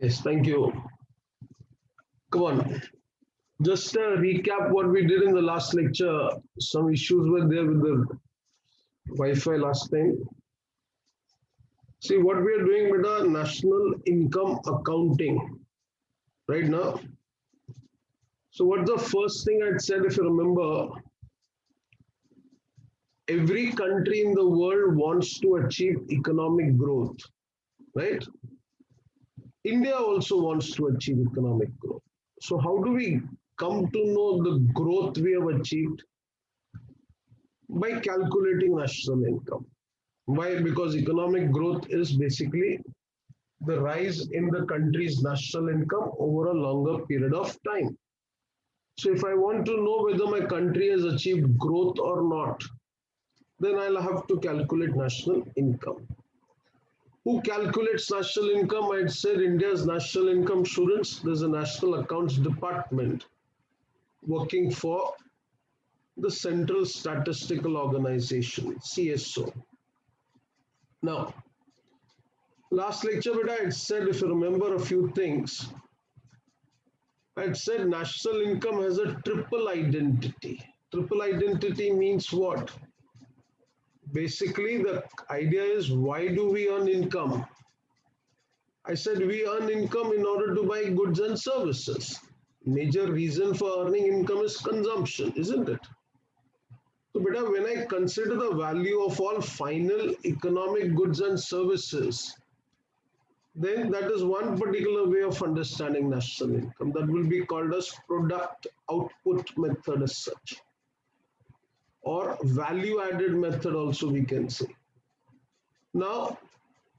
Yes, thank you. Come on. Just recap what we did in the last lecture. Some issues were there with the Wi-Fi last time. See what we are doing with the national income accounting right now. So what's the first thing I'd said if you remember? Every country in the world wants to achieve economic growth, right? India also wants to achieve economic growth. So how do we come to know the growth we have achieved? By calculating national income. Why? Because economic growth is basically the rise in the country's national income over a longer period of time. So if I want to know whether my country has achieved growth or not, then I'll have to calculate national income. Who calculates national income? I'd said India's national income students, there's a national accounts department working for the Central Statistical Organization, CSO. Now, last lecture, but I had said, if you remember a few things, I had said national income has a triple identity. Triple identity means what? Basically, the idea is why do we earn income? I said we earn income in order to buy goods and services. Major reason for earning income is consumption, isn't it? So, beta, when I consider the value of all final economic goods and services, then that is one particular way of understanding national income that will be called as product output method as such, or value added method also we can say. Now,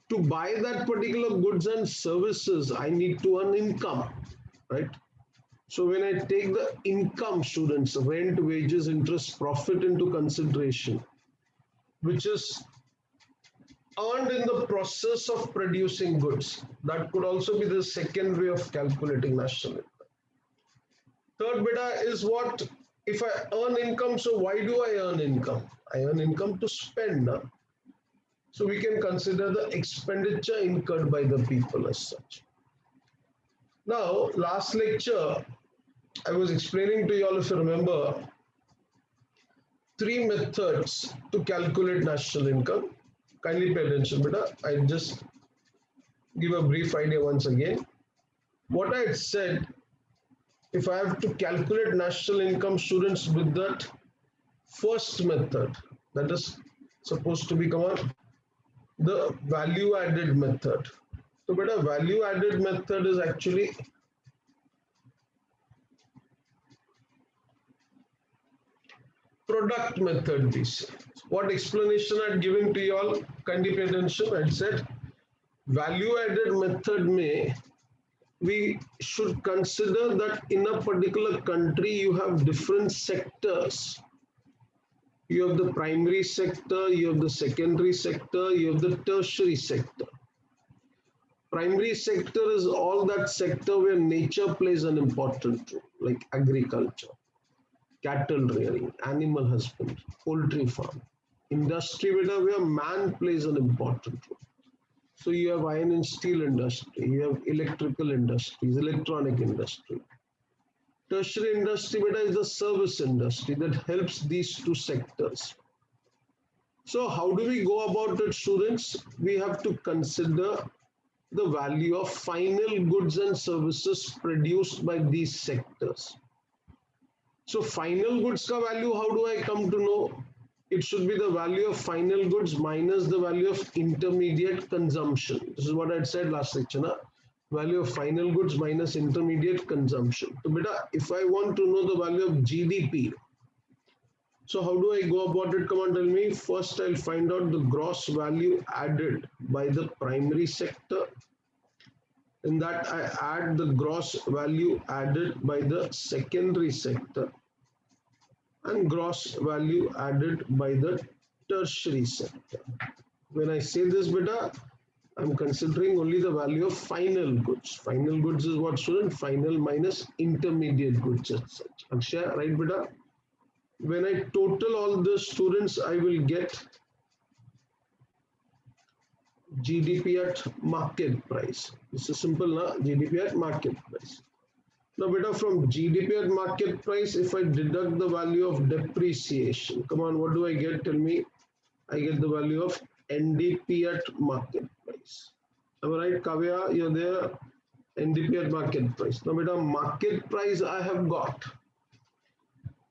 to buy that particular goods and services, I need to earn income, right? So when I take the income, students, rent, wages, interest, profit into consideration, which is earned in the process of producing goods. That could also be the second way of calculating national income. Third beta is what? If I earn income, so why do I earn income? I earn income to spend. So we can consider the expenditure incurred by the people as such. Now, last lecture, I was explaining to you all, if you remember, three methods to calculate national income. Kindly pay attention, beta. I just give a brief idea once again. What I had said, if I have to calculate national income, students, with that first method, that is supposed to become the value added method. So, beta, value added method is actually product method. This what explanation I had given to you all. Kindly pay attention. I said value added method may we should consider that in a particular country you have different sectors. You have the primary sector, you have the secondary sector, you have the tertiary sector. Primary sector is all that sector where nature plays an important role, like agriculture, cattle rearing, animal husbandry, poultry farm. Industry where man plays an important role. So you have iron and steel industry, you have electrical industries, electronic industry. Tertiary industry is the service industry that helps these two sectors. So how do we go about it, students? We have to consider the value of final goods and services produced by these sectors. So final goods ka value, how do I come to know? It should be the value of final goods minus the value of intermediate consumption. This is what I said last lecture. Na? Value of final goods minus intermediate consumption. So beta, if I want to know the value of GDP, so how do I go about it? Come on, tell me. First, I'll find out the gross value added by the primary sector. In that, I add the gross value added by the secondary sector and gross value added by the tertiary sector. When I say this, beta, I'm considering only the value of final goods. Final goods is what, student? Final minus intermediate goods as such. Akshay, right, beta? When I total all the students, I will get GDP at market price. This is simple, na? GDP at market price. Now, beta, from GDP at market price, if I deduct the value of depreciation, come on, what do I get? Tell me. I get the value of NDP at market price. Am I right, Kavya? You're there. NDP at market price. Now, beta, market price I have got.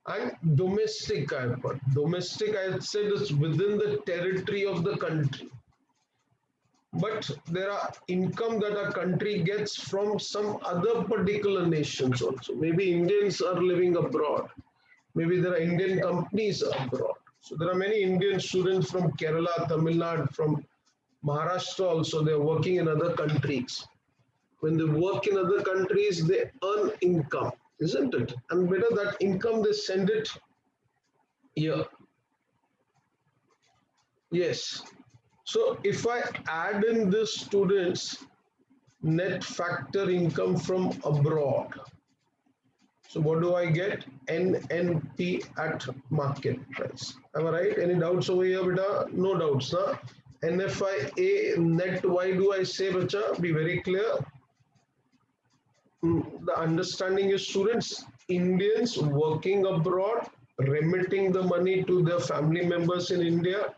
And domestic I have got. Domestic I said is within the territory of the country. But there are income that a country gets from some other particular nations also. Maybe Indians are living abroad. Maybe there are Indian companies abroad. So there are many Indian students from Kerala, Tamil Nadu, from Maharashtra also. They are working in other countries. When they work in other countries, they earn income, isn't it? And better that income, they send it here. Yes. So if I add in the students' net factor income from abroad, so what do I get? NNP at market price. Am I right? Any doubts over here, beta? No doubts, na? NFIA net, why do I say, bacha? Be very clear. The understanding is students, Indians working abroad, remitting the money to their family members in India.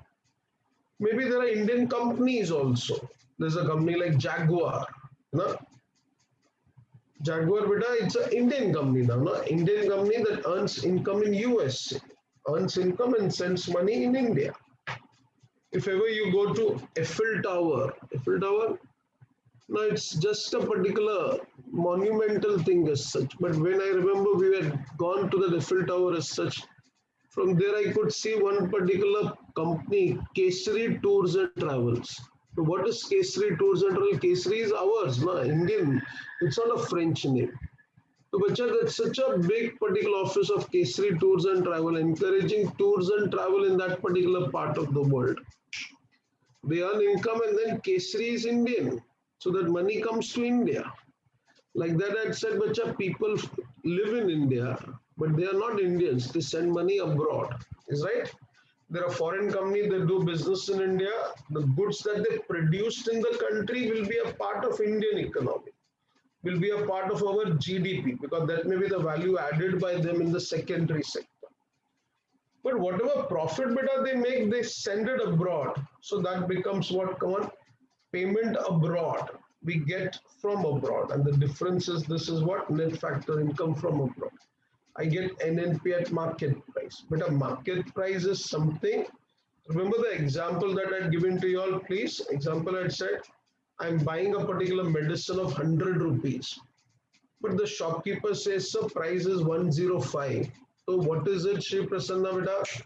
Maybe there are Indian companies also. There's a company like Jaguar. No? Jaguar, beta, it's an Indian company now. No? Indian company that earns income in US, earns income and sends money in India. If ever you go to Eiffel Tower, no, it's just a particular monumental thing as such. But when I remember we had gone to the Eiffel Tower as such, from there I could see one particular company, Kesari Tours and Travels. So what is Kesari Tours and Travels? Kesari is ours, no? Indian. It's not a French name. So bacha, that's such a big particular office of Kesari Tours and Travel, encouraging tours and travel in that particular part of the world. They earn income and then Kesari is Indian. So that money comes to India. Like that I said, bacha, people live in India, but they are not Indians. They send money abroad. Is right? There are foreign companies that do business in India. The goods that they produced in the country will be a part of Indian economy, will be a part of our GDP, because that may be the value added by them in the secondary sector. But whatever profit beta they make, they send it abroad. So that becomes what? Come on, payment abroad. We get from abroad. And the difference is, this is what? Net factor income from abroad. I get NNP at market price. But a market price is something. Remember the example that I had given to you all, please. Example I had said, I'm buying a particular medicine of 100 rupees. But the shopkeeper says, sir, price is 105. So what is it, Shri Prasanna beta?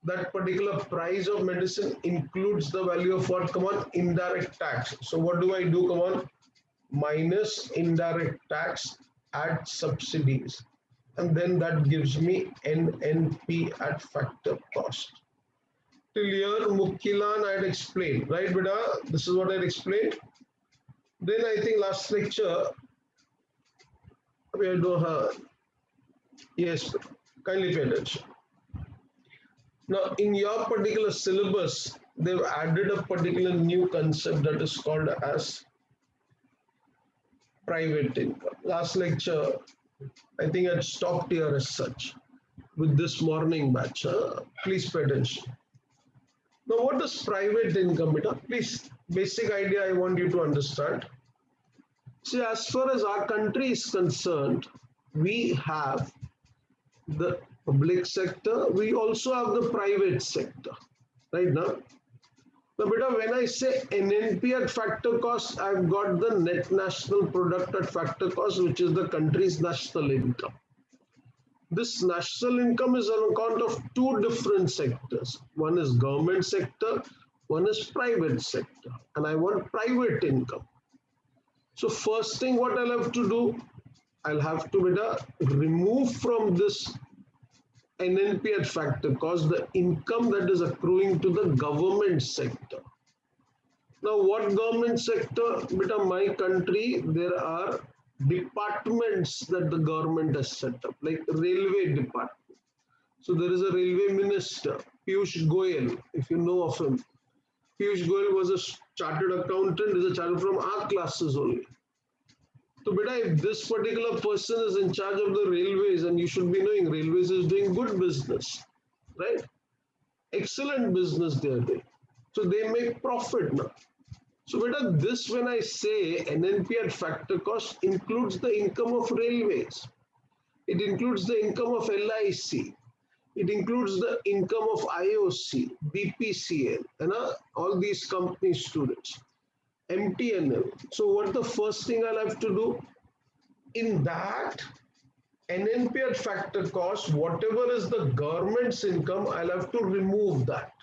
That particular price of medicine includes the value of what? Come on, indirect tax. So what do I do? Come on, minus indirect tax, add subsidies. And then that gives me NNP at factor cost. Till here, Mukhilan I had explained, right, beta? This is what I had explained. Then I think last lecture, we do her. Yes, kindly pay attention. Now, in your particular syllabus, they've added a particular new concept that is called as private income. Last lecture, I think I stopped here as such with this morning batch. Please pay attention. Now, what is private income, beta? Please, basic idea I want you to understand. See, as far as our country is concerned, we have the public sector, we also have the private sector, right now. Now, beta, when I say NNP at factor cost, I've got the net national product at factor cost, which is the country's national income. This national income is on account of two different sectors. One is government sector, one is private sector, and I want private income. So first thing what I'll have to do, I'll have to beta, remove from this NNP at factor cost the income that is accruing to the government sector. Now what government sector? Beta, my country, there are departments that the government has set up, like railway department. So there is a railway minister, Piyush Goyal, if you know of him. Piyush Goyal was a chartered accountant, is a chartered from our classes only. So, beta, if this particular person is in charge of the railways, and you should be knowing railways is doing good business, right? Excellent business they are doing. So they make profit now. So, beta, this when I say NNP at factor cost includes the income of railways, it includes the income of LIC, it includes the income of IOC, BPCL, and all these company students, MTNL. So, what the first thing I'll have to do in that NNP at factor cost, whatever is the government's income, I'll have to remove that.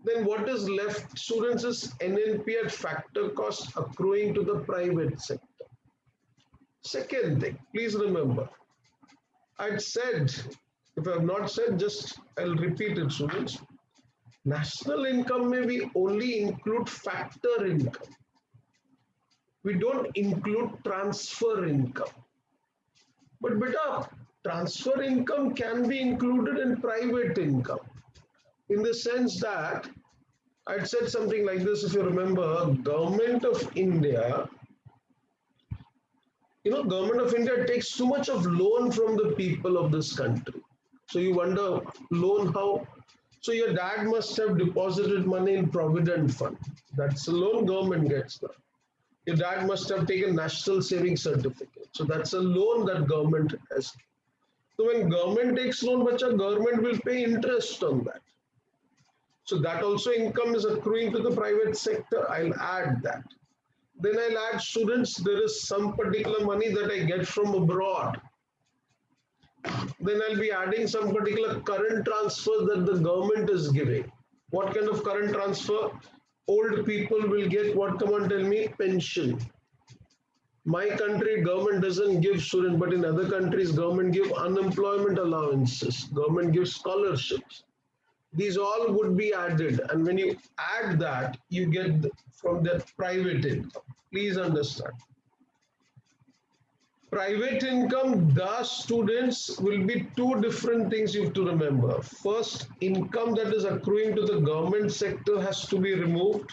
Then what is left, students, is NNP at factor cost accruing to the private sector. Second thing, please remember, I'd said, if I have not said, just I'll repeat it, students. National income may be only include factor income. We don't include transfer income. But beta, transfer income can be included in private income, in the sense that I'd said something like this, if you remember, government of India, government of India takes too much of loan from the people of this country. So you wonder, loan how? So your dad must have deposited money in Provident Fund. That's a loan government gets now. Your dad must have taken National Savings Certificate. So that's a loan that government has. So when government takes loan, bacha, government will pay interest on that. So that also income is accruing to the private sector. I'll add that. Then I'll add, students, there is some particular money that I get from abroad. Then I'll be adding some particular current transfer that the government is giving. What kind of current transfer? Old people will get what? Come on, tell me, pension. My country, government doesn't give student, but in other countries, government give unemployment allowances. Government gives scholarships. These all would be added. And when you add that, you get from that private income. Please understand. Private income, the students, will be two different things you have to remember. First, income that is accruing to the government sector has to be removed.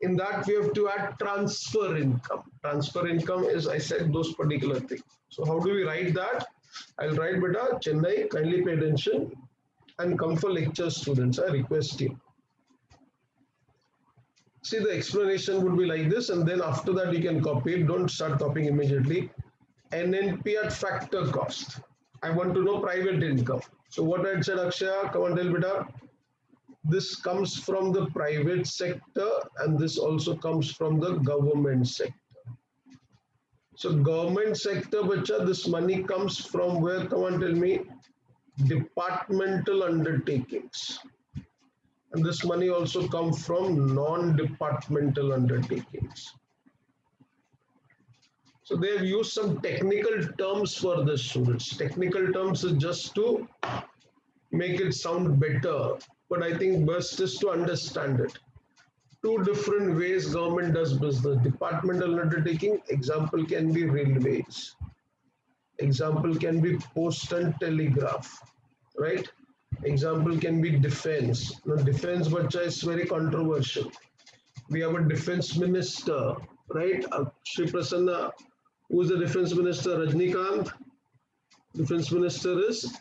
In that, we have to add transfer income. Transfer income is, I said, those particular things. So how do we write that? I'll write, beta, Chennai, kindly pay attention and come for lecture, students. I request you. See, the explanation would be like this, and then after that you can copy it. Don't start copying immediately. NNP at factor cost. I want to know private income. So what I said, Akshaya, come on, tell beta. This comes from the private sector and this also comes from the government sector. So government sector, bacha, this money comes from where? Come on, tell me. Departmental undertakings. And this money also comes from non-departmental undertakings. So they have used some technical terms for the students. Technical terms is just to make it sound better, but I think best is to understand it. Two different ways government does business. Departmental undertaking, example can be railways. Example can be post and telegraph, right? Example can be defense. Now defense, bacha, is very controversial. We have a defense minister, right? Shri Prasanna, who is the defense minister? Rajnikant. Defense minister is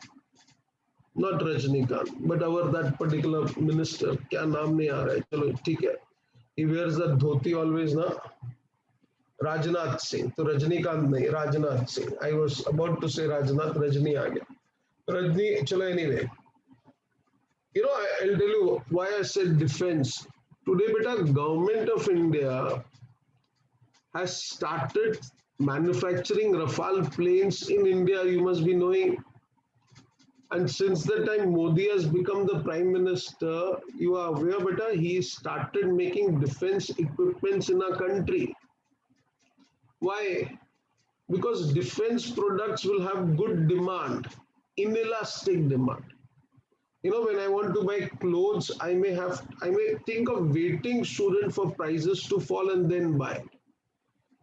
not Rajnikant, but our that particular minister, kya naam nahi aa raha hai, chalo theek hai. He wears that dhoti always, na? Rajnath Singh. So Rajnikant nahi, Rajnath Singh. I was about to say Rajnath, Rajni aa gaya. Rajni, chalo anyway. I'll tell you why I said defense. Today, beta, government of India has started manufacturing Rafale planes in India, you must be knowing. And since the time Modi has become the Prime Minister, you are aware, beta, he started making defense equipments in our country. Why? Because defense products will have good demand, inelastic demand. When I want to buy clothes, I may think of waiting, student, for prices to fall and then buy.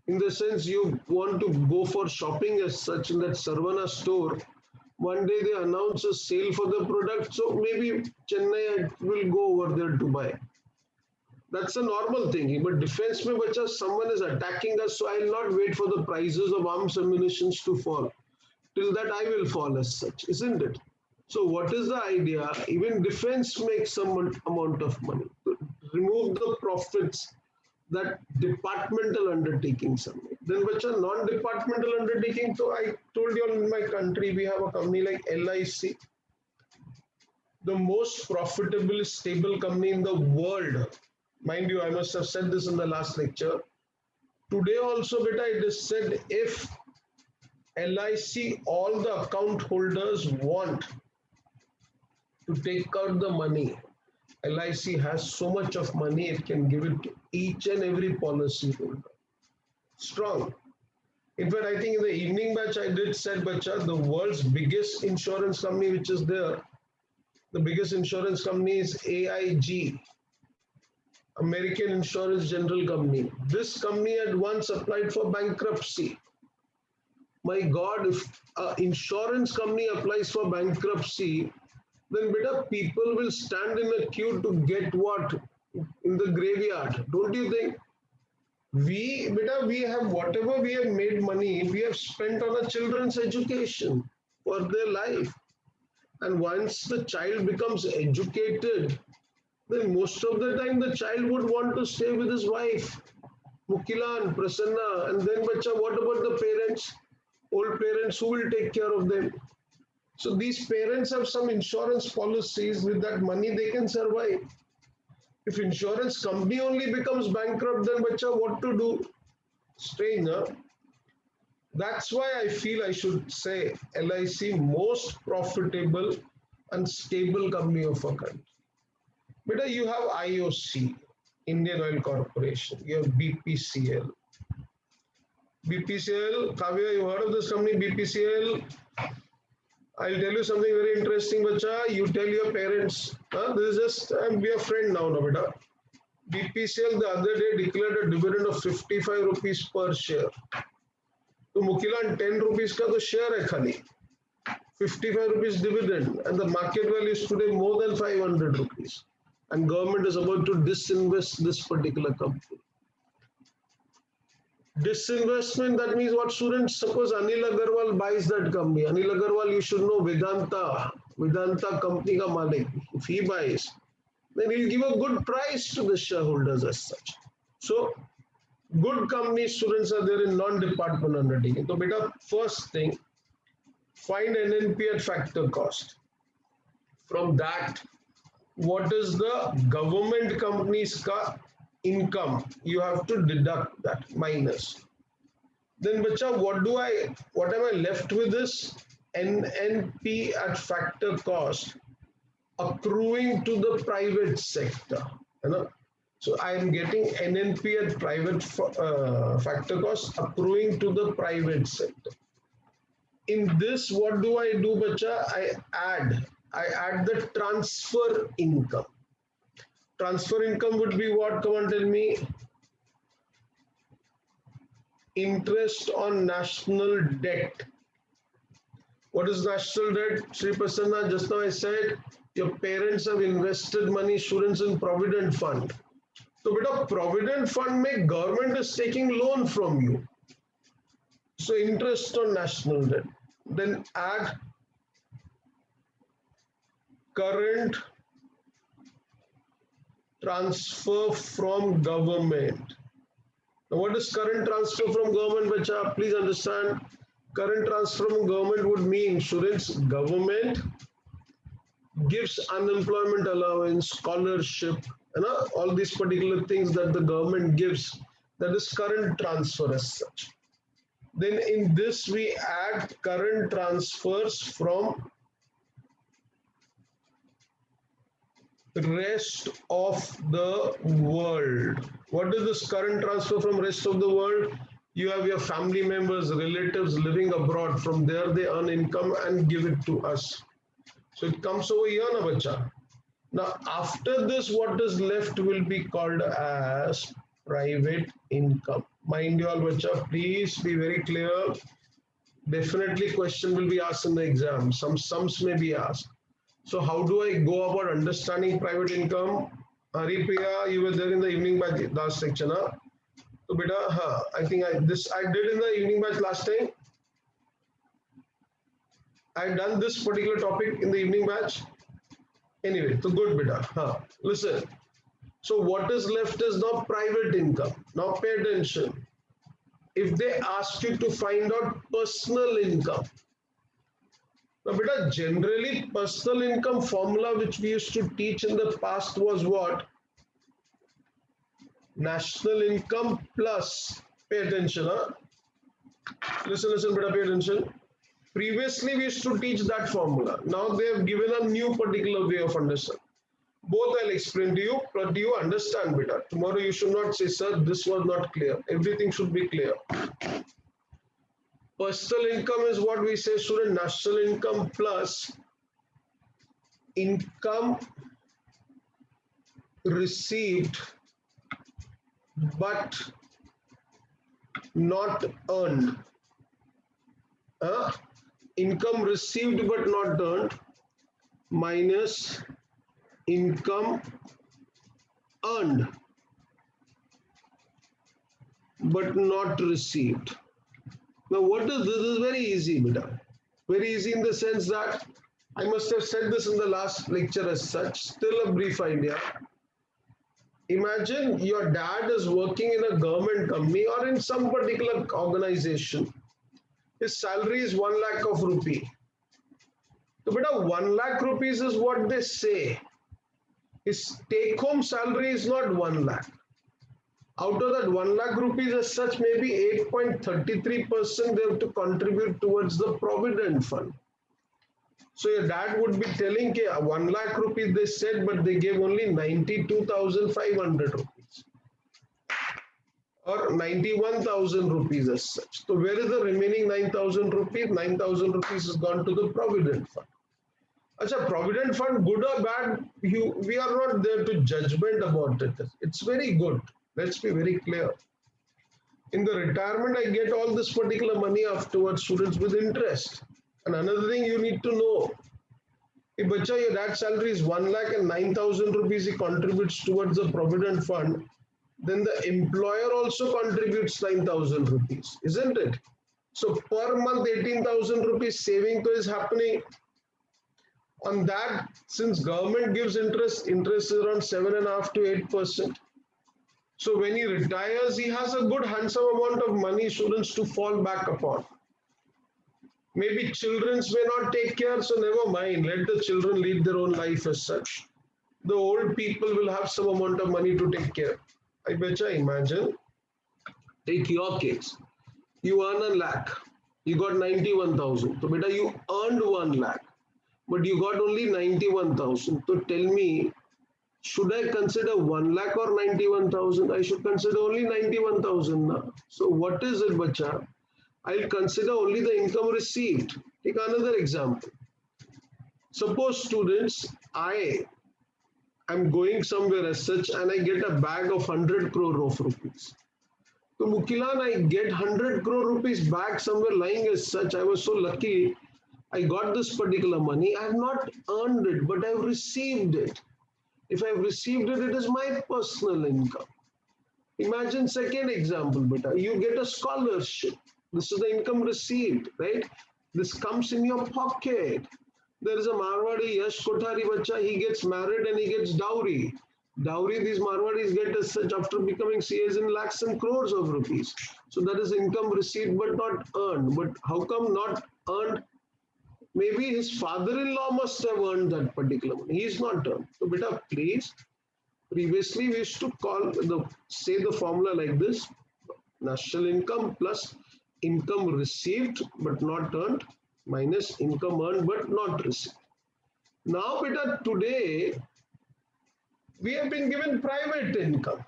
In the sense, you want to go for shopping as such in that Sarvana store, One day they announce a sale for the product, so maybe Chennai will go over there to buy. That's a normal thing. But defense mein bacha, someone is attacking us, so I'll not wait for the prices of arms ammunition to fall. Till that I will fall as such, isn't it? So what is the idea? Even defense makes some amount of money. Remove the profits that departmental undertakings are made. Then which are non-departmental undertaking. So I told you in my country we have a company like LIC, the most profitable, stable company in the world. Mind you, I must have said this in the last lecture. Today also, beta, it is said if LIC, all the account holders want to take out the money, LIC has so much of money, it can give it to each and every policy holder. Strong. In fact, I think in the evening batch, I did said, bacha, the world's biggest insurance company, which is there, the biggest insurance company is AIG, American Insurance General Company. This company had once applied for bankruptcy. My God, if an insurance company applies for bankruptcy, then beta, people will stand in a queue to get what? In the graveyard. Don't you think? We have whatever we have made money, we have spent on our children's education for their life. And once the child becomes educated, then most of the time the child would want to stay with his wife, Mukilan, Prasanna, and then bacha, what about the parents? Old parents, who will take care of them? So these parents have some insurance policies. With that money they can survive. If insurance company only becomes bankrupt, then bacha, what to do? Strange, huh? That's why I feel I should say LIC most profitable and stable company of our country. Beta, you have IOC, Indian Oil Corporation. You have BPCL. BPCL, Kavya, you heard of this company, BPCL? I'll tell you something very interesting, bacha. You tell your parents. This is just, be a friend now, no, beta. BPCL the other day declared a dividend of 55 rupees per share. So Mukilan 10 rupees ka to share hai khali. 55 rupees dividend, and the market value is today more than 500 rupees. And government is about to disinvest this particular company. Disinvestment, that means what, students? Suppose Anil Agarwal buys that company. Anil Agarwal, you should know, Vedanta company ka malik. If he buys, then he'll give a good price to the shareholders as such. So, good company students are there in non-department undertaking. So, beta, first thing, find NNP at factor cost. From that, what is the government company's income? You have to deduct that, minus. Then bacha, what am I left with is NNP at factor cost accruing to the private sector. You know? So I am getting NNP at private factor cost accruing to the private sector. In this, what do, bacha? I add the transfer income. Transfer income would be what? Come on, tell me. Interest on national debt. What is national debt? Sri Prasanna, just now I said, your parents have invested money, students, in Provident Fund. So, beta, Provident Fund mein government is taking loan from you. So, interest on national debt. Then add current transfer from government. Now, what is current transfer from government, bacha? Please understand, current transfer from government would mean, students, government gives unemployment allowance, scholarship, all these particular things that the government gives. That is current transfer as such. Then in this we add current transfers from rest of the world. What is this current transfer from rest of the world? You have your family members, relatives living abroad. From there they earn income and give it to us. So it comes over here, na bacha. Now after this, what is left will be called as private income. Mind you all, bacha, please be very clear. Definitely question will be asked in the exam. Some sums may be asked. So how do I go about understanding private income? Haripriya, you were there in the evening batch last section, huh? So beta, I think I did in the evening batch last time. I done this particular topic in the evening batch. Anyway, so good beta. Listen. So what is left is now private income. Now pay attention. If they ask you to find out personal income, now beta, generally personal income formula which we used to teach in the past was what? National income plus, pay attention, huh? Listen, beta, pay attention. Previously, we used to teach that formula. Now they have given a new particular way of understanding. Both I'll explain to you, but do you understand, beta? Tomorrow you should not say, sir, this was not clear. Everything should be clear. Personal income is what we say, student, national income plus income received but not earned. Income received but not earned minus income earned but not received. Now what is this? This is very easy, beta. Very easy in the sense that I must have said this in the last lecture as such. Still a brief idea. Imagine your dad is working in a government company or in some particular organization. His salary is 1 lakh of rupee. So beta, 1 lakh rupees is what they say. His take home salary is not 1 lakh. Out of that 1 lakh rupees as such, maybe 8.33% they have to contribute towards the provident fund. So your dad would be telling, 1 lakh rupees they said, but they gave only 92,500 rupees or 91,000 rupees as such. So where is the remaining 9,000 rupees? 9,000 rupees has gone to the provident fund. Achha, provident fund, good or bad, we are not there to judgment about it. It's very good. Let's be very clear. In the retirement, I get all this particular money afterwards, students, with interest. And another thing you need to know, if bacha, your dad's salary is 1 lakh and 9,000 rupees he contributes towards the provident fund, then the employer also contributes 9,000 rupees, isn't it? So per month, 18,000 rupees saving is happening. On that, since government gives interest is around 7.5 to 8%. So when he retires, he has a good handsome amount of money, students, to fall back upon. Maybe children may not take care, so never mind. Let the children lead their own life as such. The old people will have some amount of money to take care. I betcha, imagine, take your case. You earn 1 lakh. You got 91,000. So beta, you earned 1 lakh, but you got only 91,000. So tell me, should I consider 1 lakh or 91,000? I should consider only 91,000 now. So what is it, bacha? I'll consider only the income received. Take another example. Suppose, students, I am going somewhere as such and I get a bag of 100 crore of rupees. So Mukilan, I get 100 crore rupees back somewhere lying as such. I was so lucky. I got this particular money. I have not earned it, but I've received it. If I've received it, it is my personal income. Imagine second example, beta. You get a scholarship. This is the income received, right? This comes in your pocket. There is a Marwadi, Yash Kothari bacha, he gets married and he gets dowry. Dowry, these Marwadis get as such after becoming CAs in lakhs and crores of rupees. So that is income received but not earned. But how come not earned? Maybe his father-in-law must have earned that particular money. He is not earned. So beta, please, previously we used to say the formula like this: national income plus income received but not earned minus income earned but not received. Now, beta, today we have been given private income.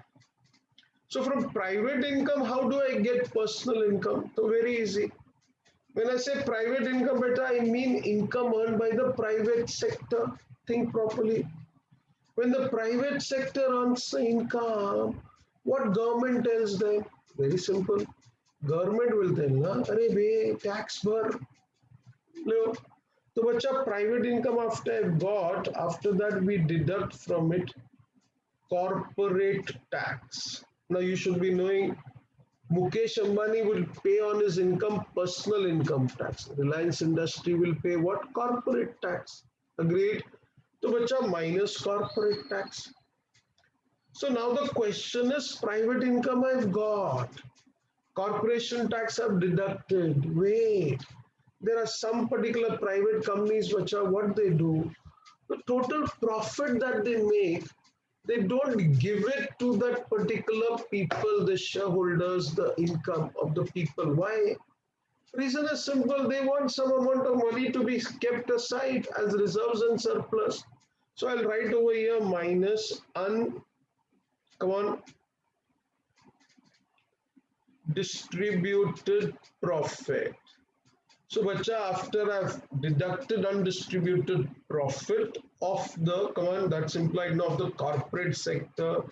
So from private income, how do I get personal income? So very easy. When I say private income, beta, I mean income earned by the private sector. Think properly. When the private sector earns income, what government tells them? Very simple. Government will tell ना अरे बे tax भर लो तो बच्चा private income after I've got after that we deduct from it corporate tax. Now you should be knowing Mukesh Ambani will pay on his income personal income tax. Reliance Industry will pay what? Corporate tax. Agreed? So, bacha minus corporate tax. So now the question is private income I've got. Corporation tax I've deducted. Wait. There are some particular private companies which are what they do. The total profit that they make, they don't give it to that particular people, the shareholders, the income of the people. Why? Reason is simple. They want some amount of money to be kept aside as reserves and surplus. So I'll write over here minus come on, distributed profit. So, bacha, after I've deducted undistributed profit of the, come on, that's implied now of the corporate sector,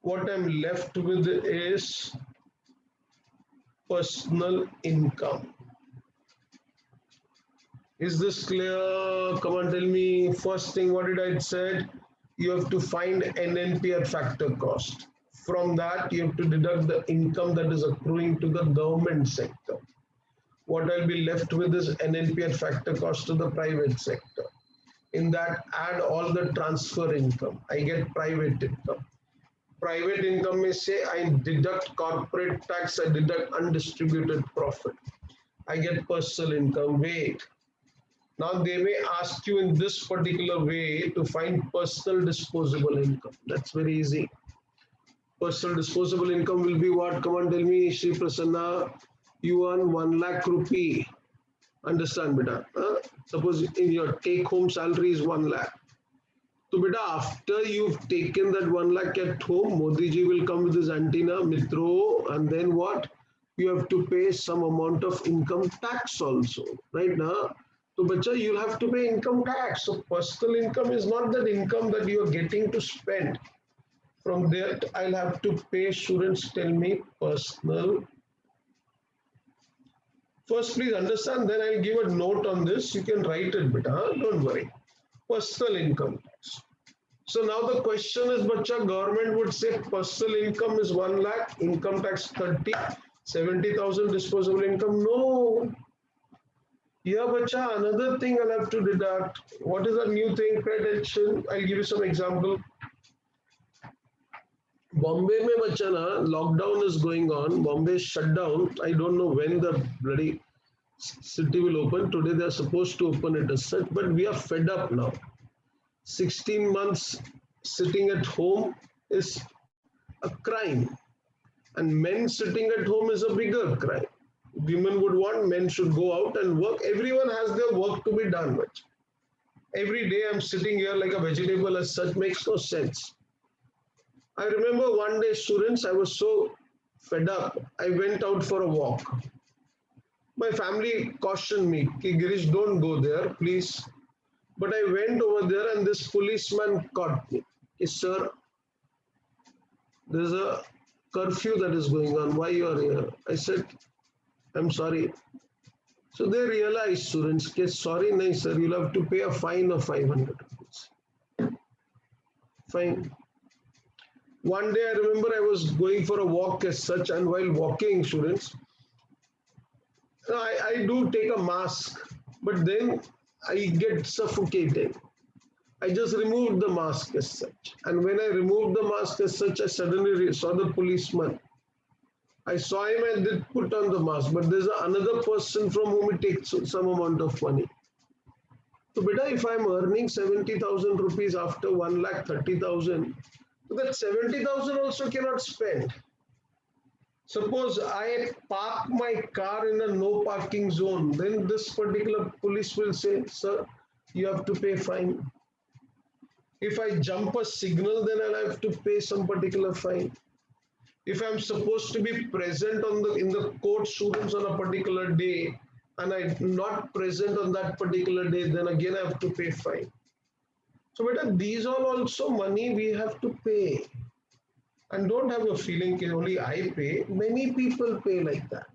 what I'm left with is personal income. Is this clear? Come on, tell me. First thing, what did I said? You have to find NNPR factor cost. From that, you have to deduct the income that is accruing to the government sector. What I'll be left with is NNPR factor cost to the private sector. In that, add all the transfer income. I get private income. Private income may say I deduct corporate tax, I deduct undistributed profit. I get personal income. Wait. Now they may ask you in this particular way to find personal disposable income. That's very easy. Personal disposable income will be what? Come on, tell me, Shri Prasanna. You earn 1 lakh rupee. Understand, beta? Suppose in your take home salary is 1 lakh. So, beta, after you've taken that 1 lakh at home, Modi ji will come with his antenna, Mitro, and then what? You have to pay some amount of income tax also, right now. So, bacha, you'll have to pay income tax. So, personal income is not that income that you are getting to spend. From there, I'll have to pay. Students, tell me personal. First, please understand, then I'll give a note on this. You can write it, beta, don't worry. Personal income tax. So now the question is, bacha, government would say personal income is 1 lakh, income tax 30, 70,000 disposable income. No. Yeah, bacha, another thing I'll have to deduct. What is a new thing? Pay attention. I'll give you some example. Bombay mein bacha na, lockdown is going on. Bombay is shut down. I don't know when the bloody city will open. Today they are supposed to open it as such, but we are fed up now. 16 months sitting at home is a crime, and men sitting at home is a bigger crime. Women would want men should go out and work. Everyone has their work to be done. But every day I'm sitting here like a vegetable as such makes no sense. I remember one day, students, I was so fed up. I went out for a walk. My family cautioned me, Girish, don't go there, please. But I went over there and this policeman caught me. He said, sir, there's a curfew that is going on. Why you are here? I said, I'm sorry. So they realized, students, okay, sorry, nahi, sir, you'll have to pay a fine of 500 rupees. Fine. One day I remember I was going for a walk as such, and while walking, students, I do take a mask, but then I get suffocated. I just removed the mask as such. And when I removed the mask as such, I suddenly saw the policeman. I saw him and did put on the mask, but there's another person from whom it takes some amount of money. So, beta, if I'm earning 70,000 rupees after 1,30,000, so that 70,000 also cannot spend. Suppose I park my car in a no parking zone, then this particular police will say, sir, you have to pay fine. If I jump a signal, then I'll have to pay some particular fine. If I'm supposed to be present in the court, students, on a particular day, and I'm not present on that particular day, then again I have to pay fine. So, beta, these are also money we have to pay. And don't have a feeling that only I pay. Many people pay like that.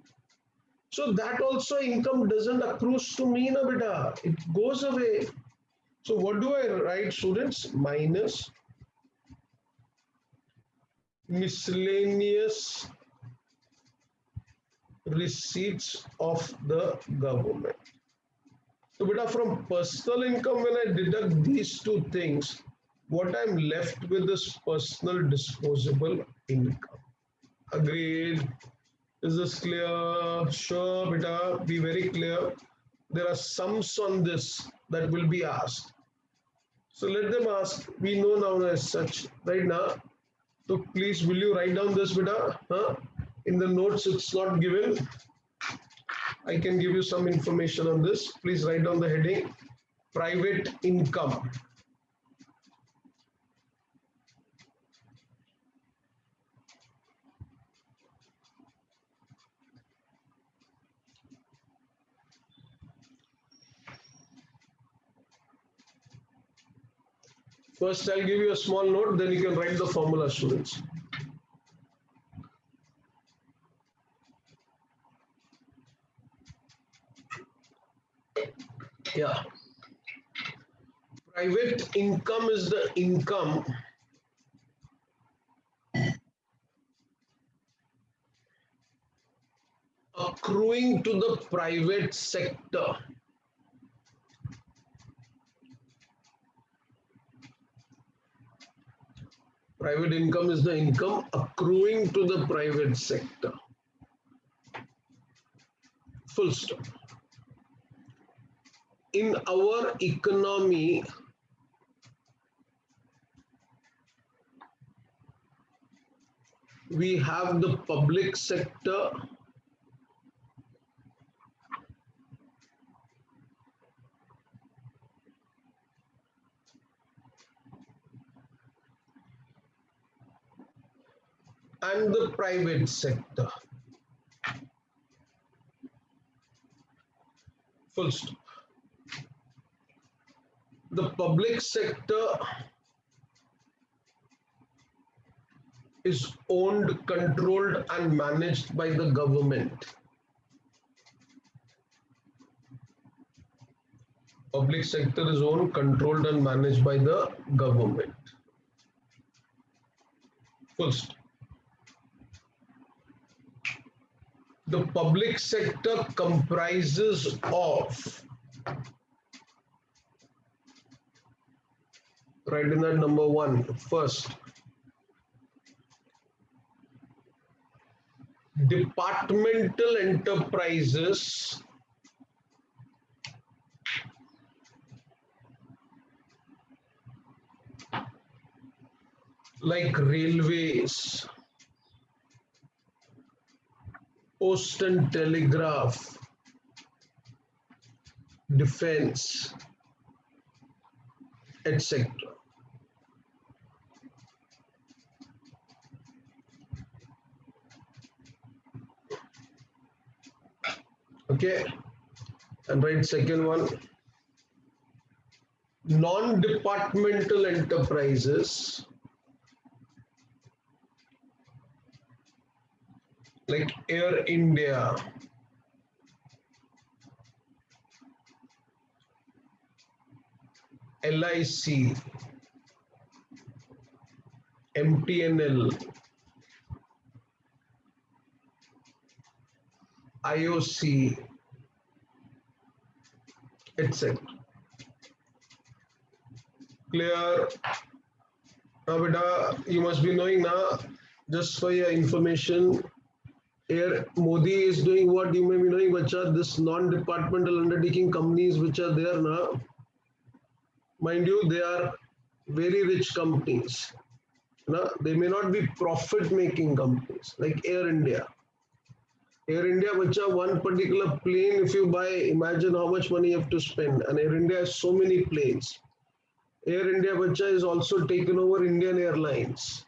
So that also income doesn't accrue to me, na beta. It goes away. So what do I write, students? Minus miscellaneous receipts of the government. So beta, from personal income, when I deduct these two things, what I'm left with is personal disposable income. Agreed. Is this clear? Sure, beta, be very clear. There are sums on this that will be asked. So let them ask. We know now as such right now. So please, will you write down this, beta? Huh? In the notes, it's not given. I can give you some information on this. Please write down the heading, private income. First, I'll give you a small note, then you can write the formula, students. Yeah. Private income is the income accruing to the private sector. Private income is the income accruing to the private sector. Full stop. In our economy, we have the public sector, and the private sector. Full stop. The public sector is owned, controlled, and managed by the government. Public sector is owned, controlled, and managed by the government. Full stop. The public sector comprises of, write in that number one first, departmental enterprises like railways, post and telegraph, defense, etc. Okay, and write second one, non-departmental enterprises like Air India, LIC, MTNL, IOC, etc. Clear? Now, beta, you must be knowing now, just for your information, here Modi is doing what you may be knowing, bacha, this non-departmental undertaking companies which are there now, mind you, they are very rich companies. Now, they may not be profit-making companies like Air India. Air India, bacha, one particular plane, if you buy, imagine how much money you have to spend. And Air India has so many planes. Air India, bacha, is also taken over Indian Airlines.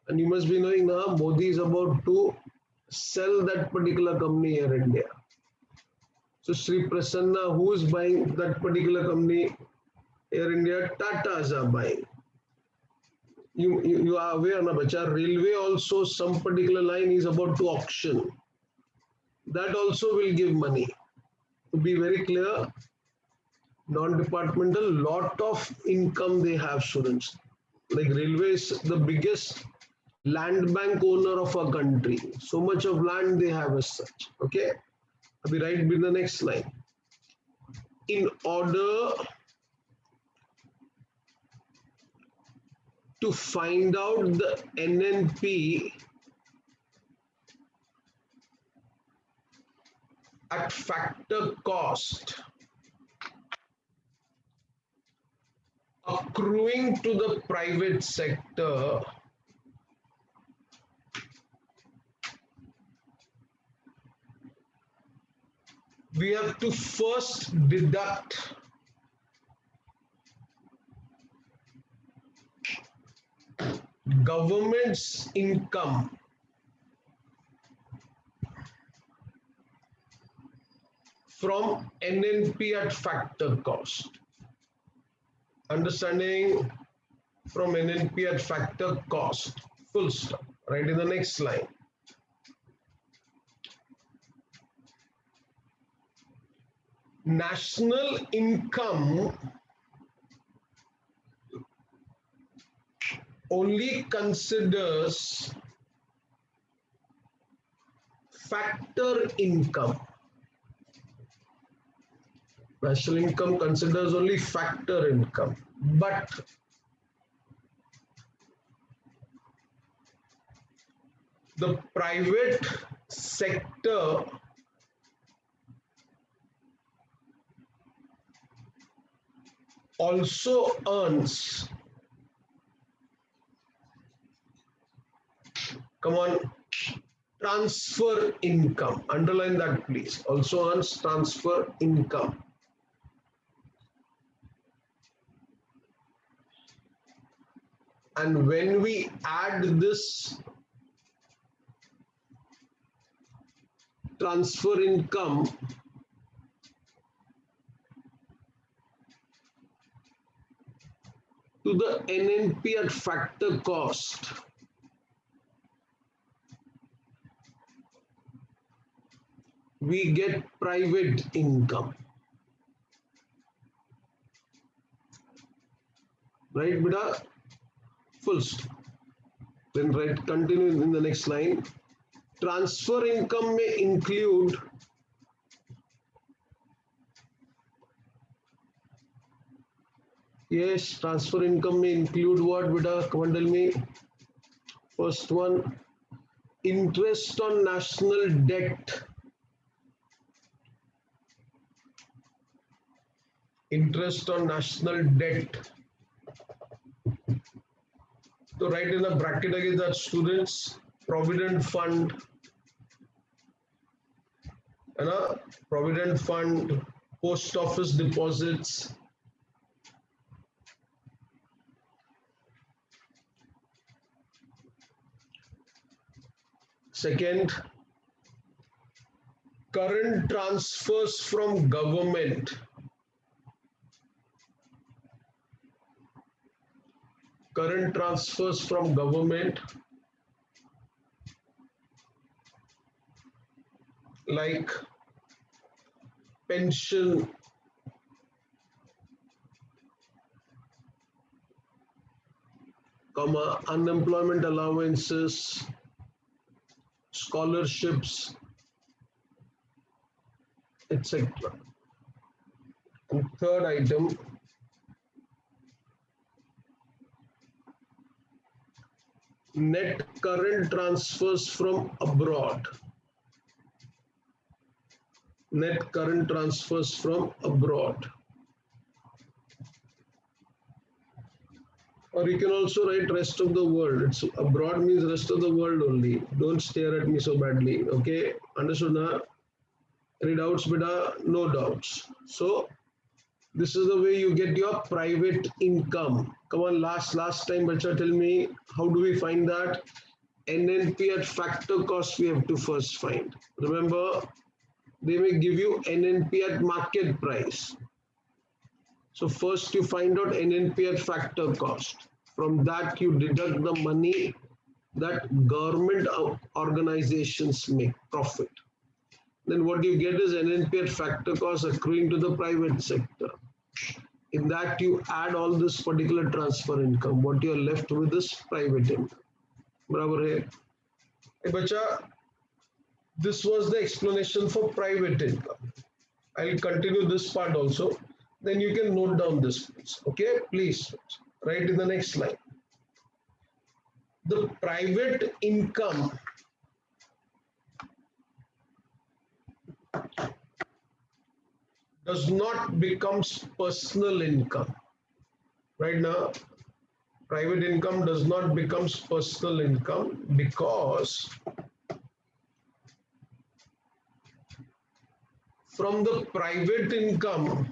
And you must be knowing now, Modi is about to sell that particular company, Air India. So Sri Prasanna, who is buying that particular company, Air India? Tatas are buying. You are aware, na bacha, railway also some particular line is about to auction. That also will give money. To be very clear, non-departmental, lot of income they have, students. Like railways, the biggest land bank owner of a country. So much of land they have as such. Okay. I'll be right with the next line. In order to find out the NNP at factor cost accruing to the private sector, we have to first deduct government's income from NNP at factor cost. Understanding from NNP at factor cost. Full stop. Right in the next line. National income only considers factor income. National income considers only factor income, but the private sector also earns, come on, transfer income. Underline that, please. Also earns transfer income. And when we add this transfer income to the NNP at factor cost, we get private income. Right, beta? Full stop. Then right, continue in the next line. Transfer income may include yes, transfer income may include what, beta? Come on, tell me. First one, interest on national debt. Interest on national debt. So write in the bracket again that students, provident fund, and a provident fund, post office deposits, second, current transfers from government. Current transfers from government like pension, unemployment allowances, scholarships, etc. And third item, net current transfers from abroad. Net current transfers from abroad. Or you can also write rest of the world. It's abroad means rest of the world only. Don't stare at me so badly. Okay, understood now? Any doubts, beta? No doubts. So this is the way you get your private income. Come on, last time, bacha, tell me, how do we find that? NNP at factor cost we have to first find. Remember, they may give you NNP at market price. So first you find out NNP at factor cost. From that, you deduct the money that government organizations make profit. Then what you get is NNP at factor cost accruing to the private sector. In that, you add all this particular transfer income. What you're left with is private income. Barabar hai? Hey, bacha, this was the explanation for private income. I'll continue this part also. Then you can note down this, please. Okay, please write in the next line. The private income does not becomes personal income. Right now, private income does not becomes personal income because from the private income,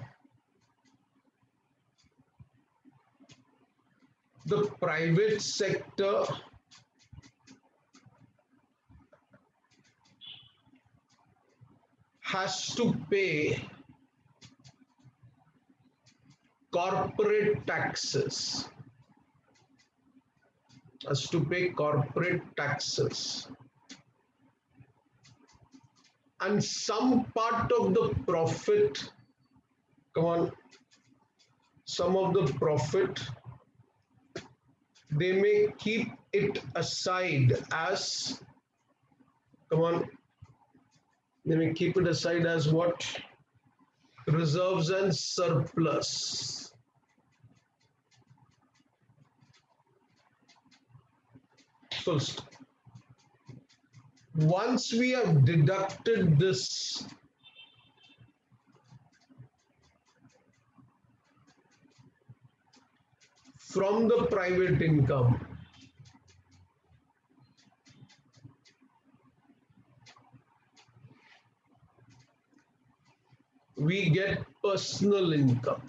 the private sector has to pay corporate taxes, has to pay corporate taxes. And some part of the profit, come on, some of the profit, they may keep it aside as, come on, they may keep it aside as what? Reserves and surplus. First, once we have deducted this, from the private income, we get personal income.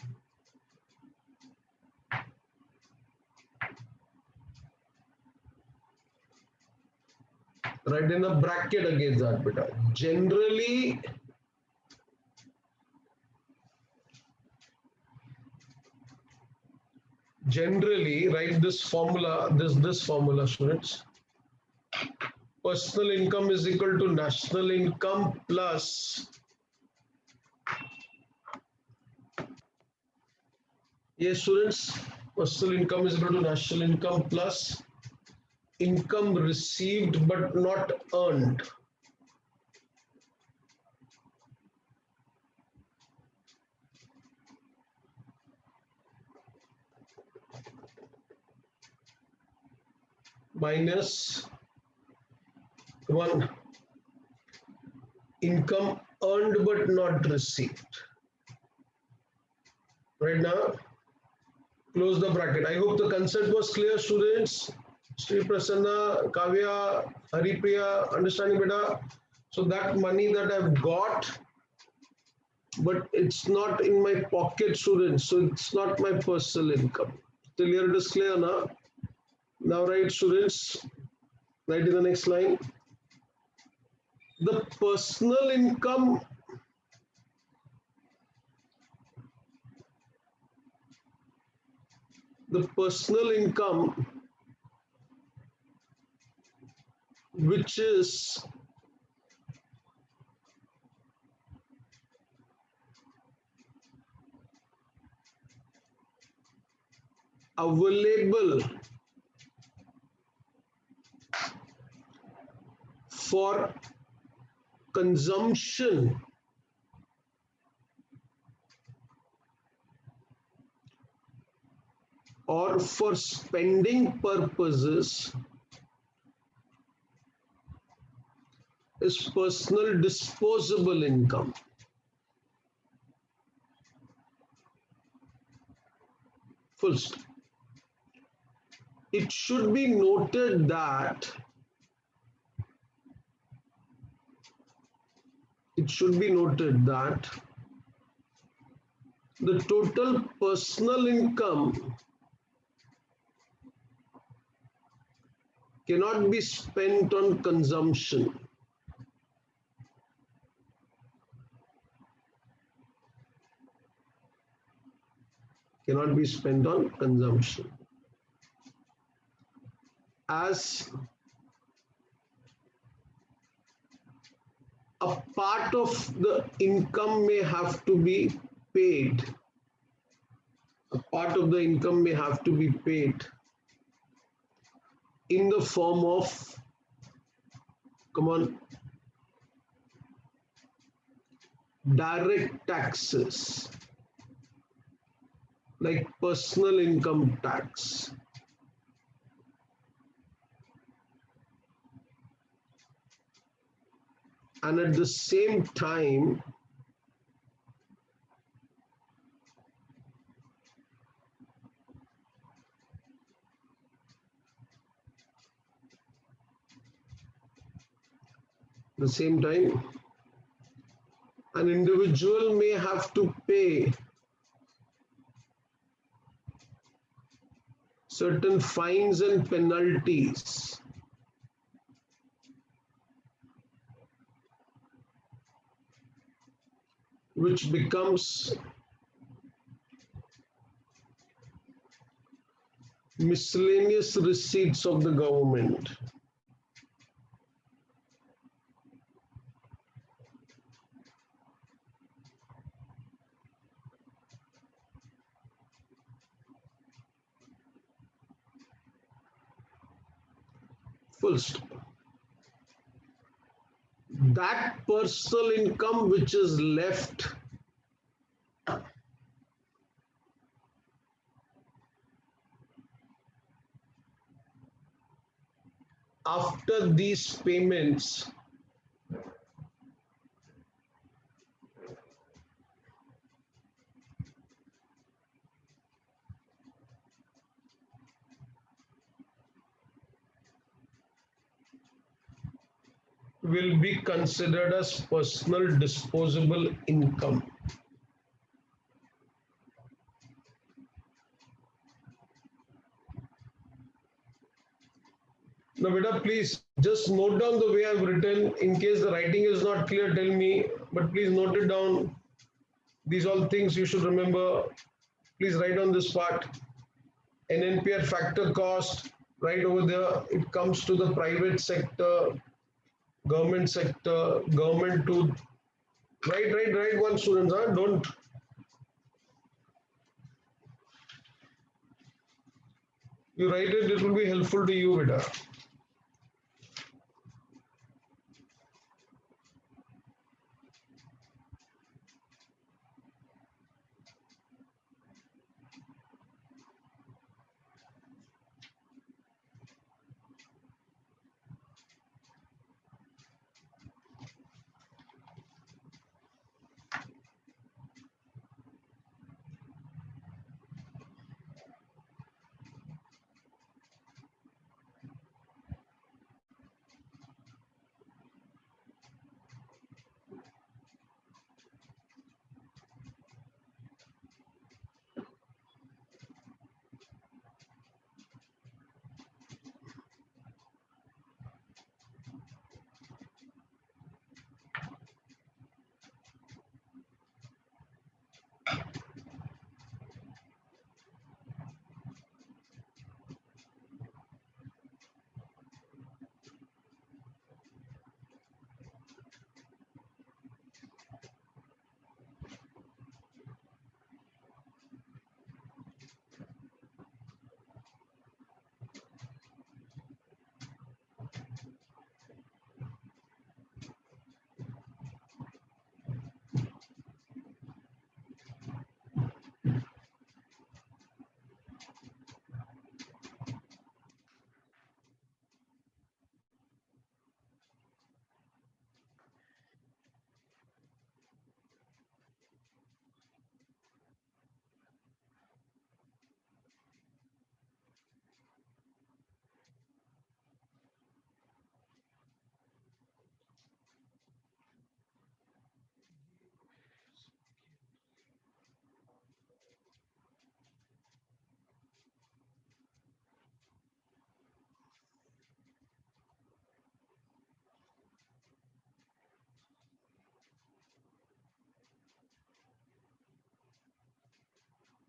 Right in a bracket against that, beta. Generally, write this formula, this formula, students. Personal income is equal to national income plus, yes, students, personal income is equal to national income plus income received but not earned. Minus one, income earned but not received. Right now, close the bracket. I hope the concept was clear, students. Sri Prasanna, Kavya, Haripriya, understanding beta? So that money that I've got, but it's not in my pocket, students. So it's not my personal income. Till here it is clear now. Now write, students, write in the next line. The personal income which is available for consumption or for spending purposes is personal disposable income. Full stop. It should be noted that the total personal income cannot be spent on consumption. Cannot be spent on consumption. as a part of the income may have to be paid. A part of the income may have to be paid in the form of, come on, direct taxes like personal income tax. And at the same time, an individual may have to pay certain fines and penalties which becomes miscellaneous receipts of the government. Full stop. That personal income which is left after these payments will be considered as personal disposable income. Now, beta, please just note down the way I've written. In case the writing is not clear, tell me, but please note it down. These all things you should remember. Please write on this part. NNPR factor cost, right over there, it comes to the private sector, government sector, government to, right, one students, huh? Don't, you write it, it will be helpful to you, beta.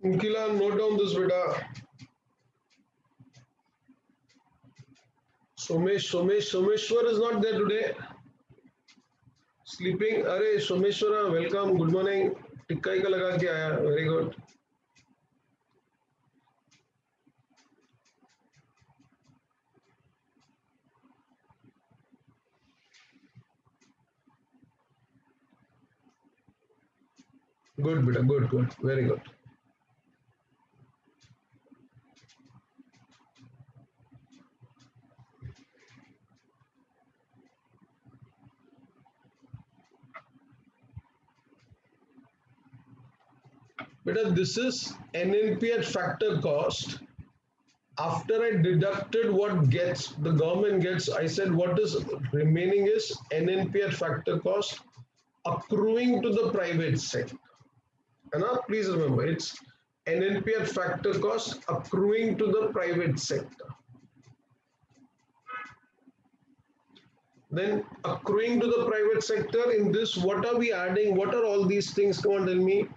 Nikila, note down this, beta. Someshwar is not there today. Sleeping. Arey, Someshwara, welcome. Good morning. Tikka ही का लगा के आया. Very good. Good, beta. Good, good. Very good. Beta, this is NNP at factor cost. After I deducted what gets the government gets, I said what is remaining is NNP at factor cost accruing to the private sector. And now please remember it's NNP at factor cost accruing to the private sector. Then accruing to the private sector in this, what are we adding? What are all these things? Come on, tell me.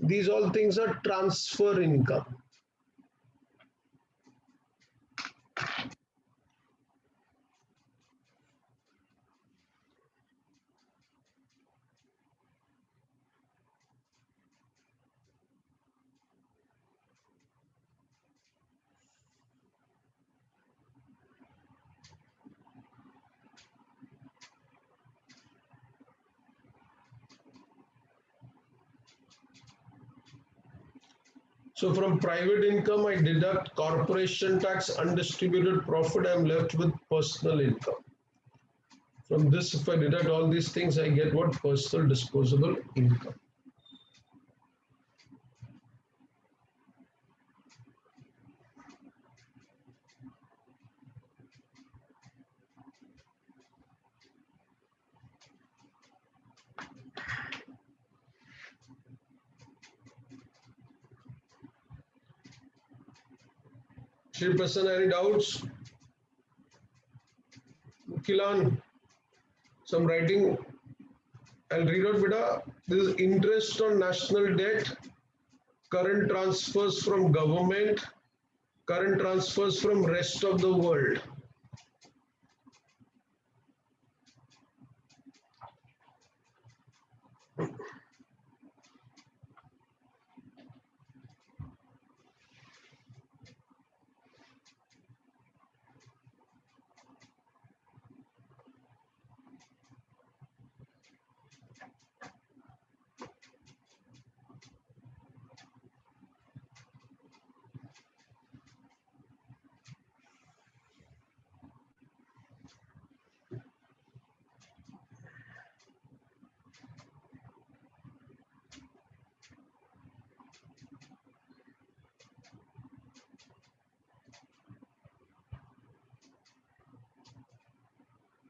These all things are transfer income. So from private income, I deduct corporation tax, undistributed profit, I'm left with personal income. From this, if I deduct all these things, I get what? Personal disposable income. Shri Prasanna, any doubts? Kilan, some writing. I'll read out, beta. This is interest on national debt, current transfers from government, current transfers from rest of the world.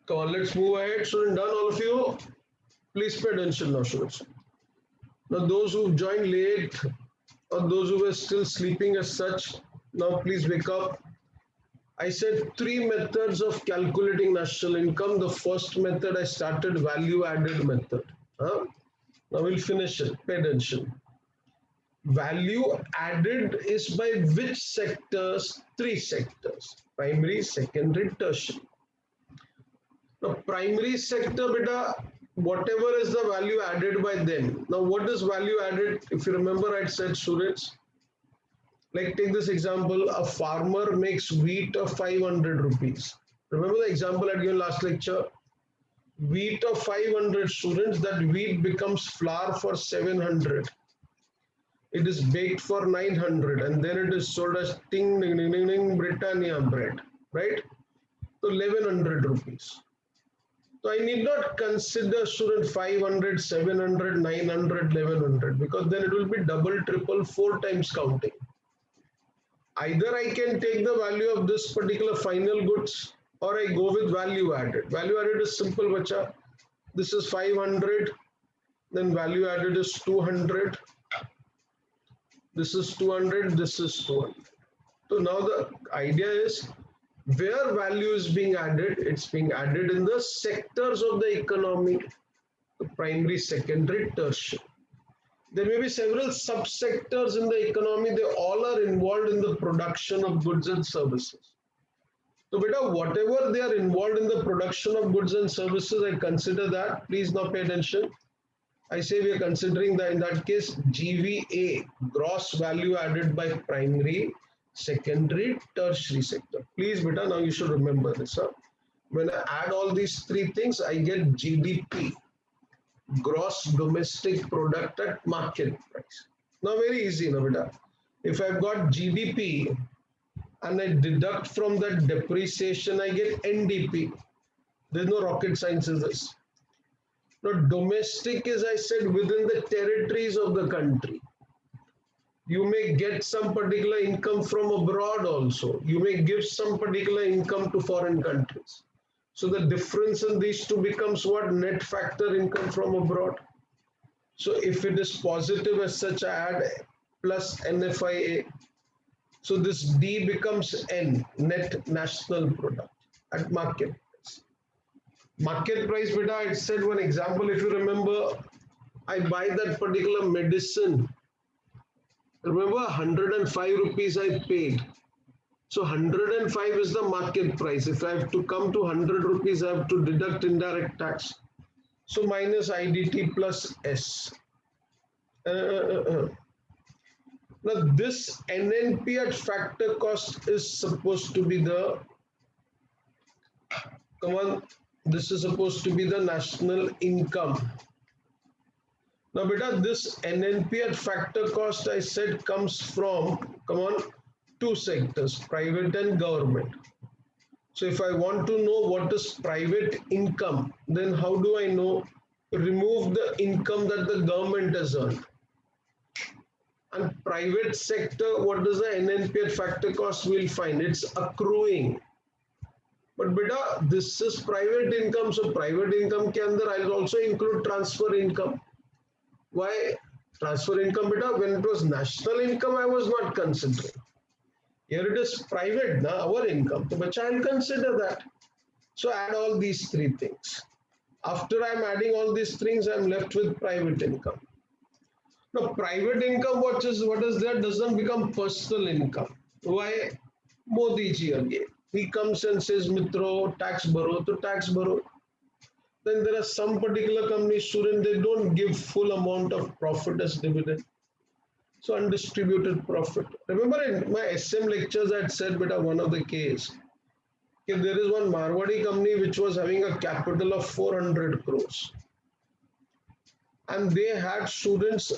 Come on, let's move ahead. Student done, all of you? Please pay attention now, students. Now, those who've joined late or those who were still sleeping as such, now please wake up. I said three methods of calculating national income. The first method I started value added method. Huh? Now we'll finish it. Pay attention. Value added is by which sectors? Three sectors: primary, secondary, tertiary. Now, primary sector, beta, whatever is the value added by them. Now, what is value added? If you remember, I said, students, like take this example, a farmer makes wheat of 500 rupees. Remember the example I given last lecture? Wheat of 500 students, that wheat becomes flour for 700. It is baked for 900 and then it is sold as ting, ding, ding, ding, ding, Britannia bread, right? So 1100 rupees. So I need not consider student 500, 700, 900, 1100 because then it will be double, triple, four times counting. Either I can take the value of this particular final goods or I go with value added. Value added is simple, bacha. This is 500, then value added is 200. This is 200, this is 200. So now the idea is where value is being added, it's being added in the sectors of the economy, the primary, secondary, tertiary. There may be several subsectors in the economy, they all are involved in the production of goods and services. So beta, whatever they are involved in the production of goods and services, I consider that. Please now pay attention. I say we are considering that in that case, GVA, gross value added by primary, secondary, tertiary sector. Please beta, now you should remember this. Huh? When I add all these three things, I get GDP, gross domestic product at market price. Now very easy, no beta. If I've got GDP and I deduct from that depreciation, I get NDP. There's no rocket science in this. Now domestic is, I said, within the territories of the country. You may get some particular income from abroad also. You may give some particular income to foreign countries. So the difference in these two becomes what? Net factor income from abroad. So if it is positive as such, I add plus NFIA. So this D becomes N, net national product at market price. Market price, beta, I said one example, if you remember, I buy that particular medicine. Remember 105 rupees I paid. So 105 is the market price. If I have to come to 100 rupees, I have to deduct indirect tax. So minus IDT plus S. Now this NNP at factor cost is supposed to be the, come on, this is supposed to be the national income. Now beta, this NNP at factor cost I said comes from, come on, two sectors, private and government. So if I want to know what is private income, then how do I know? Remove the income that the government has earned. And private sector, what does the NNP at factor cost? We'll find it's accruing. But beta, this is private income, so private income ke andar I'll also include transfer income. Why? Transfer income, beta, when it was national income, I was not considering. Here it is private, na, our income. So bacha, I'll consider that. So add all these three things. After I'm adding all these things, I'm left with private income. Now, private income, what is there, doesn't become personal income. Why? Modi ji again. He comes and says, Mitro, tax baro, to tax baro. Then there are some particular companies, student, they don't give full amount of profit as dividend. So undistributed profit. Remember in my SM lectures, I had said, beta, one of the case, if there is one Marwadi company which was having a capital of 400 crores. And they had students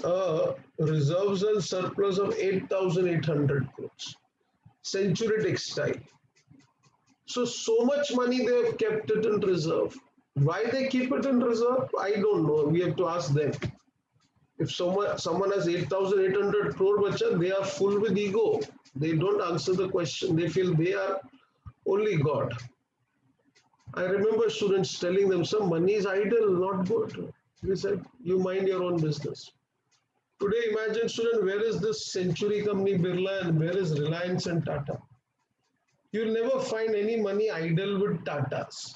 reserves and surplus of 8,800 crores. Century Textile. So much money they have kept it in reserve. Why they keep it in reserve? I don't know. We have to ask them. If someone has 8,800 crore, bacha, they are full with ego. They don't answer the question. They feel they are only God. I remember students telling them, some money is idle, not good. We said, you mind your own business. Today, imagine, student, where is this Century Company, Birla, and where is Reliance and Tata? You'll never find any money idle with Tatas.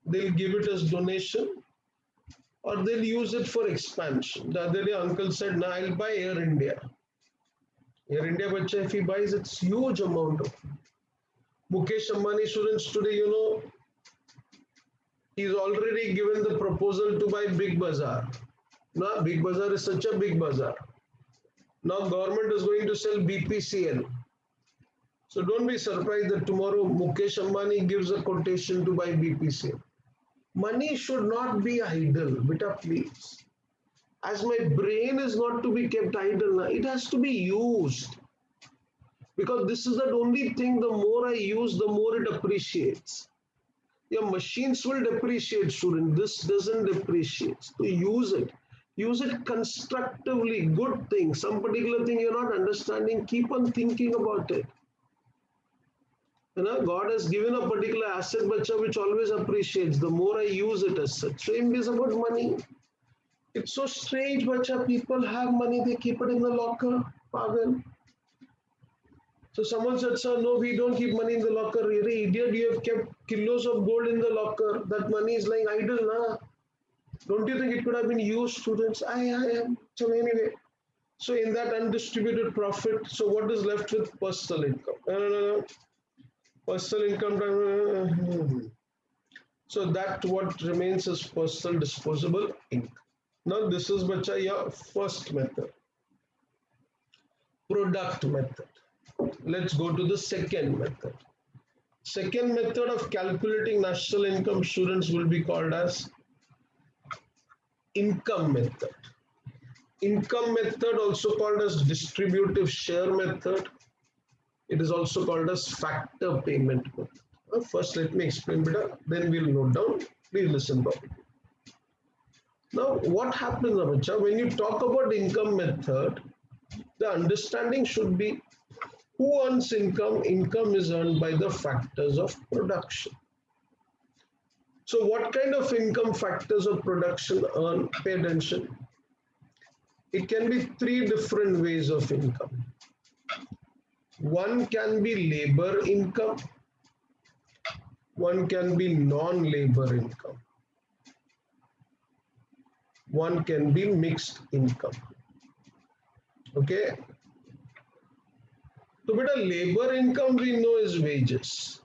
They'll give it as donation or they'll use it for expansion. The other day, uncle said, nah, I'll buy Air India. Air India, bacha, if he buys, it's huge amount of. Mukesh Ambani students today, you know, he's already given the proposal to buy Big Bazaar. Now, Big Bazaar is such a big bazaar. Now, government is going to sell BPCL. So don't be surprised that tomorrow Mukesh Ambani gives a quotation to buy BPCL. Money should not be idle, beta, please. As my brain is not to be kept idle, it has to be used. Because this is the only thing, the more I use, the more it appreciates. Your machines will depreciate, student. This doesn't depreciate. So use it. Use it constructively, good thing. Some particular thing you're not understanding, keep on thinking about it. You know, God has given a particular asset, bacha, which always appreciates. The more I use it as such. Same is about money. It's so strange, bacha. People have money, they keep it in the locker. Pagal. So someone said, sir, no, we don't keep money in the locker. You're an idiot, you have kept kilos of gold in the locker. That money is lying idle, na? Don't you think it could have been used, students? I am. So anyway, so in that undistributed profit, so what is left with personal income? No. Personal income. So that what remains is personal disposable income. Now this is bacha your first method, product method. Let's go to the second method. Second method of calculating national income, students, will be called as income method. Income method, also called as distributive share method. It is also called as factor payment method. First, let me explain better, then we'll note down. Please listen properly. Now, what happens, Amicha, when you talk about income method, the understanding should be who earns income? Income is earned by the factors of production. So, what kind of income factors of production earn? Pay attention. It can be three different ways of income. One can be labor income, one can be non-labor income, one can be mixed income. Okay. So, beta, labor income we know is wages.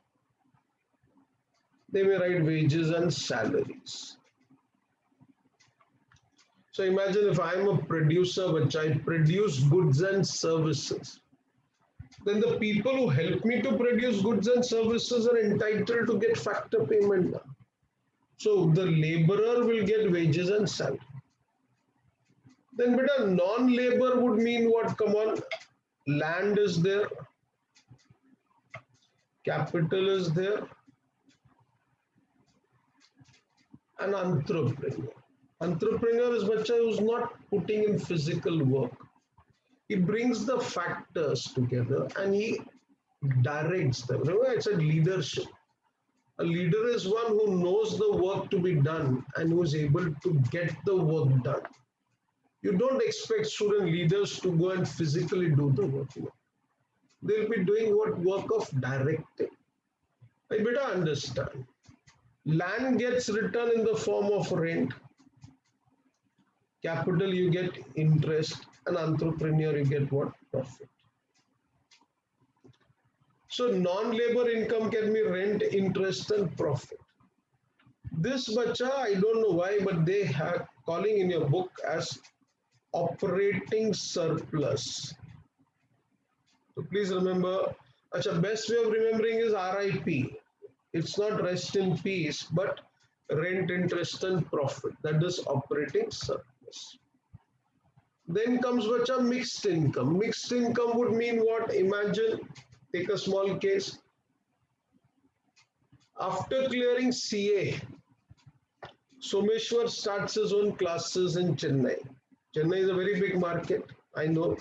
They may write wages and salaries. So imagine if I'm a producer, which I produce goods and services, then the people who help me to produce goods and services are entitled to get factor payment now. So the laborer will get wages and salary. Then beta, non-labor would mean what? Come on, land is there, capital is there, an entrepreneur. Entrepreneur is bacha who's not putting in physical work. He brings the factors together and he directs them. Remember, I said leadership. A leader is one who knows the work to be done and who is able to get the work done. You don't expect student leaders to go and physically do the work. They'll be doing what work of directing. I better understand. Land gets returned in the form of rent. Capital, you get interest. An entrepreneur, you get what? Profit. So non-labor income can be rent, interest, and profit. This bacha, I don't know why, but they have calling in your book as operating surplus. So please remember, acha, best way of remembering is RIP. It's not rest in peace, but rent, interest, and profit. That is operating surplus. Then comes bacha mixed income. Mixed income would mean what? Imagine, take a small case. After clearing CA, Someshwar starts his own classes in Chennai. Chennai is a very big market. I know.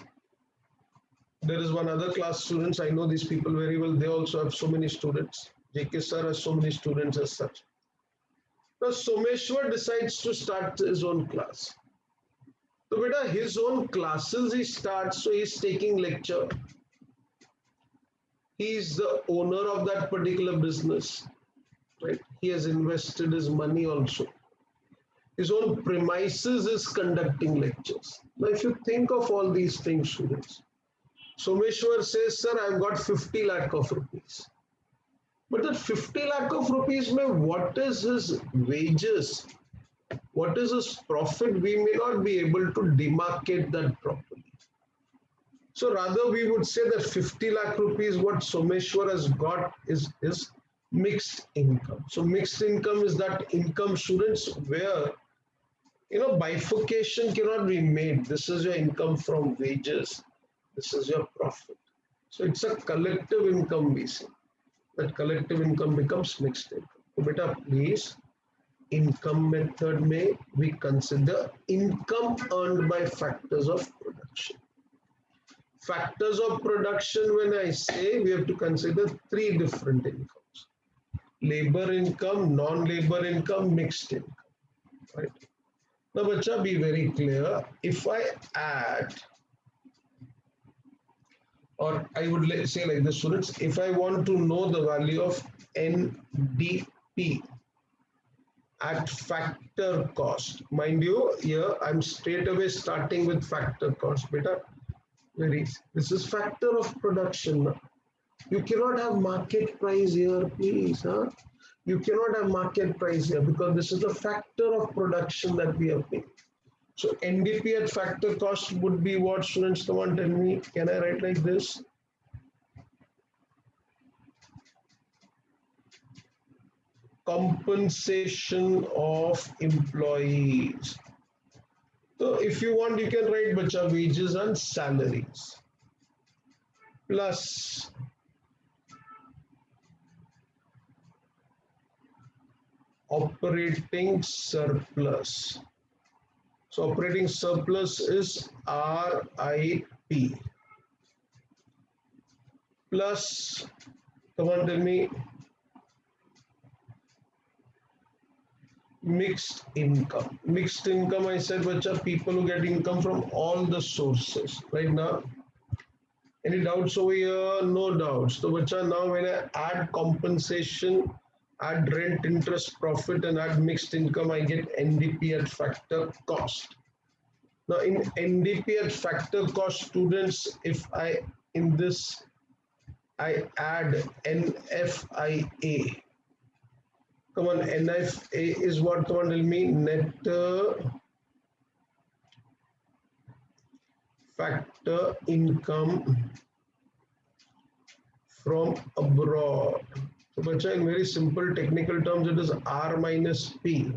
There is one other class students. I know these people very well. They also have so many students. JK sir has so many students as such. Now Someshwar decides to start his own class. So beta, his own classes he starts, so he's taking lecture. He is the owner of that particular business, right? He has invested his money also. His own premises is conducting lectures. Now, if you think of all these things, students, Someshwar says, sir, I've got 50 lakh of rupees. But that 50 lakh of rupees, what is his wages? What is his profit? We may not be able to demarcate that properly. So rather we would say that 50 lakh rupees what Someshwar has got is mixed income. So mixed income is that income, students, where bifurcation cannot be made. This is your income from wages. This is your profit. So it's a collective income we say. That collective income becomes mixed income. So beta, please, income method may we consider income earned by factors of production. Factors of production, when I say, we have to consider three different incomes. Labor income, non-labor income, mixed income. Right? Now, bacha, be very clear. If I add, or I would say like this, students, if I want to know the value of NDP at factor cost, mind you, here I'm straight away starting with factor cost, beta. Very easy. This is factor of production. You cannot have market price here, please. Huh? You cannot have market price here because this is the factor of production that we have paid. So NDP at factor cost would be what, students? Come on, tell me. Can I write like this? Compensation of employees. So if you want, you can write bacha wages and salaries plus operating surplus. So operating surplus is RIP plus, come on, tell me, mixed income. Mixed income, I said, which are people who get income from all the sources. Right now, any doubts over here? No doubts. So, which are now when I add compensation, add rent, interest, profit, and add mixed income, I get NDP at factor cost. Now, in NDP at factor cost, students, if I in this I add NFIA. Come on, NFIA is what? Come on, tell me. Net factor income from abroad. So, bacha, in very simple technical terms, it is R minus P.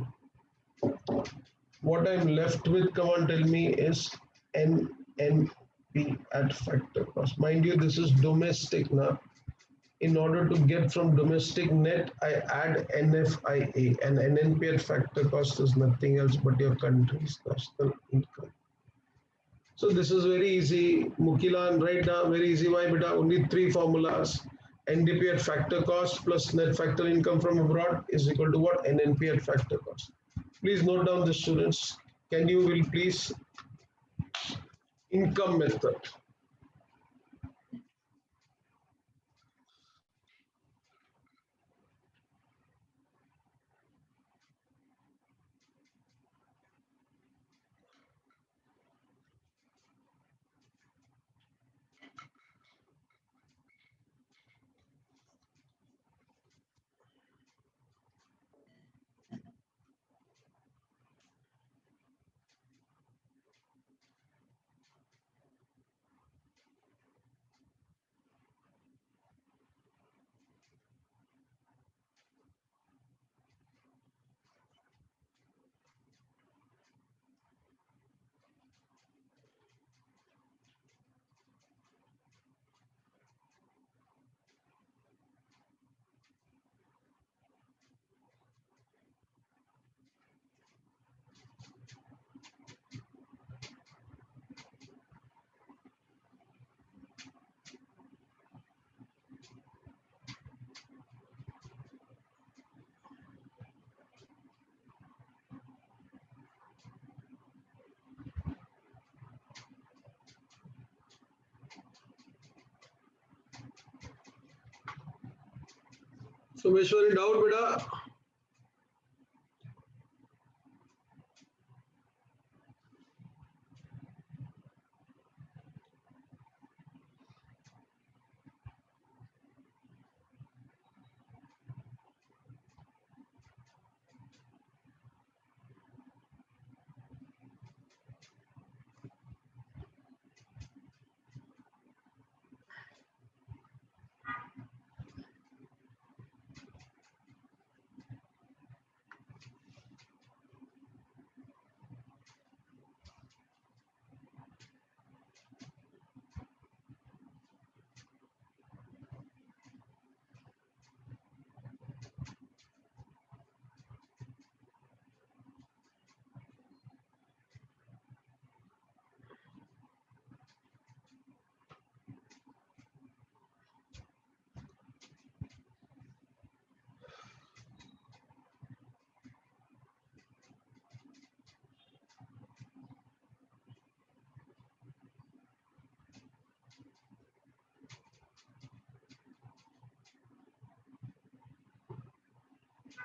What I'm left with, come on, tell me, is NNP at factor cost. Mind you, this is domestic now. In order to get from domestic net, I add NFIA, and NNP at factor cost is nothing else but your country's national income. So this is very easy. Mukilan, right now, very easy. Why, beta? Only three formulas. NDP at factor cost plus net factor income from abroad is equal to what? NNP at factor cost. Please note down the students. Can you will please income method. So, Vishwari, doubt, beta?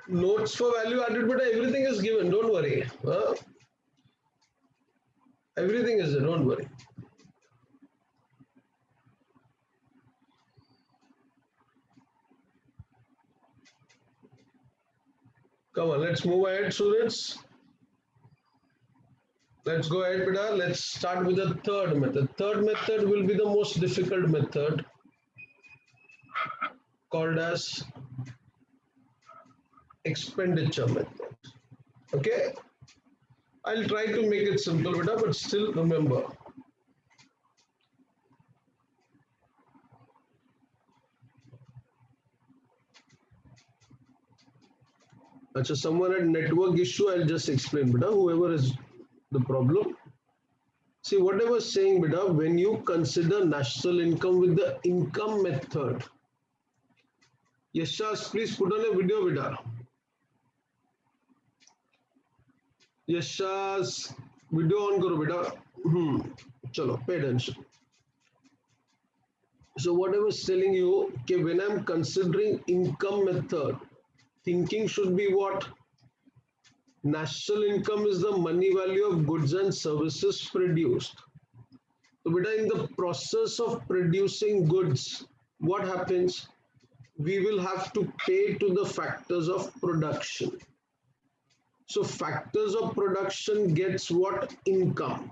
Notes for value added, but everything is given. Don't worry. Everything is there. Don't worry. Come on, let's move ahead, students. Let's go ahead, Bida. Let's start with the third method. Third method will be the most difficult method, called as expenditure method. Okay, I'll try to make it simple, Bida, but still remember. Achha, someone had network issue, I'll just explain, Bida. Whoever is the problem. See, what I was saying, Bida, when you consider national income with the income method, Yashas, please put on a video, Bida. Yashas, video on karo, Bida. Chalo, pay attention. So what I was telling you, okay, when I'm considering income method, thinking should be what? National income is the money value of goods and services produced. So, beta, in the process of producing goods, what happens? We will have to pay to the factors of production. So, factors of production gets what? Income.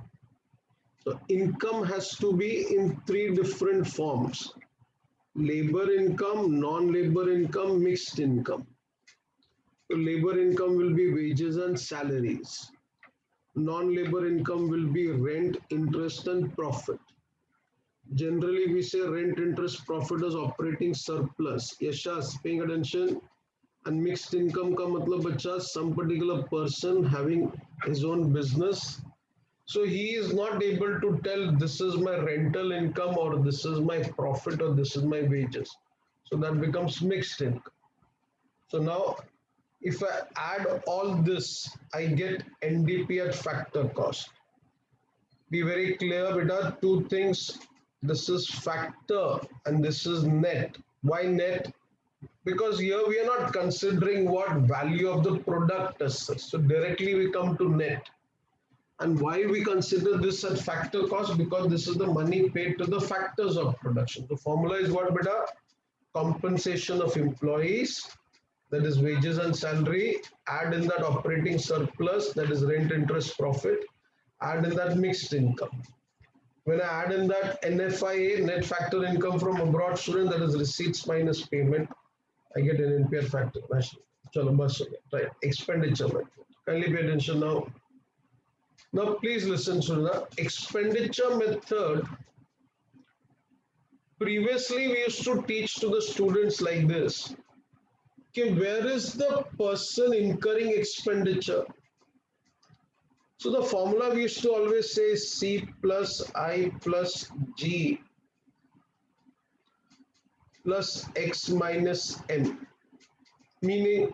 So, income has to be in three different forms: labor income, non-labor income, mixed income. So, labor income will be wages and salaries. Non-labor income will be rent, interest, and profit. Generally, we say rent, interest, profit as operating surplus. Yashas, paying attention. And mixed income ka matlab bacha, some particular person having his own business. So he is not able to tell this is my rental income or this is my profit or this is my wages. So that becomes mixed income. So now if I add all this, I get NDP at factor cost. Be very clear, beta, two things. This is factor and this is net. Why net? Because here we are not considering what value of the product is such. So directly we come to net. And why we consider this at factor cost? Because this is the money paid to the factors of production. The formula is what, beta? Compensation of employees, that is wages and salary, add in that operating surplus, that is rent, interest, profit, add in that mixed income. When I add in that NFIA, net factor income from abroad student, that is receipts minus payment, I get an NPR factor. Chalo, bas, right, expenditure method. Kindly pay attention now. Now please listen to the expenditure method. Previously we used to teach to the students like this. Okay, where is the person incurring expenditure? So the formula we used to always say C plus I plus G plus X minus M. Meaning,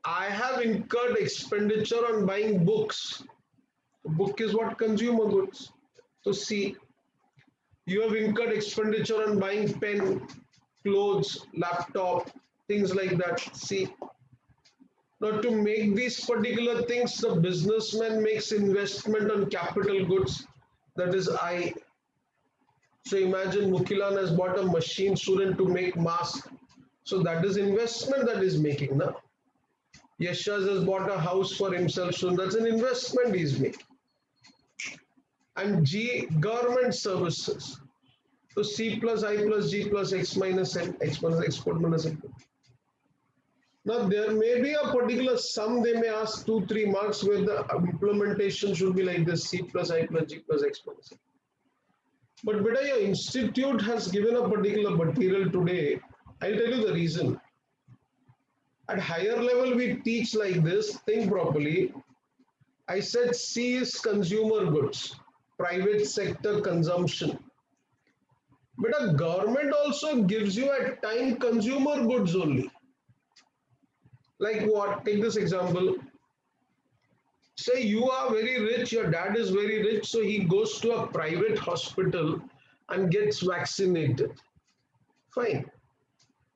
I have incurred expenditure on buying books. Book is what? Consumer goods. So C, you have incurred expenditure on buying pen, clothes, laptop, things like that. C. Now to make these particular things, the businessman makes investment on capital goods, that is I. So imagine Mukilan has bought a machine, student, to make mask. So that is investment that is making now. Yashas has bought a house for himself, so that's an investment he's making. And G, government services. So C plus I plus G plus X minus M, X minus export minus import. Now there may be a particular sum, they may ask 2-3 marks where the implementation should be like this: C plus I plus G plus X minus M. But beta, your institute has given a particular material today. I'll tell you the reason. At higher level, we teach like this, think properly. I said C is consumer goods, private sector consumption. But a government also gives you at time consumer goods only. Like what? Take this example. Say you are very rich, your dad is very rich, so he goes to a private hospital and gets vaccinated. Fine.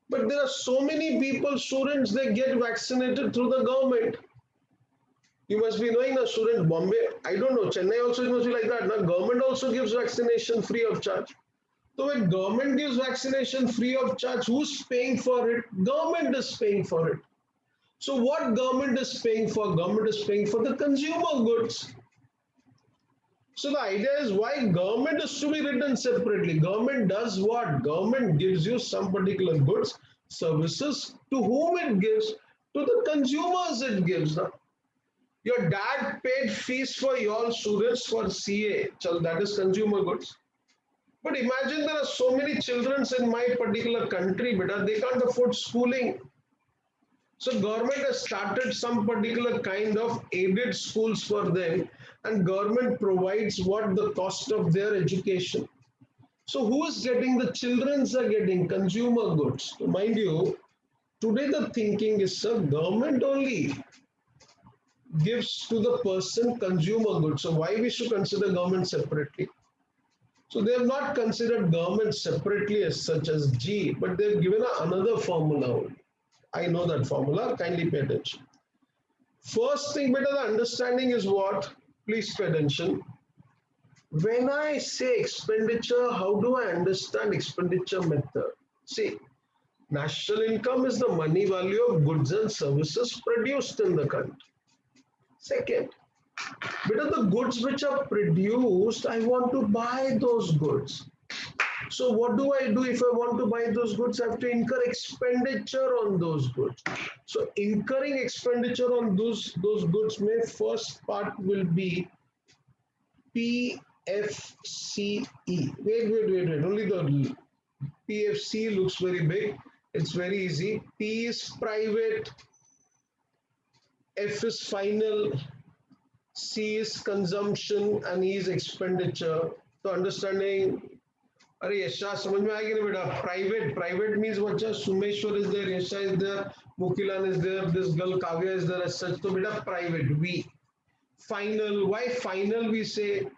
But there are so many people, students, they get vaccinated through the government. You must be knowing, a student, Bombay, I don't know, Chennai also must be like that. Now, government also gives vaccination free of charge. So when government gives vaccination free of charge, who's paying for it? Government is paying for it. So what government is paying for? Government is paying for the consumer goods. So the idea is why government is to be written separately. Government does what? Government gives you some particular goods, services. To whom it gives? To the consumers it gives. Now, your dad paid fees for your students for CA. Chal, that is consumer goods. But imagine there are so many children in my particular country, beta, they can't afford schooling. So government has started some particular kind of aided schools for them, and government provides what the cost of their education. So who is getting? The childrens are getting consumer goods. So mind you, today the thinking is, sir, government only gives to the person consumer goods. So why we should consider government separately? So they have not considered government separately as such as G, but they've given another formula only. I know that formula, kindly pay attention. First thing, better the understanding is what? Please pay attention. When I say expenditure, how do I understand expenditure method? See, national income is the money value of goods and services produced in the country. Second, better the goods which are produced, I want to buy those goods. So what do I do if I want to buy those goods? I have to incur expenditure on those goods. So incurring expenditure on those goods, my first part will be PFCE. Wait. Only the PFC looks very big. It's very easy. P is private, F is final, C is consumption, and E is expenditure. So understanding. अरे यशा समझ में आएगी ना बेटा private means what? Sumeshwar is there, Yasha is there, Mukilan is there, this girl Kavya is there as such. So beta private. We final. Why final we say?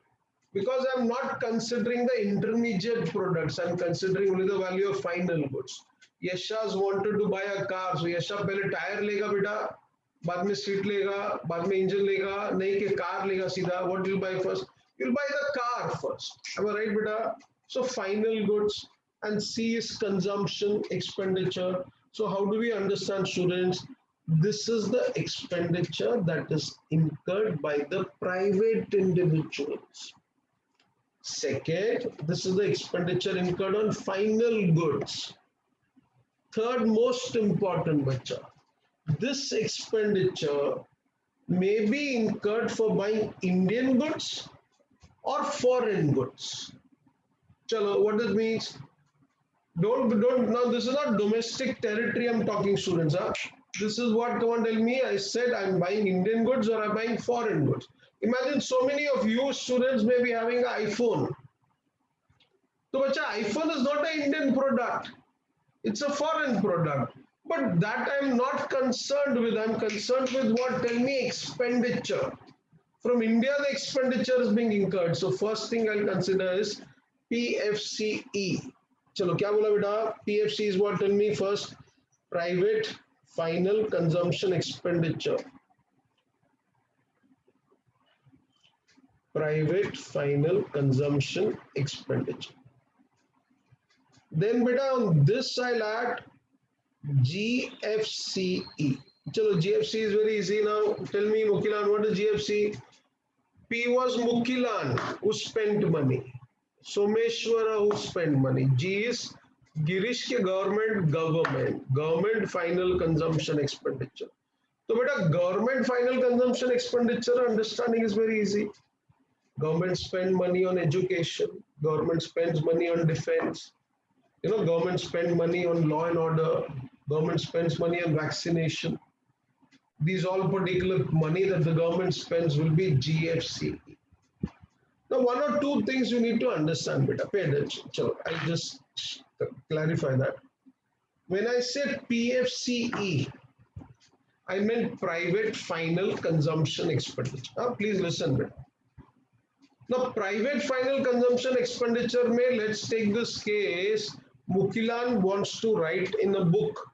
Because I'm not considering the intermediate products. I'm considering only the value of final goods. Yasha's wanted to buy a car, so Yasha पहले tyre लेगा बेटा, बाद में seat लेगा, बाद में engine लेगा, नहीं कि कार लेगा सीधा. What will you buy first? You'll buy the car first. Am I right, beta? So final goods, and C is consumption expenditure. So how do we understand, students? This is the expenditure that is incurred by the private individuals. Second, this is the expenditure incurred on final goods. Third most important, bacha, this expenditure may be incurred for buying Indian goods or foreign goods. Chalo, what this means? Don't now this is not domestic territory I'm talking, students. Huh? This is what, come on, tell me. I said I'm buying Indian goods or I'm buying foreign goods. Imagine so many of you students may be having an iPhone. So bacha, iPhone is not an Indian product. It's a foreign product. But that I'm not concerned with. I'm concerned with what? Tell me expenditure. From India, the expenditure is being incurred. So first thing I'll consider is PFCE. Chalo, kya bola beta? PFC is what? Tell me first. Private final consumption expenditure. Private final consumption expenditure. Then beta on this I'll add GFCE. Chalo, GFC is very easy now. Tell me, Mukilan, what is GFC? P was Mukilan, who spent money. Someshwara, who spent money. G is Girish ke government final consumption expenditure. So beta government final consumption expenditure understanding is very easy. Government spend money on education. Government spends money on defense. Government spend money on law and order. Government spends money on vaccination. These all particular money that the government spends will be GFCE. Now, one or two things you need to understand, beta. Pay attention. I'll just clarify that. When I said PFCE, I meant private final consumption expenditure. Please listen, beta. Now, private final consumption expenditure may, let's take this case, Mukilan wants to write in a book.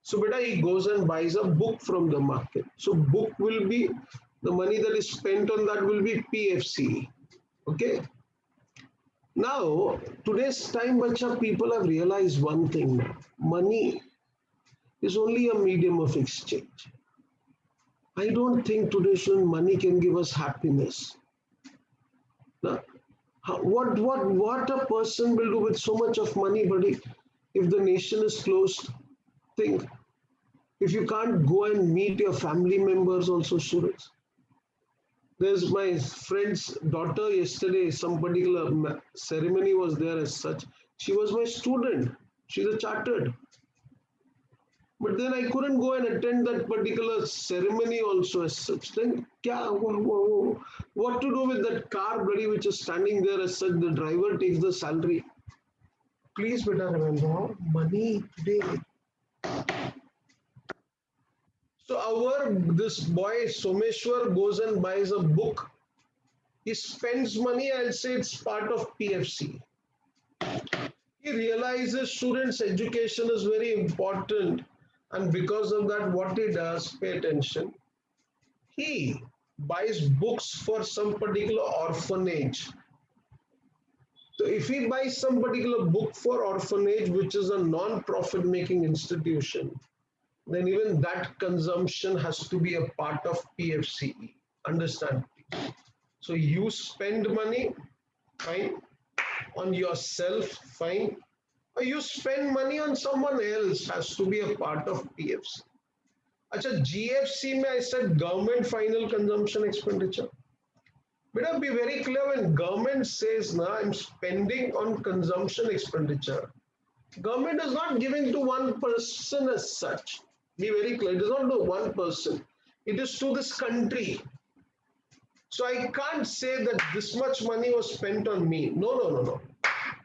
So beta, he goes and buys a book from the market. So book will be, the money that is spent on that will be PFCE. Okay. Now, today's time, bacha, people have realized one thing. Money is only a medium of exchange. I don't think today money can give us happiness. Now, what a person will do with so much of money, buddy, if the nation is closed? Think, if you can't go and meet your family members also, students. There's my friend's daughter yesterday, some particular ceremony was there as such. She was my student. She's a chartered. But then I couldn't go and attend that particular ceremony also as such. Then, what to do with that car, buddy, which is standing there as such? The driver takes the salary. Please, beta, remember, money today. So this boy Someshwar goes and buys a book. He spends money. I'll say it's part of PFC. He realizes students' education is very important, and because of that, what he does, pay attention. He buys books for some particular orphanage. So if he buys some particular book for orphanage, which is a non-profit making institution, then even that consumption has to be a part of PFCE. Understand, please? So you spend money, fine, on yourself, fine, or you spend money on someone else, has to be a part of PFC. Acha, GFC mein I said government final consumption expenditure. Better be very clear, when government says, "Na, I'm spending on consumption expenditure," government is not giving to one person as such. Be very clear, it is not to one person. It is to this country. So I can't say that this much money was spent on me. No.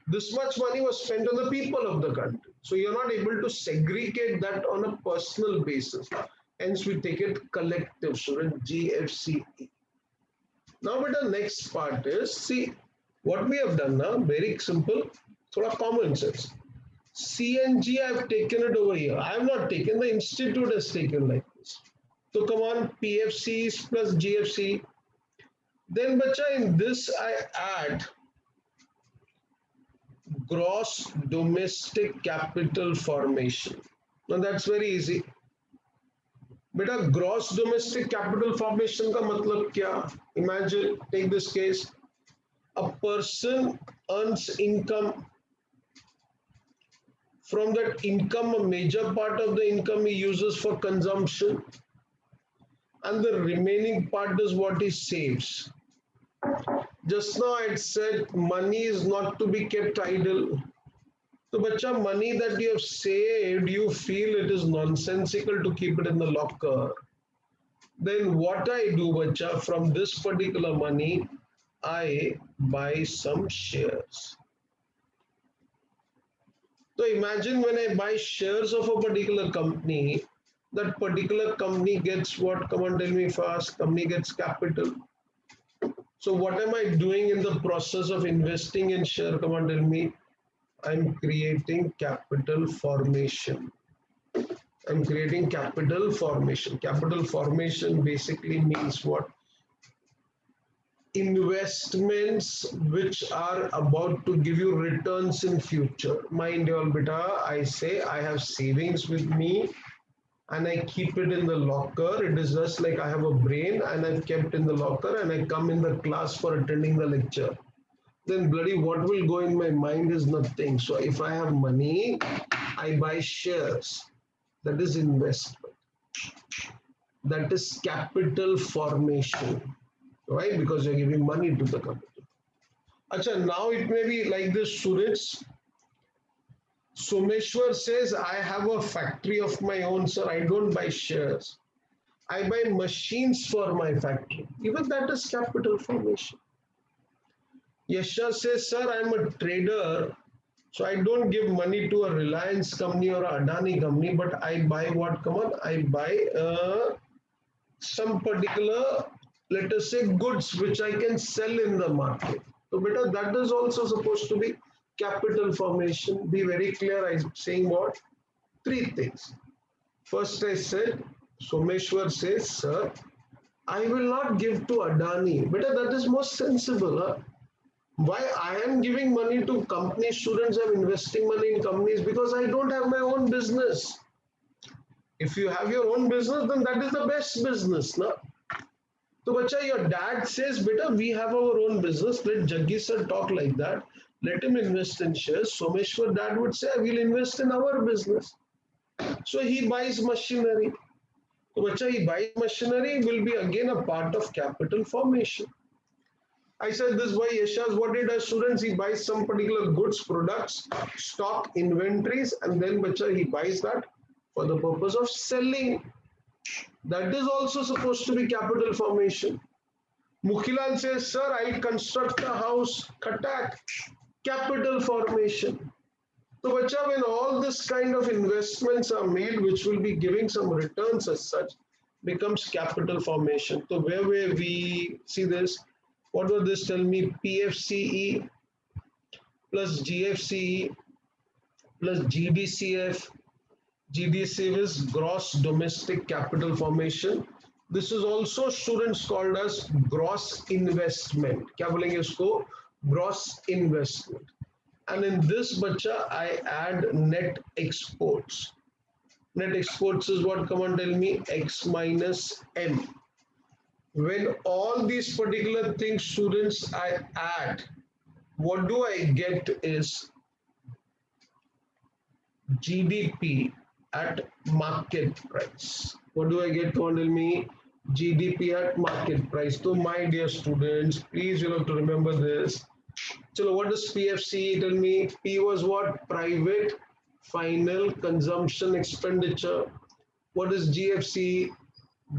This much money was spent on the people of the country. So you're not able to segregate that on a personal basis. Hence we take it collective, student, GFCE. Now, but the next part is, see, what we have done now, very simple, sort of common sense. CNG, I've taken it over here. I have not taken, the institute has taken like this. So come on, PFCs plus GFC. Then, bacha, in this I add gross domestic capital formation. Now that's very easy. Beta, gross domestic capital formation ka matlab kya? Imagine, take this case. A person earns income. From that income, a major part of the income he uses for consumption, and the remaining part is what he saves. Just now I said money is not to be kept idle. So, bacha, money that you have saved, you feel it is nonsensical to keep it in the locker. Then what I do, bacha, from this particular money, I buy some shares. So imagine when I buy shares of a particular company, that particular company gets what? Come on, tell me fast. Company gets capital. So what am I doing in the process of investing in share? Come on, tell me. I'm creating capital formation. I'm creating capital formation. Capital formation basically means what? Investments which are about to give you returns in future. Mind you all, beta, I say I have savings with me and I keep it in the locker. It is just like I have a brain and I've kept in the locker and I come in the class for attending the lecture. Then bloody what will go in my mind is nothing. So if I have money, I buy shares. That is investment. That is capital formation. Right? Because you're giving money to the company. Acha, now it may be like this, students. Someshwar says, I have a factory of my own, sir. I don't buy shares. I buy machines for my factory. Even that is capital formation. Yasha says, sir, I'm a trader. So I don't give money to a Reliance company or a Adani company, but I buy what? Come on, I buy some particular, let us say, goods which I can sell in the market. So beta, that is also supposed to be capital formation. Be very clear, I'm saying what? Three things. First I said, Someshwar says, sir, I will not give to Adani. Beta, that is most sensible. Huh? Why I am giving money to company students, I'm investing money in companies because I don't have my own business. If you have your own business, then that is the best business, na? So, bacha, your dad says, beta, we have our own business. Let Jaggi sir talk like that. Let him invest in shares. Someshwar dad would say, I will invest in our business. So he buys machinery. So, bacha, he buys machinery will be again a part of capital formation. I said this by Yashas. What did a students? He buys some particular goods, products, stock, inventories, and then bacha, he buys that for the purpose of selling. That is also supposed to be capital formation. Mukhilan says, sir, I'll construct a house. Khatak, capital formation. So, bacha, when all this kind of investments are made, which will be giving some returns as such, becomes capital formation. So, where we see this, what will this tell me? PFCE plus GFCE plus GDCF. GDCF is gross domestic capital formation. This is also students called as gross investment. क्या बोलेंगे इसको? Gross investment. And in this, bacha, I add net exports. Net exports is what? Come on, tell me. X minus M. When all these particular things, students, I add, what do I get is GDP at market price. What do I get? Come on, tell me. GDP at market price. So, my dear students, please you have to remember this. So, what does PFC tell me? P was what? Private final consumption expenditure. What is GFC?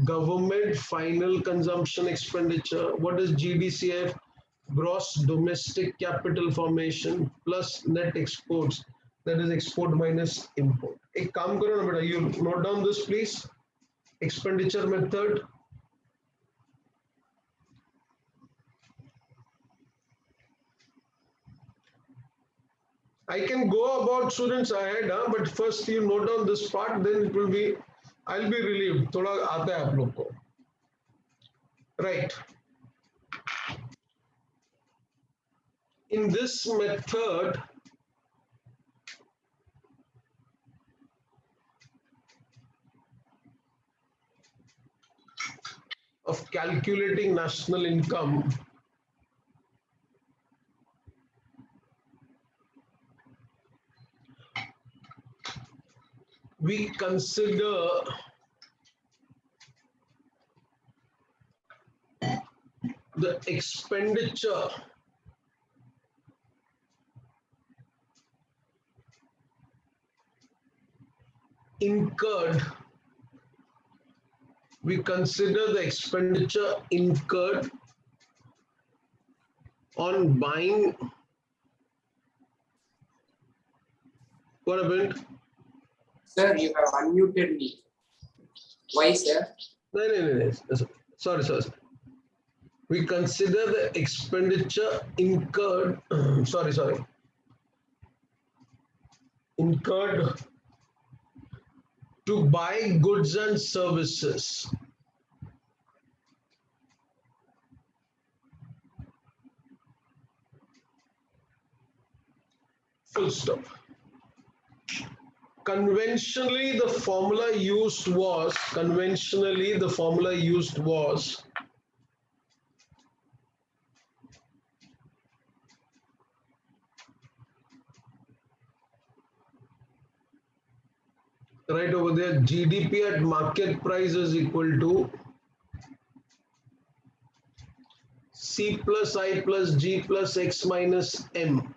Government final consumption expenditure. What is GDCF? Gross domestic capital formation plus net exports. That is export minus import. एक काम करो ना बेटा, you note down this please. Expenditure method. I can go about students ahead, but first you note down this part, then it will be, I'll be relieved. थोड़ा आता है आप लोग को. Right. In this method, of calculating national income, we consider the expenditure incurred, we consider the expenditure incurred on buying, what happened? Sir, you have unmuted me. Why, sir? No. Sorry. We consider the expenditure incurred, incurred to buy goods and services. Full stop. Conventionally, the formula used was, right over there, GDP at market price is equal to C plus I plus G plus X minus M.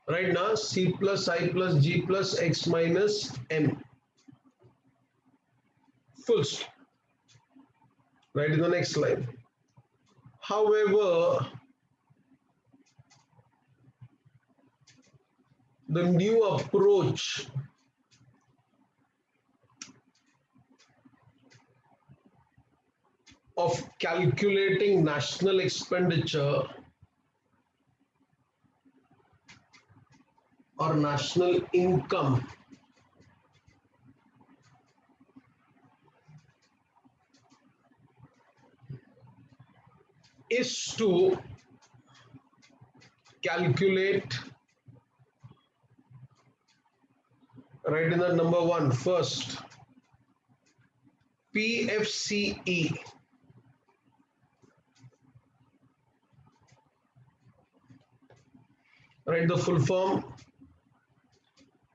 Right now, C plus I plus G plus X minus M. Full stop. Right in the next slide. However, the new approach of calculating national expenditure or national income is to calculate Right in that number one, first, PFCE. Right, the full form.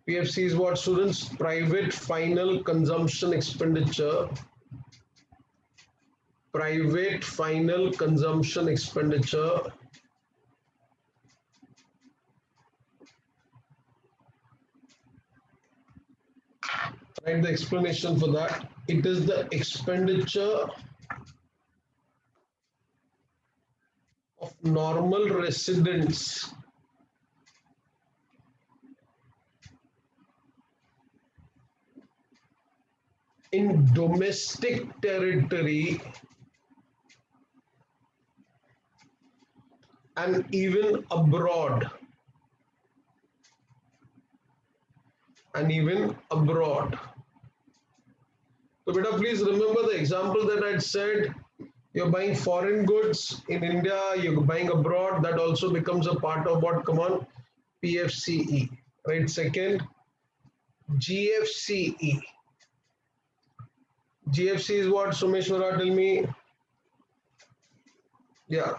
PFC is what, students? Private final consumption expenditure. Private final consumption expenditure. Right, the explanation for that. It is the expenditure of normal residents in domestic territory and even abroad. And even abroad. So, beta, please remember the example that I said. You're buying foreign goods in India, you're buying abroad, that also becomes a part of what? Come on, PFCE. Right, second, GFCE. GFC is what, Someshwara, tell me? Yeah,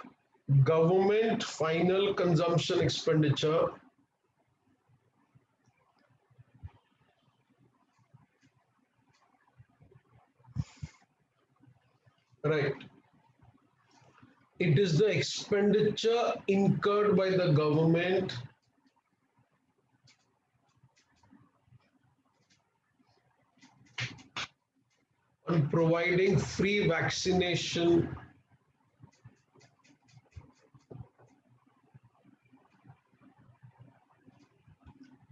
government final consumption expenditure. Right. It is the expenditure incurred by the government on providing free vaccination,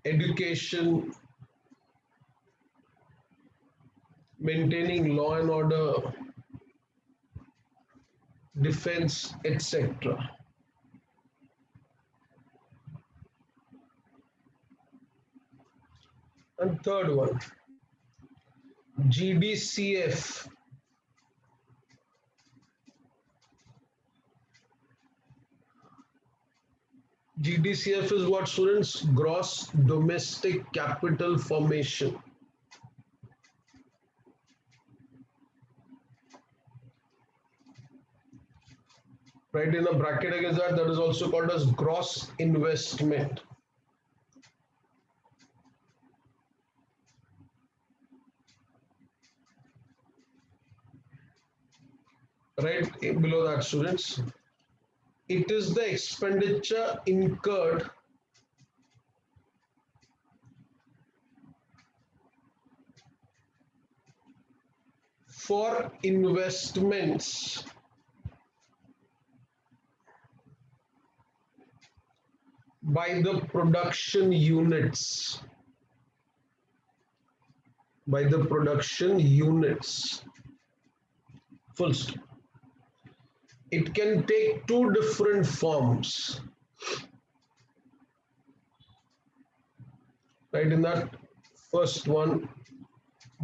education, maintaining law and order, defense, etc. And third one, GDCF. GDCF is what, students? Gross domestic capital formation. Right, in a bracket against that, that is also called as gross investment. Right, below that, students, it is the expenditure incurred for investments by the production units. By the production units. Full stop. It can take two different forms. Right, in that first one,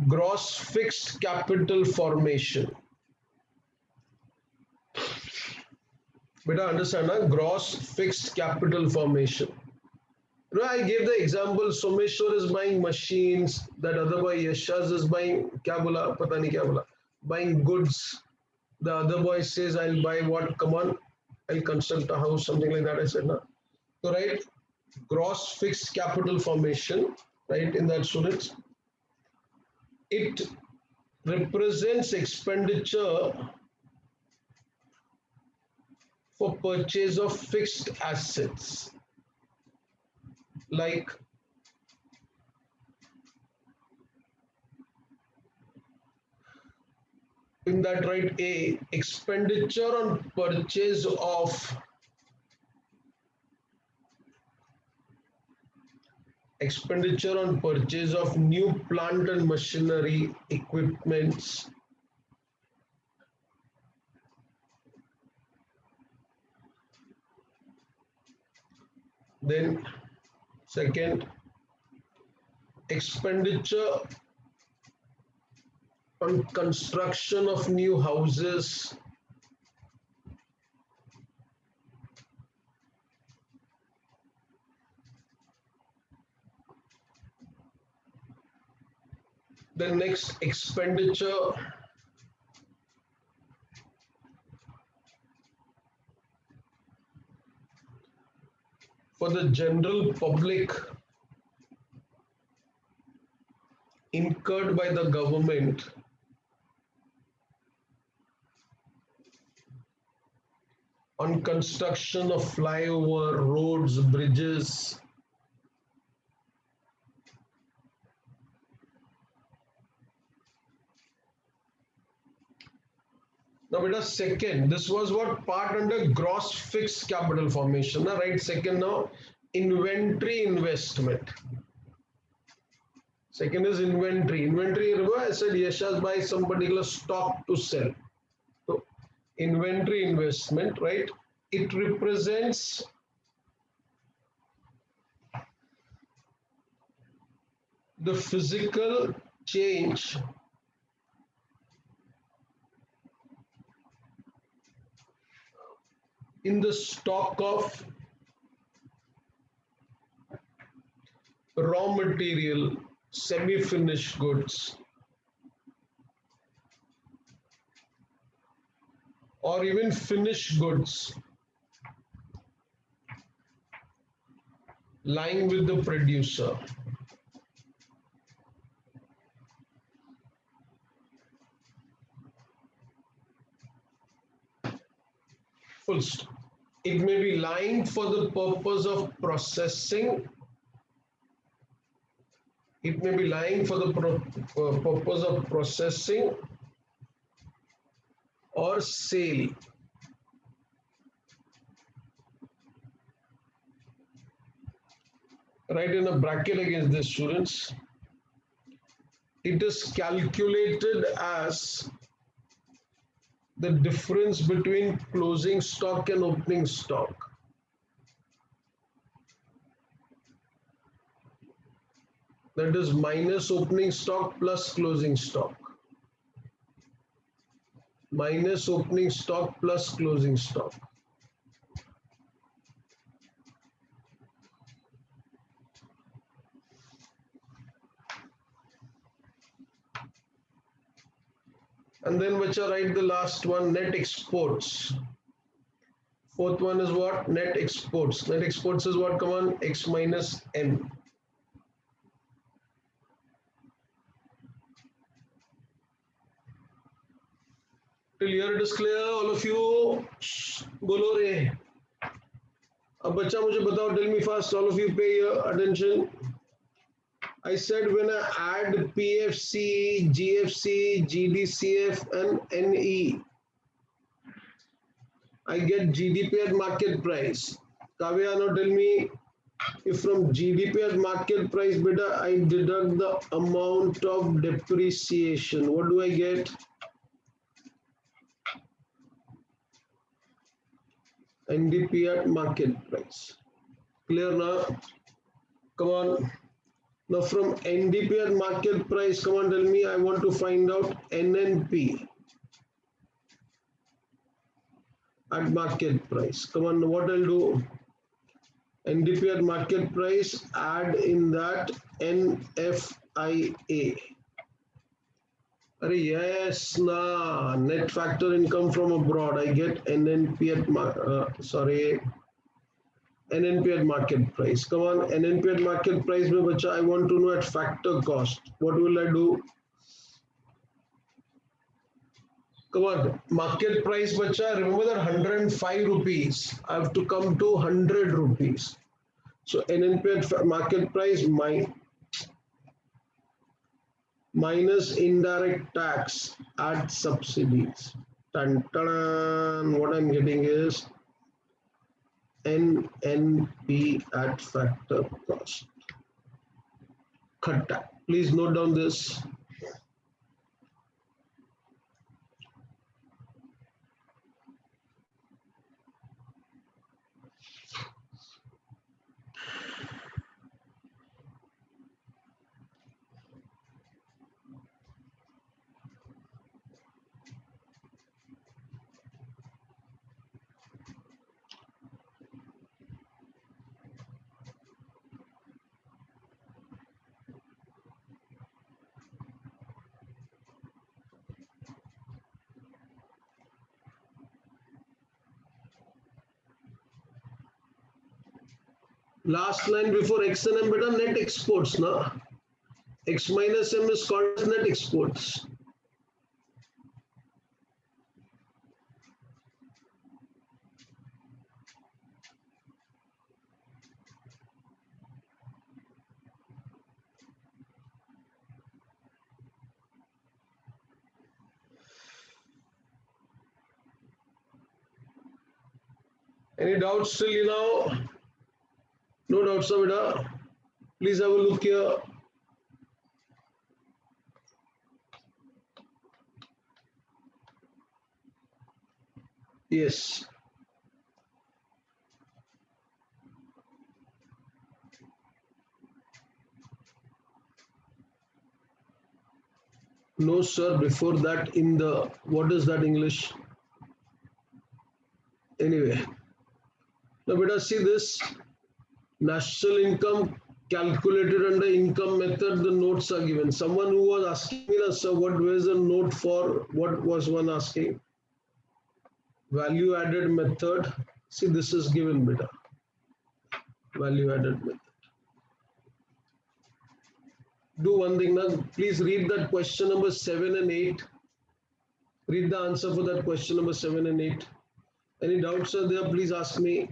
gross fixed capital formation. Better understand, gross fixed capital formation. You know, I gave the example, Someshwar is buying machines, that other boy Yashas is buying, kya bola, pata nahi kya bola, buying goods. The other boy says, I'll buy what, come on, I'll construct a house, something like that, I said, na. So, right, gross fixed capital formation, right, in that, students, it represents expenditure for purchase of fixed assets like in that, right, a expenditure on purchase of new plant and machinery, equipments, then second, expenditure on construction of new houses, The next expenditure for the general public incurred by the government on construction of flyover, roads, bridges. Now, beta, second, this was what part under gross fixed capital formation, na, right? Second, now inventory investment. Second is inventory. Inventory, remember I said Yashas buy some particular stock to sell. So, inventory investment, right? It represents the physical change in the stock of raw material, semi-finished goods, or even finished goods lying with the producer. Full stop. It may be lying for the purpose of processing. It may be lying for the purpose of processing or sale. Write in a bracket against this, students. It is calculated as the difference between closing stock and opening stock. That is minus opening stock plus closing stock. Minus opening stock plus closing stock. And then which are write the last one, net exports. Fourth one is what? Net exports. Net exports is what? Come on, X minus M. Till here it is clear, all of you. बोलो रे. अब बच्चा मुझे बताओ, tell me fast, all of you pay your attention. I said when I add PFC, GFC, GDCF and NE, I get GDP at market price. Kavya, now tell me, if from GDP at market price, beta, I deduct the amount of depreciation, what do I get? NDP at market price. Clear now? Come on. Now from NDP at market price, come on, tell me, I want to find out NNP at market price. Come on, what I'll do? NDP at market price, add in that NFIA. Yes, na net factor income from abroad. I get NNP at NNP at market price. Come on, NNP at market price, mein bacha, I want to know at factor cost. What will I do? Come on, market price, bacha, remember that 105 rupees. I have to come to 100 rupees. So NNP at market price minus indirect tax at subsidies. Dun, dun, what I'm getting is NNP at factor cost. Khatta. Please note down this. Last line before X and M beta net exports na. X minus M is called as net exports. Any doubts till now? No doubts, sir, beta. Please have a look here. Yes. No, sir. Before that, in the what is that English? Anyway, now, beta, see this national income calculated under income method. The notes are given. Someone who was asking me, sir, what was the note for? What was one asking? Value added method. See, this is given, beta. Value added method. Do one thing now. Please read that question number 7 and 8. Read the answer for that question number 7 and 8. Any doubts are there? Please ask me.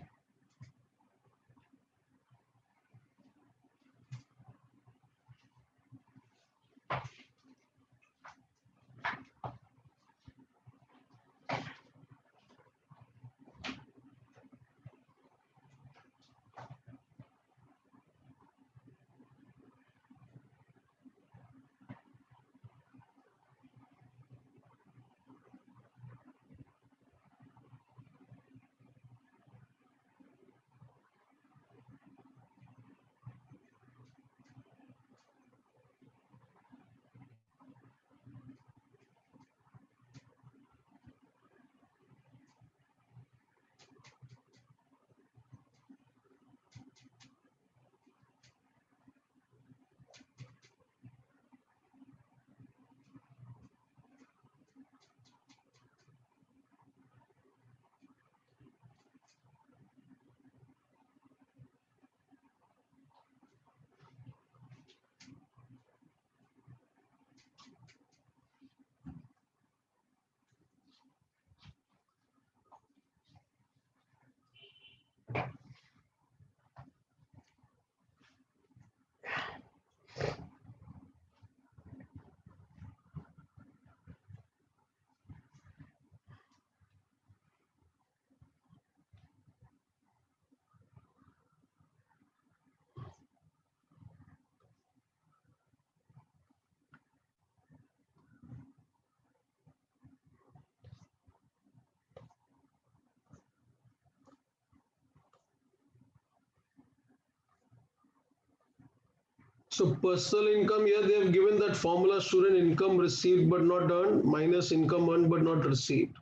So personal income here, they have given that formula, student: income received but not earned minus income earned but not received.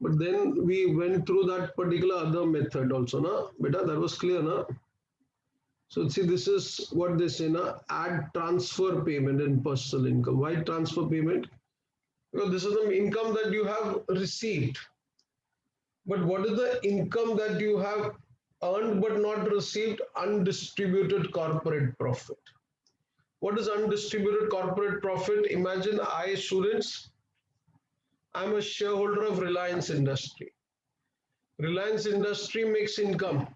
But then we went through that particular other method also, na? Beta, that was clear, na? So see, this is what they say, na? Add transfer payment in personal income. Why transfer payment? Because this is the income that you have received. But what is the income that you have earned but not received? Undistributed corporate profit. What is undistributed corporate profit? Imagine I, students, I'm a shareholder of Reliance Industry. Reliance Industry makes income.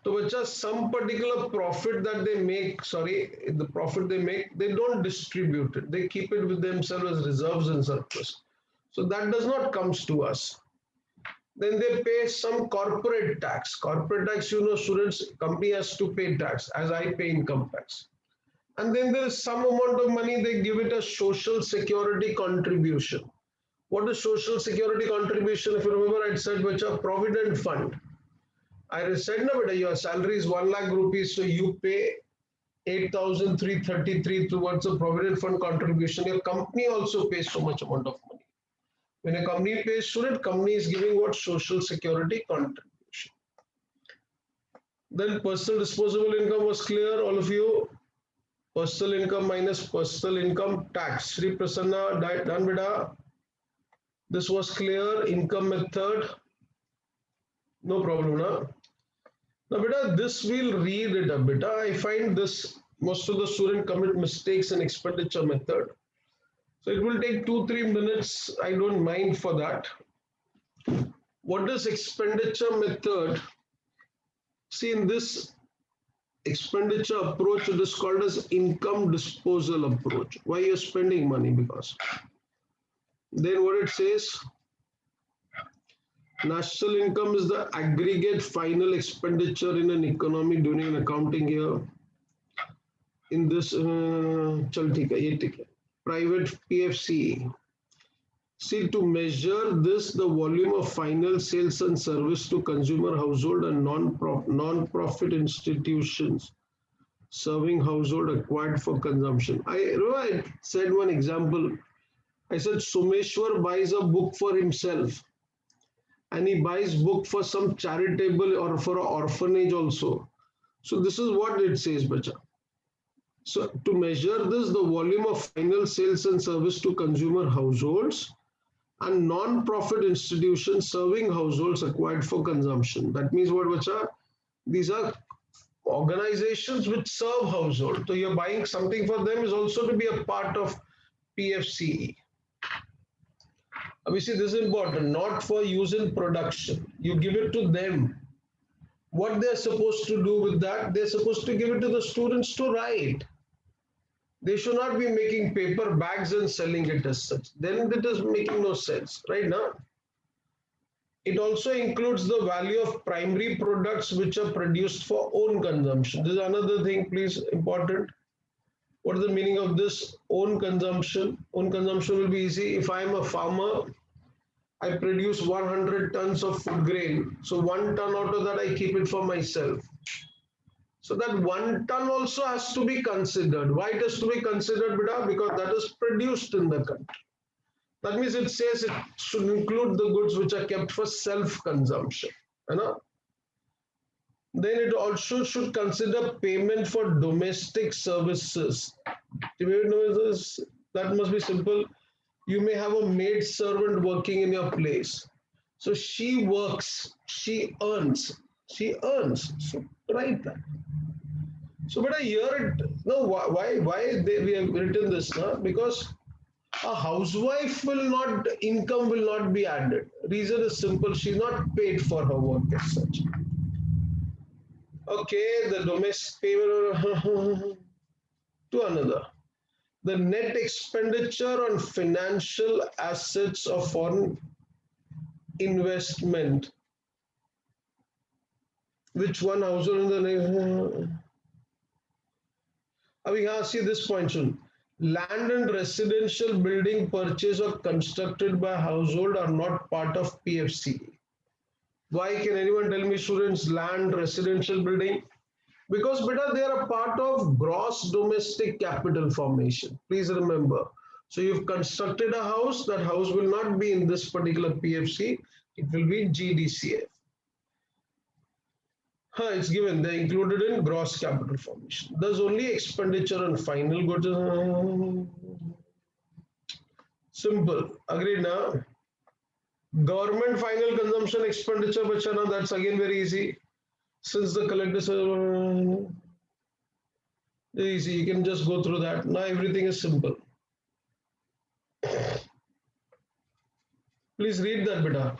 So just some particular profit that they make, the profit they make, they don't distribute it. They keep it with themselves as reserves and surplus. So that does not comes to us. Then they pay some corporate tax. Corporate tax, you know, students, company has to pay tax as I pay income tax. And then there is some amount of money, they give it as social security contribution. What is social security contribution? If you remember, I said, which are provident fund. I said, no, but your salary is 1 lakh rupees, so you pay 8,333 towards a provident fund contribution. Your company also pays so much amount of money. When a company pays student, company is giving what? Social security contribution. Then personal disposable income was clear, all of you. Personal income minus personal income tax. Sri Prasanna, done beta. This was clear. Income method. No problem, na? Now, beta, this we'll read it a beta. I find this most of the student commit mistakes in expenditure method. So it will take 2-3 minutes. I don't mind for that. What is expenditure method? See, in this expenditure approach, it is called as income disposal approach. Why you're spending money? Because then what it says, national income is the aggregate final expenditure in an economy during an accounting year. In this, chal theek hai, ye theek hai. Private PFC. See, to measure this, the volume of final sales and service to consumer, household, and non-profit institutions serving household acquired for consumption. I said one example. I said Someshwar buys a book for himself, and he buys book for some charitable or for an orphanage also. So this is what it says, bacha. So to measure this, the volume of final sales and service to consumer households and non-profit institutions serving households acquired for consumption. That means what, bacha? These are organizations which serve household. So you're buying something for them is also to be a part of PFCE. Obviously, this is important, not for use in production. You give it to them. What they're supposed to do with that, they're supposed to give it to the students to write. They should not be making paper bags and selling it as such. Then it is making no sense, right now. It also includes the value of primary products which are produced for own consumption. This is another thing, please, important. What is the meaning of this own consumption? Own consumption will be easy. If I am a farmer, I produce 100 tons of food grain. So 1 ton out of that, I keep it for myself. So that 1 ton also has to be considered. Why it has to be considered, beta? Because that is produced in the country. That means it says it should include the goods which are kept for self-consumption. You know? Then it also should consider payment for domestic services. That must be simple. You may have a maid servant working in your place. So she works, she earns. So write that. So, but here, no, why we have written this? No? Because a housewife income will not be added. Reason is simple, she's not paid for her work as such. Okay, the domestic payment to another. The net expenditure on financial assets of foreign investment. Which one household in the name? We have see this point soon. Land and residential building purchased or constructed by household are not part of PFC. Why can anyone tell me, students, land, residential building? Because beta, they are a part of gross domestic capital formation. Please remember. So you've constructed a house, that house will not be in this particular PFC, it will be GDCF. It's given, they're included in gross capital formation. There's only expenditure on final goods. Simple. Agreed now? Government final consumption expenditure, bachana, that's again very easy. Since the collectors are easy, you can just go through that. Now everything is simple. Please read that, beta.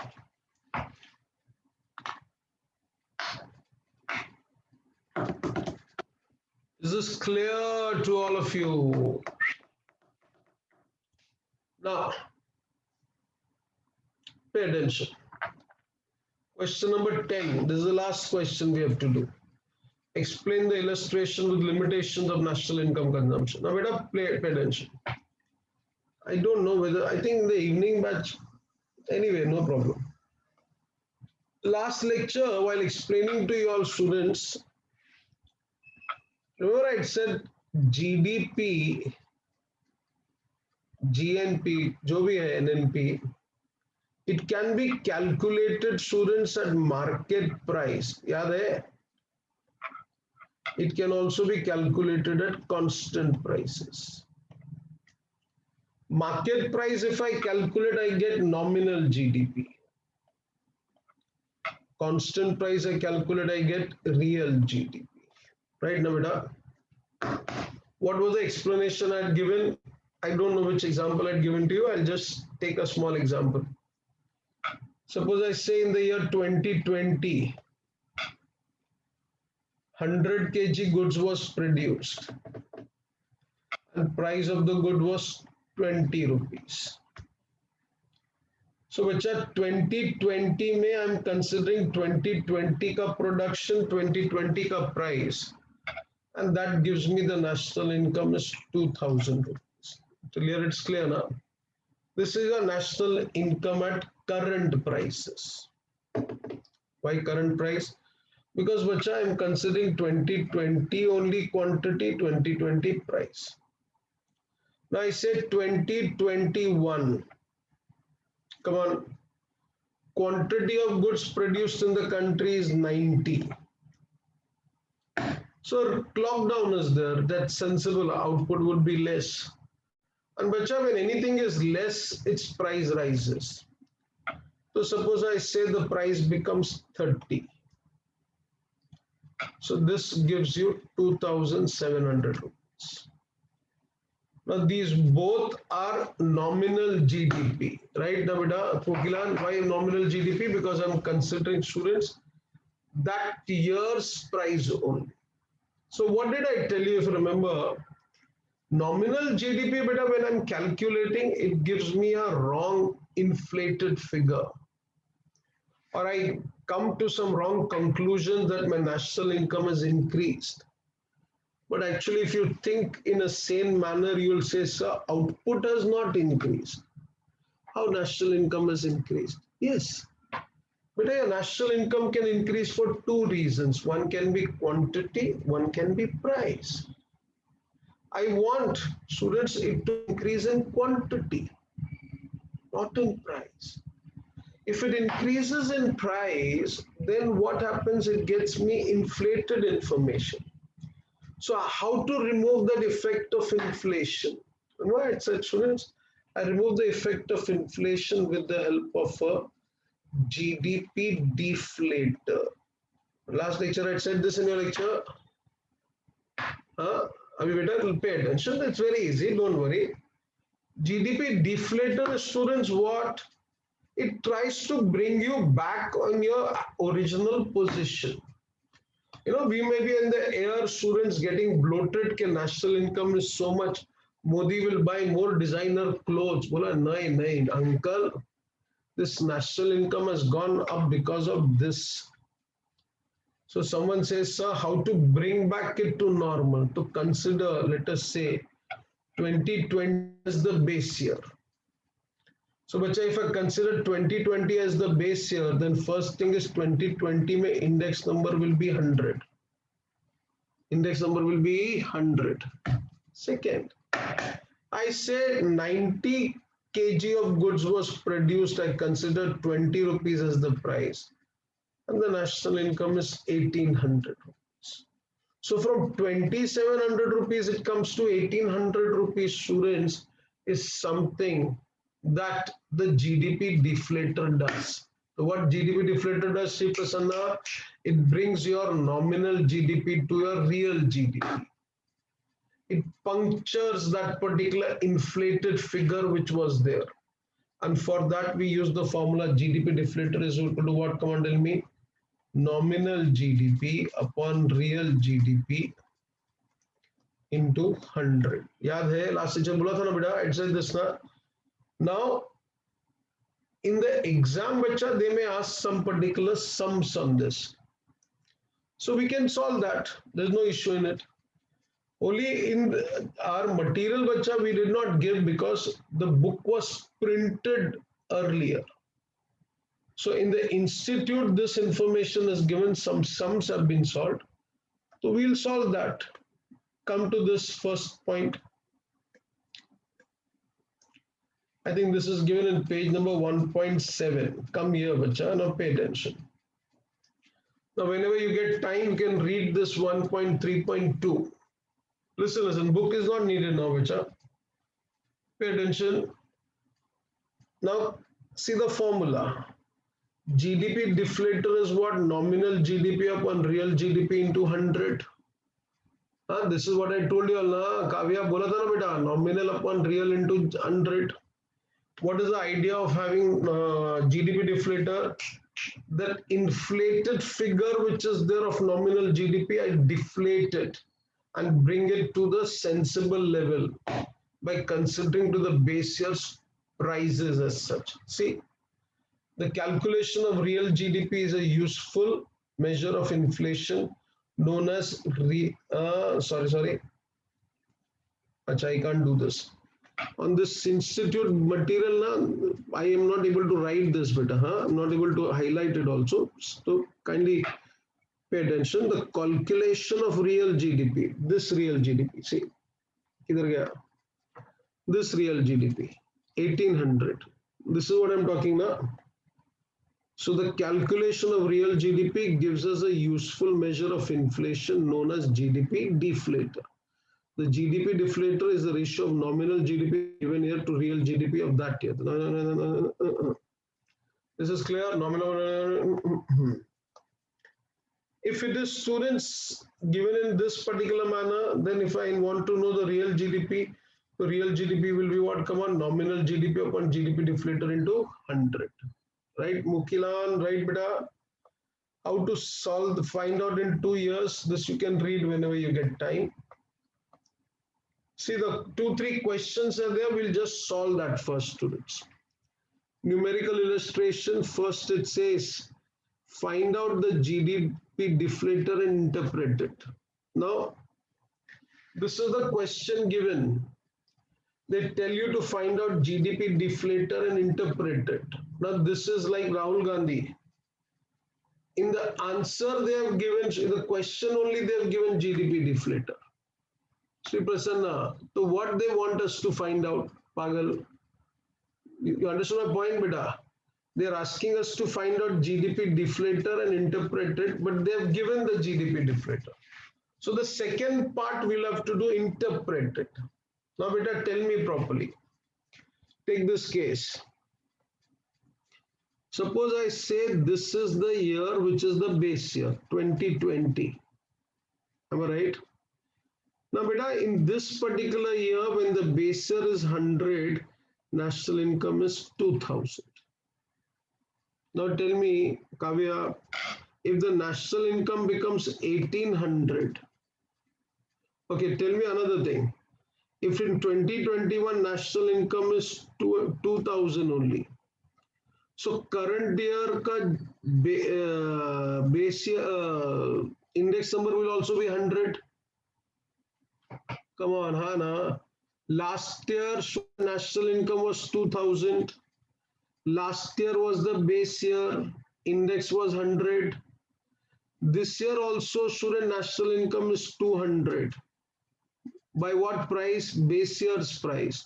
Is this clear to all of you? Now, pay attention. Question number 10. This is the last question we have to do. Explain the illustration with limitations of national income consumption. Now, beta, pay attention. I don't know whether, I think in the evening batch, anyway, no problem. Last lecture, while explaining to you all students, remember I said GDP, GNP, जो भी है NNP, it can be calculated, students, at market price. याद है? It can also be calculated at constant prices. Market price, if I calculate, I get nominal GDP. Constant price I calculate, I get real GDP. Right, Navida? What was the explanation I had given? I don't know which example I'd given to you. I'll just take a small example. Suppose I say in the year 2020, 100 kg goods was produced and price of the good was 20 rupees. So which at 2020 में I'm considering 2020 का production, 2020 का price, and that gives me the national income is 2000 rupees. Clear? It's clear now. This is a national income at current prices. Why current price? Because bacha, I'm considering 2020 only quantity, 2020 price. Now I said 2021. Come on. Quantity of goods produced in the country is 90. So clock down is there. That sensible output would be less. And bacha, when anything is less, its price rises. So suppose I say the price becomes 30. So this gives you 2,700 rupees. Now these both are nominal GDP, right, Navida, Pokilan? Why nominal GDP? Because I'm considering, students, that year's price only. So what did I tell you if you remember? Nominal GDP, beta, when I'm calculating, it gives me a wrong inflated figure. Or I come to some wrong conclusion that my national income has increased. But actually, if you think in a sane manner, you will say, sir, output has not increased. How national income has increased? Yes. But a national income can increase for two reasons. One can be quantity, one can be price. I want, students, it to increase in quantity, not in price. If it increases in price, then what happens? It gets me inflated information. So how to remove that effect of inflation? You know, I said, students, I remove the effect of inflation with the help of a GDP deflator. Last lecture I said this in your lecture. We better pay attention. It's very easy. Don't worry. GDP deflator, students, what? It tries to bring you back on your original position. You know, we may be in the air, students getting bloated, कि national income is so much, Modi will buy more designer clothes. Bola, nahin, uncle, this national income has gone up because of this. So someone says, sir, how to bring back it to normal, to consider, let us say, 2020 as the base year. So bacha, if I consider 2020 as the base year, then first thing is 2020 mein index number will be 100. Index number will be 100. Second, I said 90 kg of goods was produced. I considered 20 rupees as the price. And the national income is 1800 rupees. So from 2700 rupees, it comes to 1800 rupees, students, is something that the GDP deflator does. So what GDP deflator does, Sri Prasanna? It brings your nominal GDP to your real GDP. It punctures that particular inflated figure which was there. And for that, we use the formula GDP deflator is equal to what? Come on, tell me. Nominal GDP upon real GDP into 100. Yaad hai? Last lecture bola tha na beta? It says this na. Now, in the exam, bacha, they may ask some particular sums on this. So we can solve that. There's no issue in it. Only in our material, bacha, we did not give because the book was printed earlier. So in the institute, this information is given, some sums have been solved. So we'll solve that. Come to this first point. I think this is given in page number 1.7. Come here, bacha, now pay attention. Now, whenever you get time, you can read this 1.3.2. Listen, book is not needed now, bacha. Pay attention. Now, see the formula. GDP deflator is what? Nominal GDP upon real GDP into 100. This is what I told you all na. Kavya bola tha na beta, nominal upon real into 100. What is the idea of having GDP deflator? That inflated figure which is there of nominal GDP, I deflate it and bring it to the sensible level by considering to the base year's prices as such. See, the calculation of real GDP is a useful measure of inflation known as sorry. Achha, I can't do this. On this institute material, na, I am not able to write this, but I'm not able to highlight it also. So kindly pay attention. The calculation of real GDP, this real GDP, see, kidhar gaya? This real GDP, 1800. This is what I'm talking now. So the calculation of real GDP gives us a useful measure of inflation known as GDP deflator. The GDP deflator is the ratio of nominal GDP given year to real GDP of that year. This is clear? Nominal. If it is students given in this particular manner, then if I want to know the real GDP, the real GDP will be what? Come on, nominal GDP upon GDP deflator into 100. Right, Mukilan, right, beta? How to solve, find out in 2 years. This you can read whenever you get time. See, the 2-3 questions are there. We'll just solve that first, students. Numerical illustration. First, it says, find out the GDP deflator and interpret it. Now, this is the question given. They tell you to find out GDP deflator and interpret it. Now, this is like Rahul Gandhi. In the answer they have given, in the question only they have given GDP deflator. Sri Prasanna, so what they want us to find out, Pagal? You understand my point, beta? They are asking us to find out GDP deflator and interpret it, but they have given the GDP deflator. So the second part we'll have to do, interpret it. Now, beta, tell me properly. Take this case. Suppose I say this is the year which is the base year, 2020. Am I right? Now, beta, in this particular year, when the base year is 100, national income is 2000. Now, tell me, Kavya, if the national income becomes 1800, okay, tell me another thing. If in 2021 national income is 2000 only, so current year ka base year index number will also be 100. Come on, Hana. Last year national income was 2000. Last year was the base year, index was 100. This year also student national income is 200. By what price? Base year's price.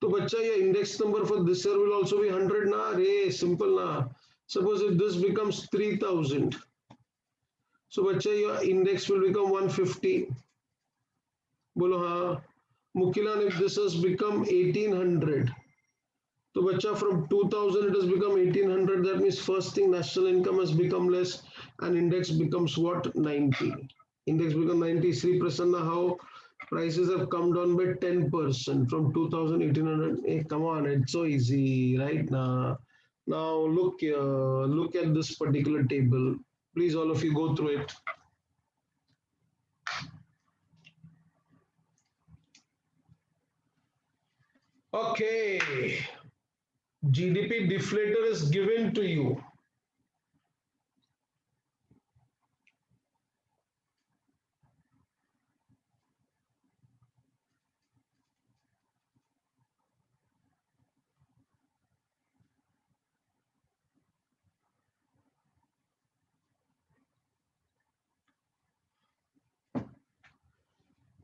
So bacha, your index number for this year will also be 100 na? Re, simple na. Suppose if this becomes 3000. So bacha, your index will become 150. Bolo ha. Mukilan, if this has become 1800. So bacha, from 2000 it has become 1800. That means first thing national income has become less and index becomes what? 90. Index becomes 90. Sri Prasanna, how? Prices have come down by 10% from 2000 1800. Hey, come on, it's so easy right now. Now look here, look at this particular table. Please, all of you go through it. Okay, GDP deflator is given to you.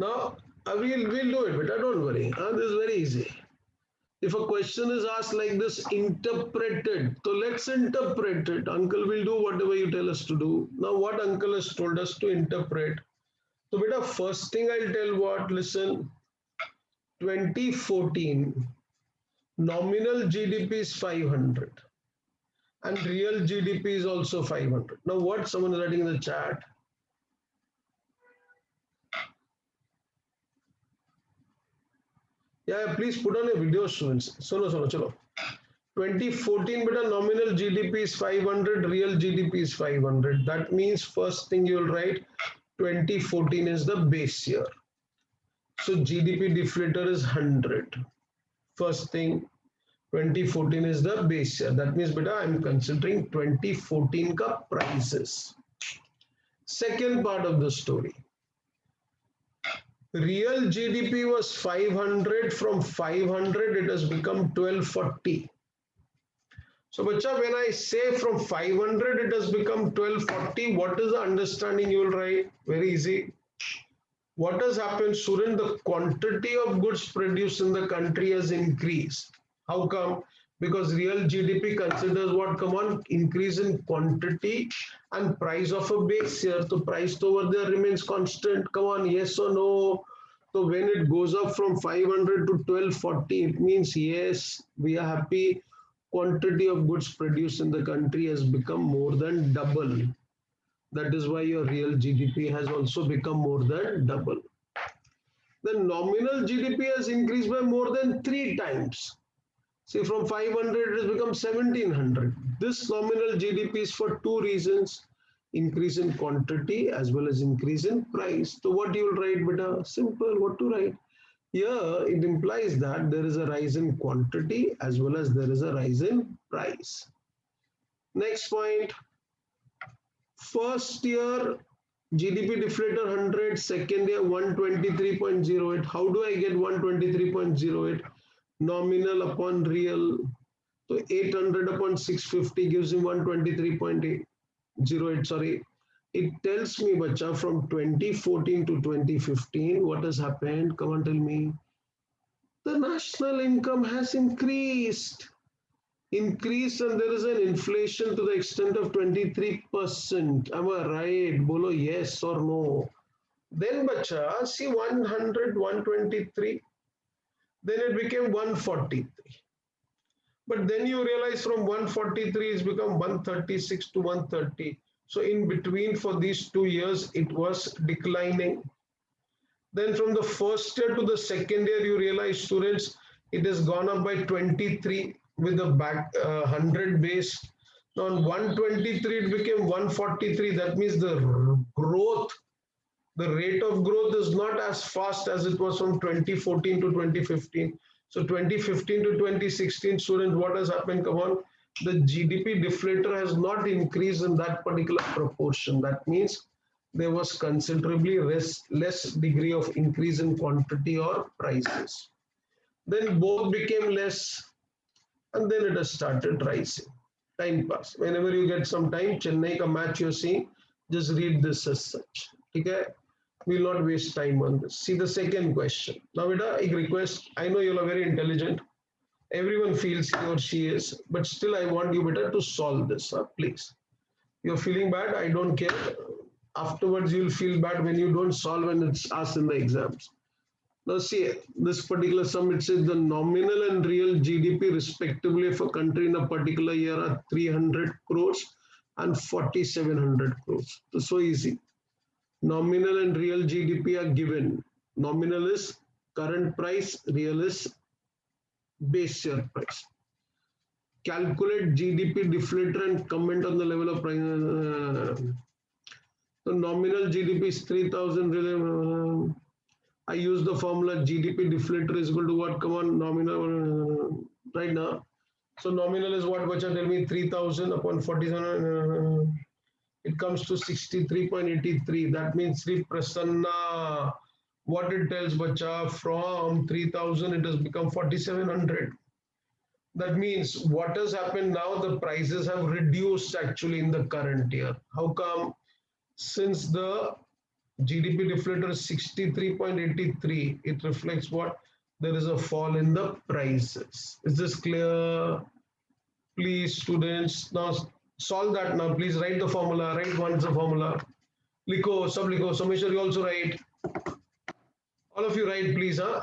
Now, we'll do it, but don't worry. This is very easy. If a question is asked like this, interpreted. So let's interpret it. Uncle will do whatever you tell us to do. Now, what uncle has told us to interpret. So, beta, first thing I'll tell what, listen, 2014, nominal GDP is 500. and real GDP is also 500. Now what someone is writing in the chat? Yeah, please put on a video, students. Chalo. 2014 beta nominal GDP is 500, real GDP is 500. That means first thing you will write 2014 is the base year. So GDP deflator is 100. First thing 2014 is the base year. That means beta I am considering 2014 ka prices. Second part of the story. Real GDP was 500. From 500 it has become 1240. So bacha, when I say from 500 it has become 1240, what is the understanding you will write? Very easy. What has happened, student? The quantity of goods produced in the country has increased. How come? Because real GDP considers what? Come on, increase in quantity and price of a base year. So price over there remains constant. Come on, yes or no? So when it goes up from 500 to 1240, it means yes, we are happy. Quantity of goods produced in the country has become more than double. That is why your real GDP has also become more than double. The nominal GDP has increased by more than 3 times. See, from 500 it has become 1700. This nominal GDP is for two reasons: increase in quantity as well as increase in price. So what you will write, beta? Simple, what to write? Here it implies that there is a rise in quantity as well as there is a rise in price. Next point, first year GDP deflator 100, second year 123.08. How do I get 123.08? Nominal upon real. So 800 upon 650 gives me 123.08. Sorry. It tells me, bacha, from 2014 to 2015, what has happened? Come on, tell me. The national income has increased. And there is an inflation to the extent of 23%. Am I right? Bolo yes or no? Then, bacha, see 100, 123. Then it became 143. But then you realize from 143 it's become 136 to 130. So in between for these 2 years, it was declining. Then from the first year to the second year, you realize, students, it has gone up by 23 with a 100 base. Now on 123, it became 143. That means the growth, the rate of growth is not as fast as it was from 2014 to 2015. So 2015 to 2016, students, what has happened? Come on. The GDP deflator has not increased in that particular proportion. That means there was considerably less degree of increase in quantity or prices. Then both became less and then it has started rising. Time pass. Whenever you get some time, Chennai ka match you're seeing, just read this as such. Okay? We will not waste time on this. See the second question. Now, Vida, a request. I know you are very intelligent. Everyone feels he or she is, but still I want you, Vida, to solve this, please. You're feeling bad, I don't care. Afterwards, you'll feel bad when you don't solve and it's asked in the exams. Now see, this particular sum, it says the nominal and real GDP respectively of a country in a particular year are 300 crores and 4,700 crores. So easy. Nominal and real GDP are given. Nominal is current price, real is base year price. Calculate GDP deflator and comment on the level of price. So nominal GDP is 3,000. I use the formula GDP deflator is equal to what? Come on, nominal right now. So nominal is what, bacha? Tell me, 3,000 upon 47. It comes to 63.83. That means Sri Prasanna. What it tells, bacha, from 3,000 it has become 4,700. That means what has happened now, the prices have reduced actually in the current year. How come? Since the GDP deflator is 63.83, it reflects what? There is a fall in the prices. Is this clear? Please, students, now solve that now. Please write the formula. Write once the formula. Liko, sub liko. Someshwar, you also write. All of you write, please. Huh?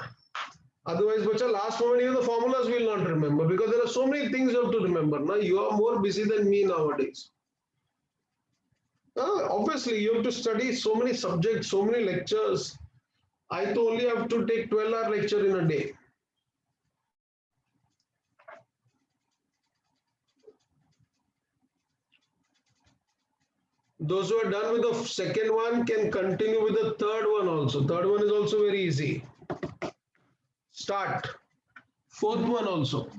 Otherwise, bacha, last moment even the formulas will not remember because there are so many things you have to remember. Now you are more busy than me nowadays. Obviously, you have to study so many subjects, so many lectures. I only have to take 12-hour lecture in a day. Those who are done with the second one can continue with the third one also. Third one is also very easy. Start. Fourth one also.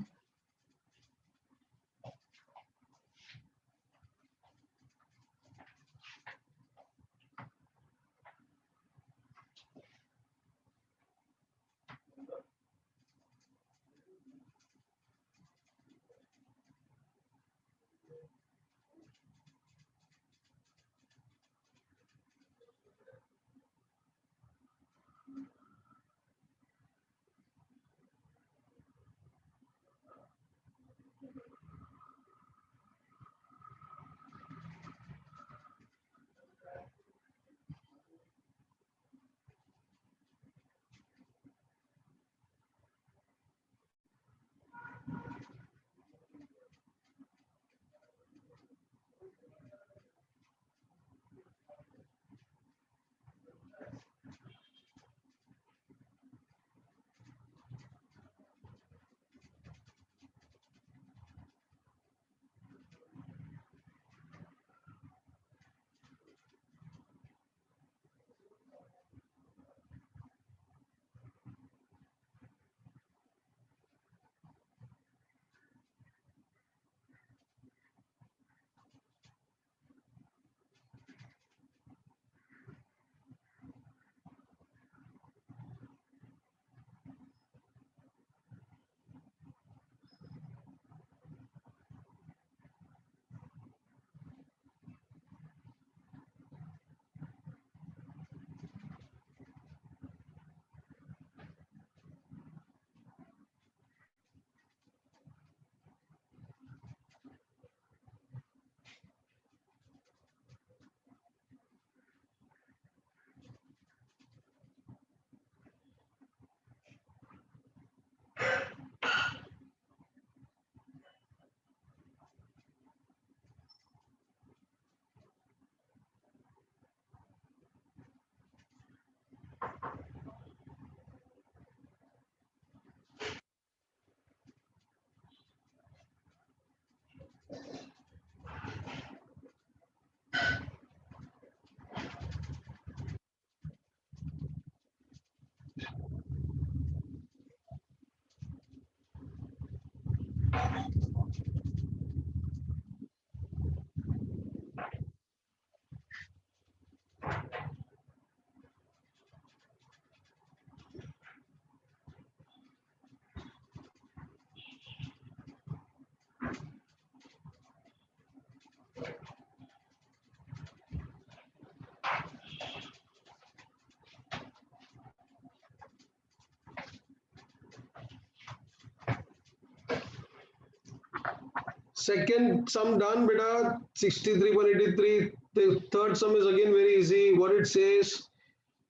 Second sum done, beta 63 183. The third sum is again very easy. What it says,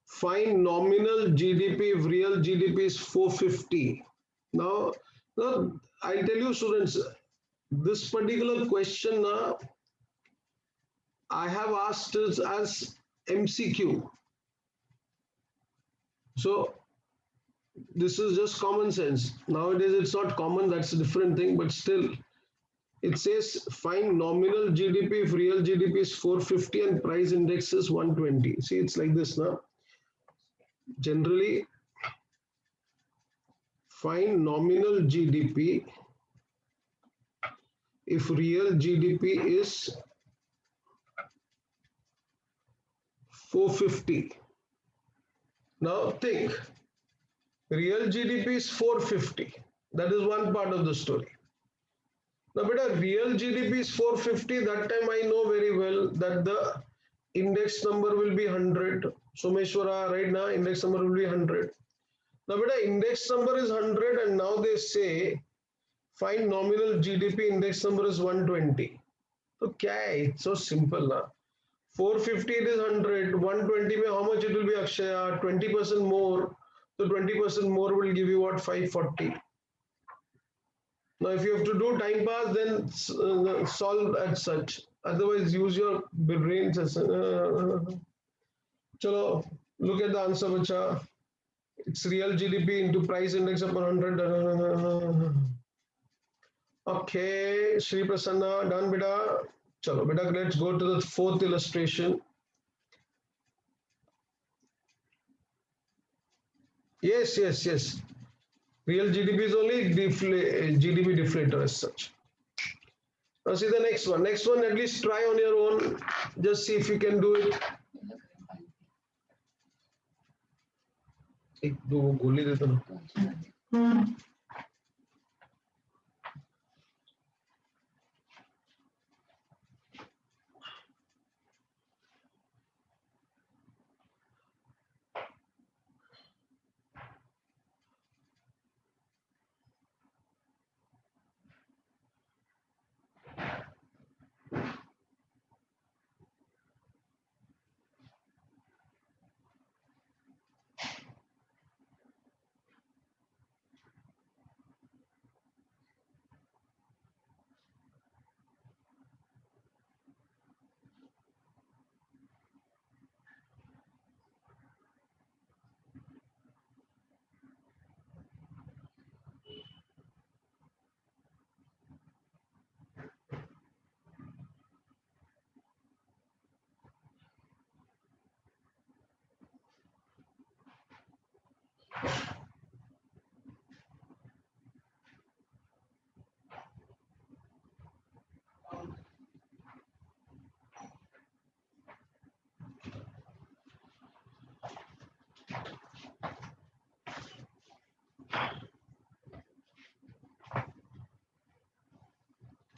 find nominal GDP if real GDP is 450. Now I'll tell you students, this particular question I have asked it as MCQ. So this is just common sense. Nowadays it's not common, that's a different thing, but still it says find nominal GDP if real GDP is 450 and price index is 120. See, it's like this now. Generally, find nominal GDP if real GDP is 450. Now think, real GDP is 450. That is one part of the story. Now, beta, real GDP is 450. That time I know very well that the index number will be 100. Someshwara, right now, index number will be 100. Now, beta, index number is 100 and now they say find nominal GDP, index number is 120. So, kya hai? It's so simple now. 450 it is 100. 120 mein how much it will be, Akshaya? 20% more. So 20% more will give you what? 540. Now, if you have to do time pass, then solve as such. Otherwise, use your brains. Chalo, look at the answer, bacha. It's real GDP into price index upon 100. Okay, Sri Prasanna, done, beta. Chalo, beta, let's go to the fourth illustration. Yes, yes, yes. Real GDP is only GDP deflator as such. Now see the next one. Next one, at least try on your own. Just see if you can do it. एक दो गोली देता ना.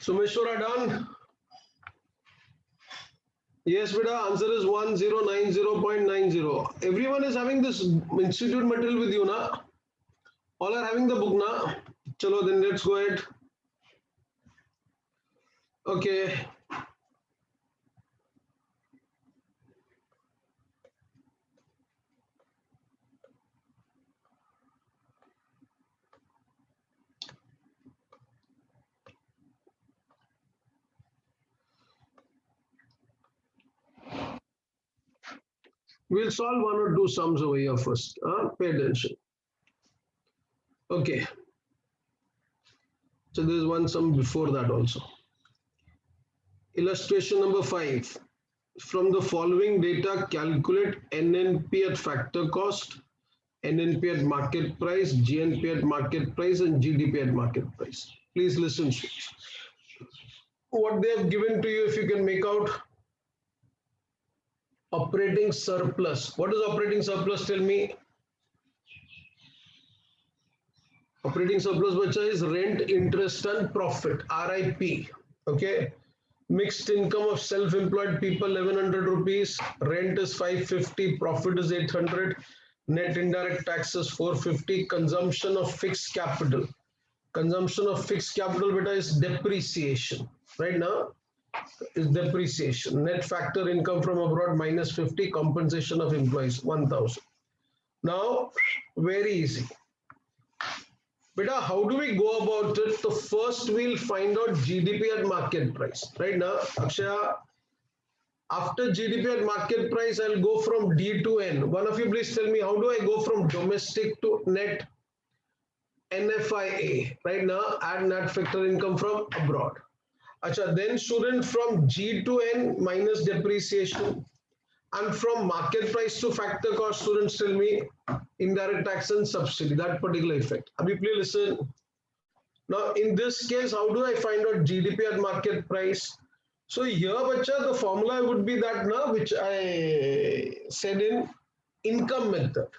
Sumeshwara done. Yes, beta. Answer is 1090.90. Everyone is having this institute material with you, na? All are having the book, na? Chalo, then let's go ahead. Okay. We'll solve one or two sums over here first. Pay attention. Okay. So there's one sum before that also. Illustration number 5. From the following data, calculate NNP at factor cost, NNP at market price, GNP at market price, and GDP at market price. Please listen. What they have given to you, if you can make out. Operating surplus. What is operating surplus? Tell me. Operating surplus, bacha, is rent, interest, and profit. RIP. Okay. Mixed income of self-employed people 1100 rupees. Rent is 550. Profit is 800. Net indirect taxes 450. Consumption of fixed capital. Consumption of fixed capital, beta, is depreciation. Right now is depreciation. Net factor income from abroad minus 50. Compensation of employees 1000. Now, very easy. Beta, how do we go about it? So first we'll find out GDP at market price. Right now, Akshaya, after GDP at market price, I'll go from D to N. One of you please tell me, how do I go from domestic to net NFIA? Right now, add net factor income from abroad. Acha, then student, from G to N minus depreciation, and from market price to factor cost, students tell me indirect tax and subsidy, that particular effect. Abhi, please listen. Now, in this case, how do I find out GDP at market price? So here, bacha, the formula would be that, na, which I said in income method.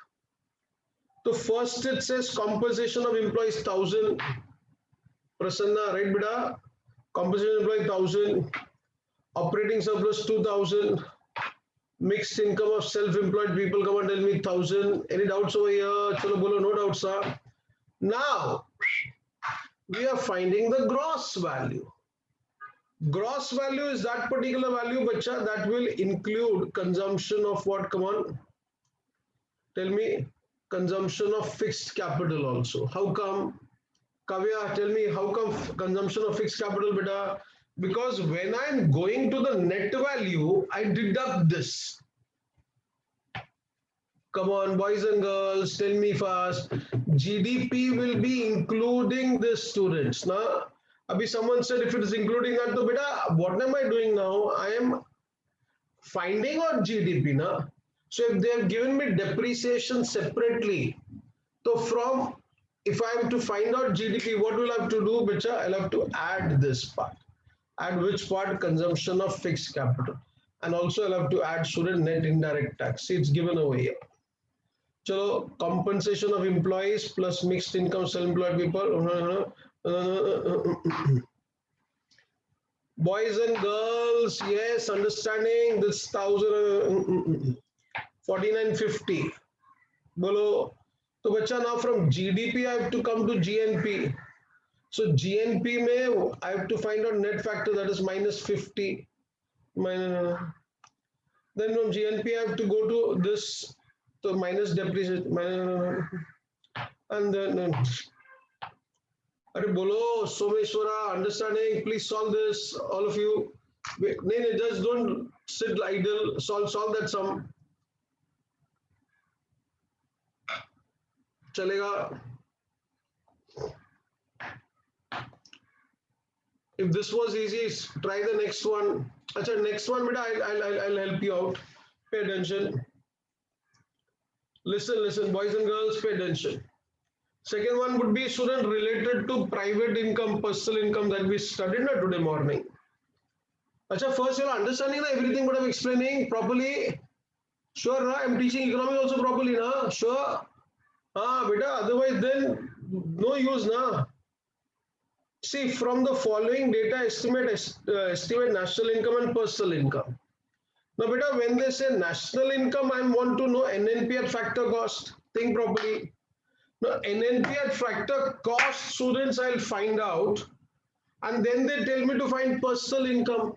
So first it says compensation of employees 1000. Prasanna, right, beta? Compensation of employee 1000. Operating surplus 2000. Mixed income of self-employed people, come and tell me 1000. Any doubts over here? Chalo bolo, no doubts, sir. Now, we are finding the gross value. Gross value is that particular value, bacha, that will include consumption of what? Come on. Tell me. consumption of fixed capital also. How come? Kavya, tell me, how come consumption of fixed capital, beta? Because when I'm going to the net value, I deduct this. Come on, boys and girls, tell me fast. GDP will be including the students. Now, abhi someone said if it is including that, to beta, what am I doing now? I am finding out GDP. Na? So if they have given me depreciation separately, so from if I am to find out GDP, what will I have to do, beta? I'll have to add this part. Add which part? Consumption of fixed capital. And also I'll have to add student net indirect tax. See, it's given over here. So compensation of employees plus mixed income self-employed people. Boys and girls, yes, understanding this 4950. Bolo. So bacha, now from GDP I have to come to GNP. So GNP mein I have to find out net factor, that is minus 50. Then from GNP I have to go to this, so minus depreciation, and then Are bolo, Someshwara, understanding, please solve this, all of you. No, just don't sit idle, solve that sum. Chalega. If this was easy, try the next one. Achha, next one, beta, I'll help you out. Pay attention. Listen, boys and girls, pay attention. Second one would be student related to private income, personal income that we studied today morning. Achha, first you're understanding everything what I'm explaining properly. Sure, na? I'm teaching economics also properly, na? Sure. Beta, otherwise then no use, na? See, from the following data estimate national income and personal income. Now, beta, when they say national income, I want to know NNP at factor cost. Think properly. Now, NNP at factor cost, students, I'll find out. And then they tell me to find personal income.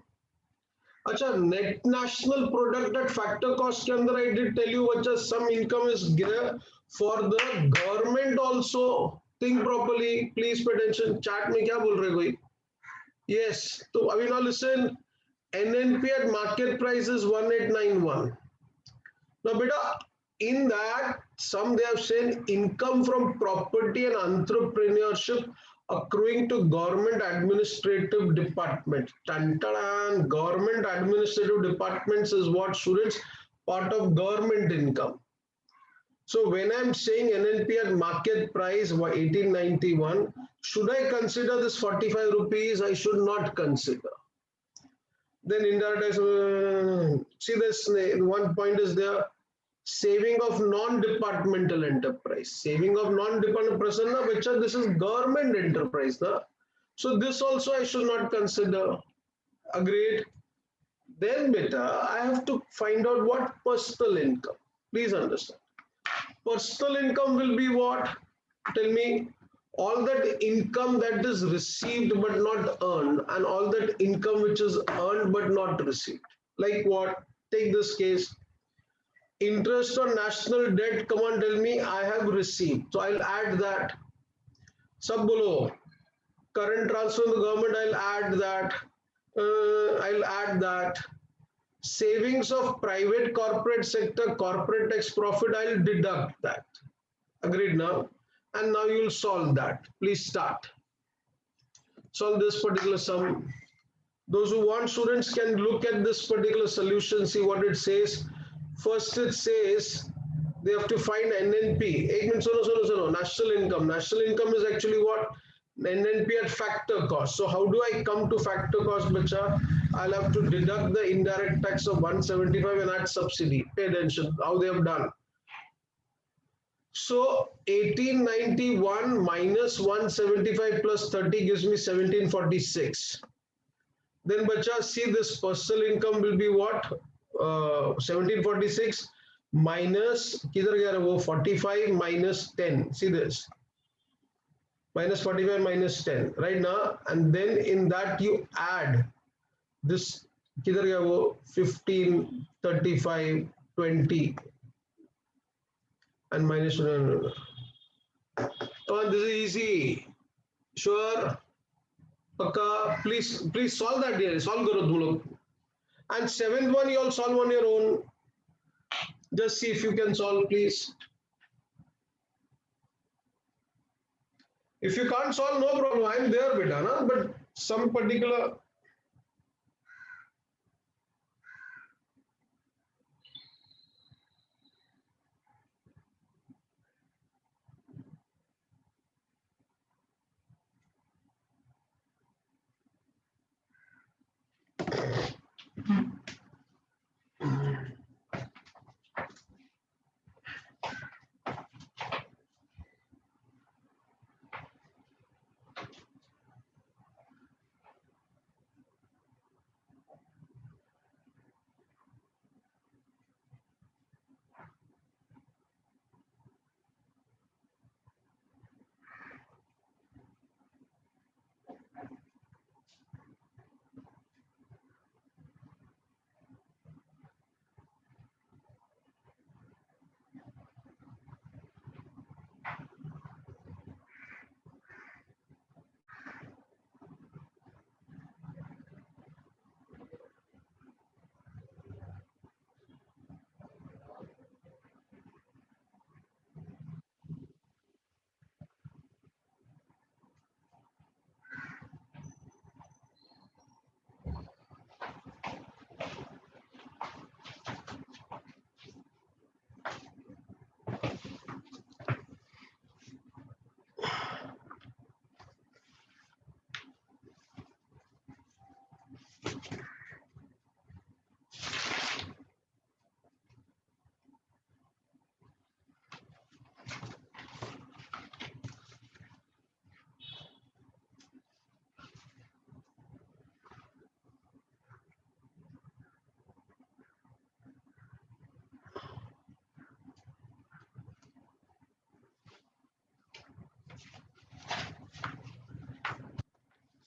Acha, net national product at factor cost ke andar I did tell you acha, some income is there for the government also. Think properly. Please pay attention. Chat mein kya bol rahe koi? Yes. So, abhi now listen. NNP at market price is 1891. Now, beta, in that, some they have said income from property and entrepreneurship accruing to government administrative department. Tantaran, government administrative departments is what, students? Part of government income. So when I'm saying NNP at market price 1891, should I consider this 45 rupees? I should not consider. Then indirect, see this one point is there, saving of non-departmental enterprise. Saving of non-departmental person, this is government enterprise. So this also I should not consider. Agreed? Then beta, I have to find out what personal income. Please understand. Personal income will be what? Tell me. All that income that is received but not earned, and all that income which is earned but not received. Like what? Take this case. Interest on national debt, come on, tell me, I have received. So I'll add that. Sab bolo. Current transfer to the government, I'll add that. I'll add that. Savings of private corporate sector, corporate tax profit, I'll deduct that. Agreed now? And now you'll solve that. Please start. Solve this particular sum. Those who want, students can look at this particular solution, see what it says. First it says they have to find NNP. National income. National income is actually what? NNP at factor cost. So how do I come to factor cost, bacha? I'll have to deduct the indirect tax of 175 and add subsidy. Pay attention how they have done. So 1891 minus 175 plus 30 gives me 1746. Then bacha, see this personal income will be what? 1746 minus 45 minus 10. See this. Minus 45 minus 10. Right now. And then in that you add this 15, 35, 20. and minus 1. Come on, this is easy. Sure. Pakka. Please solve that here. Solve karo tum log. And seventh one you all solve on your own. Just see if you can solve, please. If you can't solve, no problem. I'm there, beta, na? But some particular.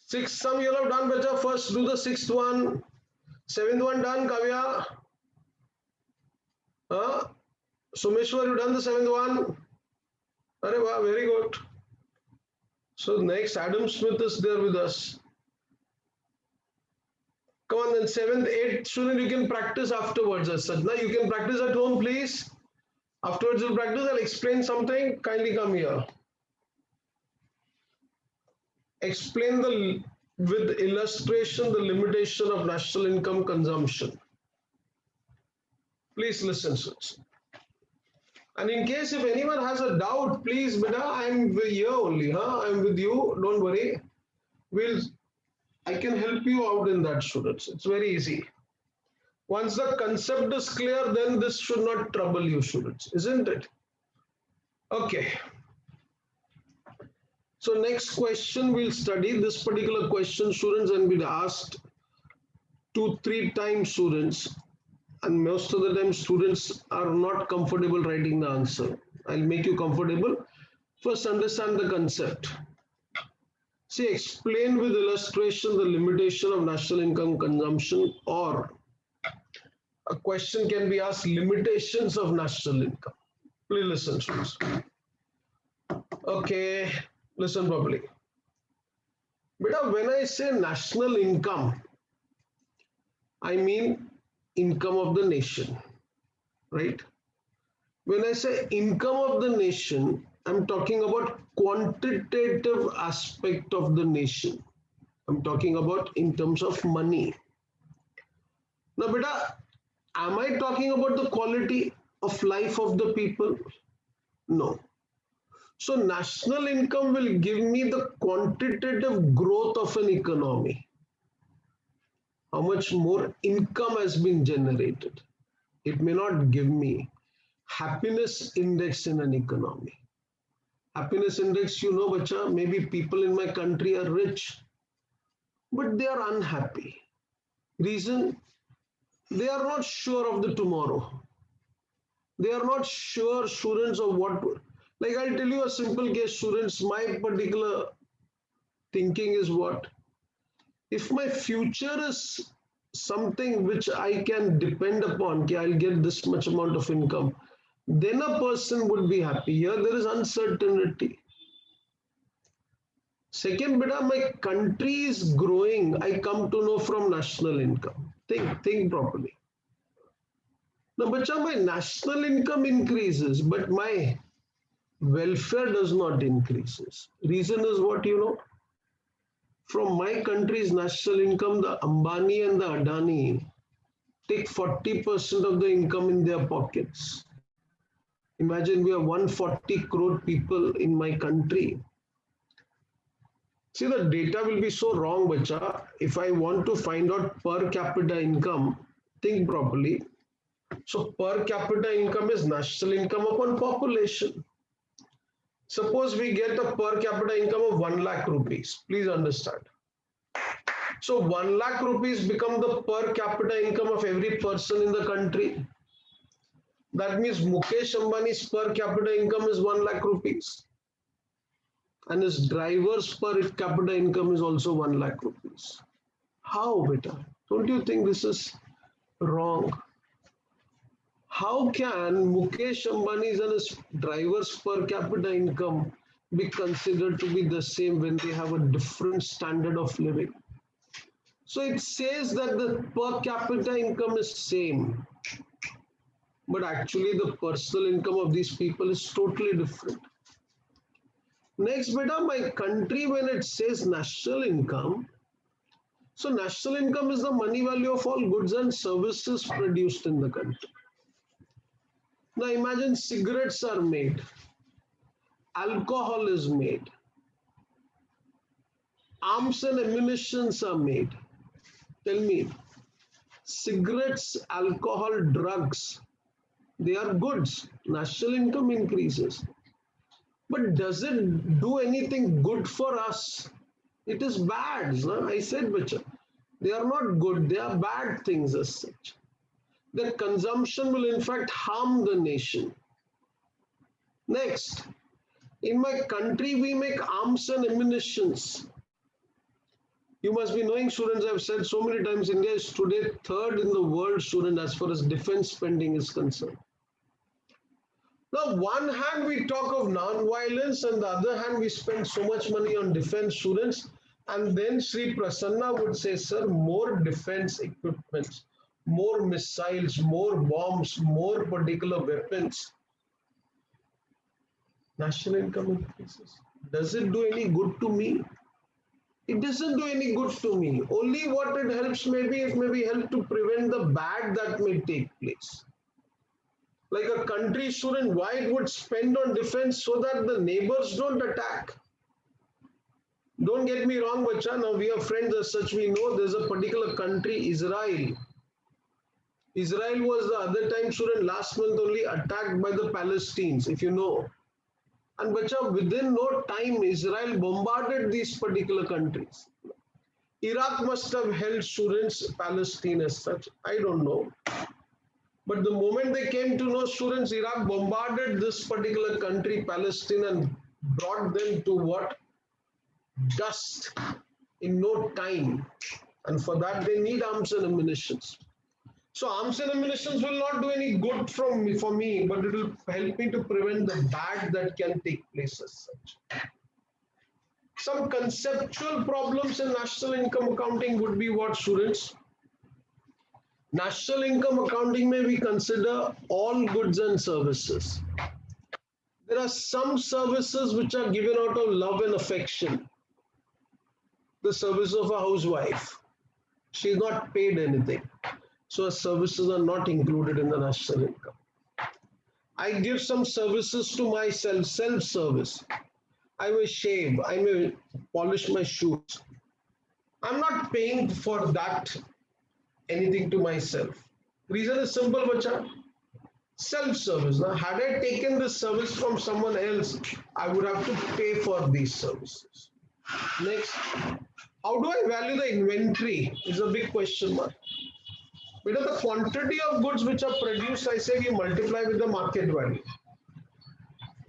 Sixth sum you all have done, beta. First do the sixth one. Seventh one done, Kavya. Sumeshwar, you done the seventh one. Arey wow, very good. So next, Adam Smith is there with us. Come on, then seventh, eighth student, you can practice afterwards. Sadhna, you can practice at home, please. Afterwards, you'll practice. I'll explain something. Kindly come here. Explain with illustration the limitation of national income consumption. Please listen, students. And in case if anyone has a doubt, please, beta, I'm here only. I'm with you. Don't worry. I can help you out in that, students. It's very easy. Once the concept is clear, then this should not trouble you, students, isn't it? Okay. So next question we'll study. This particular question, students, and we've asked 2-3 times, students, and most of the time students are not comfortable writing the answer. I'll make you comfortable. First, understand the concept. See, explain with illustration the limitation of national income consumption, or a question can be asked, limitations of national income. Please listen, students. Okay, listen properly. Beta, when I say national income, I mean income of the nation, right? When I say income of the nation, I'm talking about quantitative aspect of the nation. I'm talking about in terms of money. Now, beta, am I talking about the quality of life of the people? No. So national income will give me the quantitative growth of an economy. How much more income has been generated. It may not give me happiness index in an economy. Happiness index, you know, bacha, maybe people in my country are rich, but they are unhappy. Reason? They are not sure of the tomorrow. They are not sure, students, of what. Like, I'll tell you a simple case, students. My particular thinking is what? If my future is something which I can depend upon, okay, I'll get this much amount of income, then a person would be happy. Here there is uncertainty. Second, beta, my country is growing. I come to know from national income. Think properly. Now, bacha, my national income increases, but my welfare does not increases. Reason is what you know? From my country's national income, the Ambani and the Adani take 40% of the income in their pockets. Imagine we have 140 crore people in my country. See, the data will be so wrong, bacha. If I want to find out per capita income, think properly. So per capita income is national income upon population. Suppose we get a per capita income of 1 lakh rupees. Please understand. So 1 lakh rupees become the per capita income of every person in the country. That means Mukesh Ambani's per capita income is 1 lakh rupees. And his driver's per capita income is also 1 lakh rupees. How, beta? Don't you think this is wrong? How can Mukesh Ambani's and his driver's per capita income be considered to be the same when they have a different standard of living? So it says that the per capita income is same, but actually the personal income of these people is totally different. Next, beta, my country, when it says national income, so national income is the money value of all goods and services produced in the country. Now imagine cigarettes are made, alcohol is made, arms and ammunitions are made. Tell me, cigarettes, alcohol, drugs, they are goods. National income increases. But does it do anything good for us? It is bad. No? I said, bacha, they are not good. They are bad things as such. Their consumption will in fact harm the nation. Next, in my country, we make arms and ammunitions. You must be knowing, students, I've said so many times, India is today third in the world, student, as far as defense spending is concerned. Now, one hand we talk of non-violence, and the other hand we spend so much money on defense, students, and then Sri Prasanna would say, sir, more defense equipment, more missiles, more bombs, more particular weapons. National income increases. Does it do any good to me? It doesn't do any good to me. Only what it helps maybe is maybe help to prevent the bad that may take place. Like a country, student, why it would spend on defense so that the neighbors don't attack. Don't get me wrong, bacha. Now we are friends as such. We know there's a particular country, Israel. Israel was the other time, student, last month only attacked by the Palestinians, if you know. And bacha, within no time, Israel bombarded these particular countries. Iraq must have held students, Palestine as such. I don't know. But the moment they came to know, students, Iraq bombarded this particular country, Palestine, and brought them to what? Dust in no time. And for that, they need arms and ammunitions. So arms and ammunitions will not do any good for me, but it will help me to prevent the bad that can take place as such. Some conceptual problems in national income accounting would be what, students? National income accounting may we consider all goods and services. There are some services which are given out of love and affection. The service of a housewife. She is not paid anything. So her services are not included in the national income. I give some services to myself, self-service. I may shave, I may polish my shoes. I'm not paying for that anything to myself. Reason is simple, bacha. Self-service. Now, had I taken this service from someone else, I would have to pay for these services. Next, how do I value the inventory? Is a big question mark. Because the quantity of goods which are produced, I say we multiply with the market value.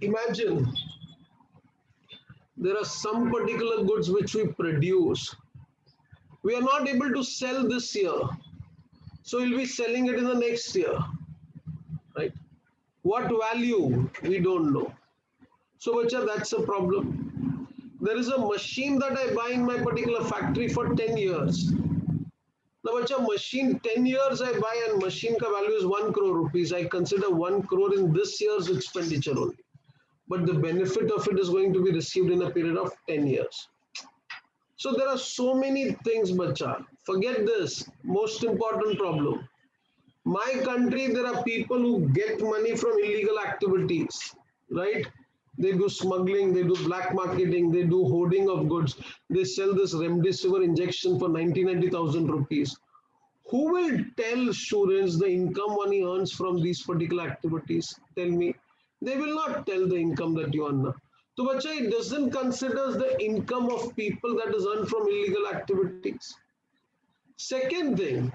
Imagine there are some particular goods which we produce. We are not able to sell this year. So we'll be selling it in the next year. Right? What value? We don't know. So, bacha, that's a problem. There is a machine that I buy in my particular factory for 10 years. Now, bacha, machine 10 years I buy and machine ka value is 1 crore rupees. I consider 1 crore in this year's expenditure only. But the benefit of it is going to be received in a period of 10 years. So there are so many things, bacha. Forget this. Most important problem. My country, there are people who get money from illegal activities, right? They do smuggling, they do black marketing, they do hoarding of goods. They sell this remdesivir injection for 90,000 rupees. Who will tell students the income one he earns from these particular activities? Tell me. They will not tell the income that you earn. So, bacha, it doesn't consider the income of people that is earned from illegal activities. Second thing,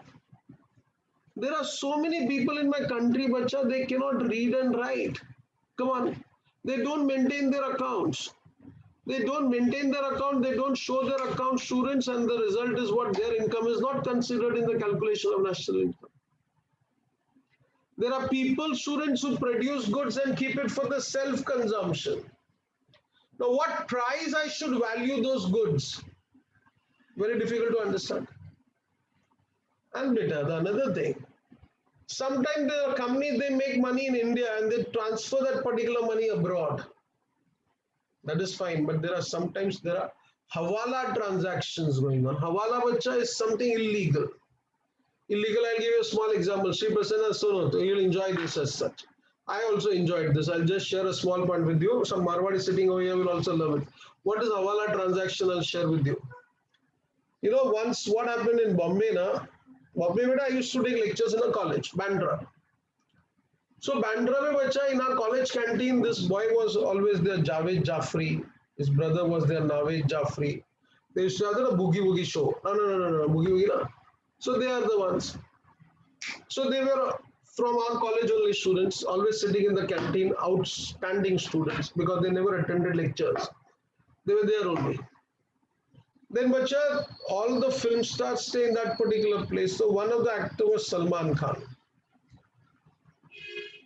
there are so many people in my country, bacha, they cannot read and write. Come on. They don't maintain their accounts. They don't maintain their account, they don't show their account students, and the result is what their income is not considered in the calculation of national income. There are people, students who produce goods and keep it for the self-consumption. Now, what price I should value those goods? Very difficult to understand. And beta, the another thing, sometimes the companies, they make money in India and they transfer that particular money abroad. That is fine, but there are sometimes hawala transactions going on. Hawala, bacha, is something illegal. Illegal, I'll give you a small example. Sri Prasanna Sonoto, you'll enjoy this as such. I also enjoyed this. I'll just share a small point with you. Some Marwadi sitting over here will also love it. What is hawala transaction? I'll share with you. You know, once what happened in Bombay, Bombay, I used to take lectures in a college, Bandra. So Bandra, bacha, in our college canteen, this boy was always there, Javed Jafri. His brother was there, Naved Jafri. They used to have a boogie woogie show. No, boogie woogie, no. So they are the ones. So they were from our college only students, always sitting in the canteen, outstanding students, because they never attended lectures. They were there only. Then, bacha, all the film stars stay in that particular place. So one of the actors was Salman Khan.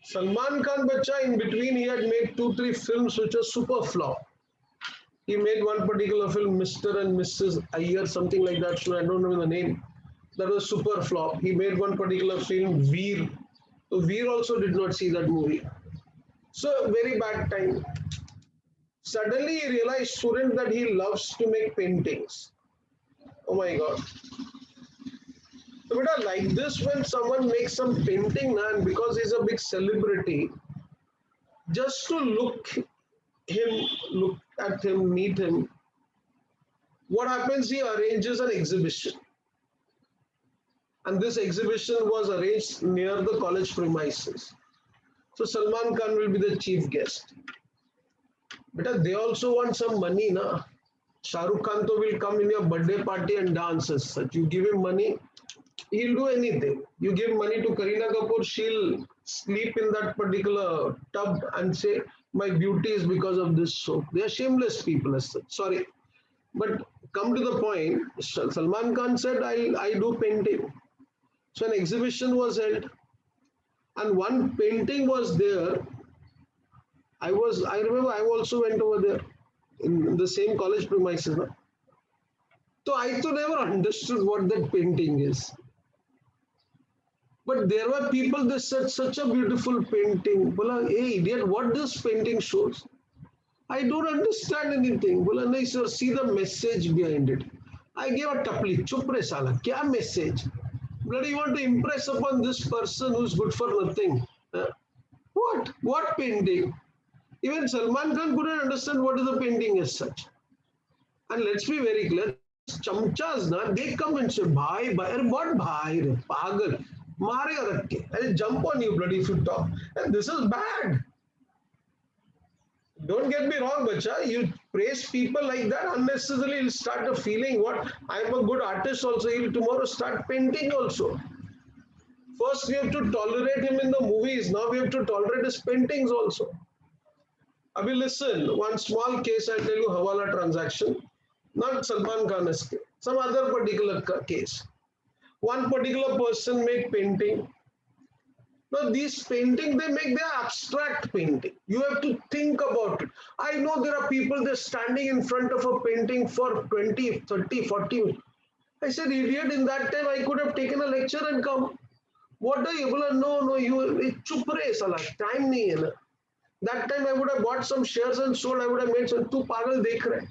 Salman Khan, bacha, in between he had made 2-3 films which were super flop. He made one particular film, Mr. and Mrs. Iyer, something like that. So I don't know the name. That was super flop. He made one particular film, Veer. So Veer also did not see that movie. So very bad time. Suddenly he realized, student, that he loves to make paintings. Oh my God. So like this, when someone makes some painting, and because he's a big celebrity, just to look at him, meet him, what happens? He arranges an exhibition. And this exhibition was arranged near the college premises. So Salman Khan will be the chief guest. But they also want some money, na? Shah Rukh Khan will come in your birthday party and dance as such. You give him money, he'll do anything. You give money to Kareena Kapoor, she'll sleep in that particular tub and say, my beauty is because of this soap. They are shameless people as such. Sorry. But come to the point, Salman Khan said, I do painting. So an exhibition was held and one painting was there. I remember I also went over there in the same college premises. No? So I too never understood what that painting is. But there were people, they said, such a beautiful painting. Bola, hey idiot, what this painting shows? I don't understand anything. Bola, nahi sir, see the message behind it. I gave a tapli, chup re sala, kya message? Bloody, you want to impress upon this person who's good for nothing. What? What painting? Even Salman Khan couldn't understand what is the painting as such. And let's be very clear, chamchas, na, they come and say, bhai, what bhai, re, pagal, marega rakke. I'll jump on you, bloody, if you talk. And this is bad. Don't get me wrong, bacha. You praise people like that, unnecessarily you'll start a feeling, what, I'm a good artist also, he'll tomorrow start painting also. First, we have to tolerate him in the movies. Now we have to tolerate his paintings also. Abhi, listen, one small case, I'll tell you, hawala transaction. Not Salman Khan's case, some other particular case. One particular person made painting. Now, these painting, they make their abstract painting. You have to think about it. I know there are people, they're standing in front of a painting for 20, 30, 40. I said, idiot, in that time I could have taken a lecture and come. What are you? Bola, no, no, you, chup rahe, salah, time nahi hai na. That time I would have bought some shares and sold, I would have made some, tu pagal dekh rahe.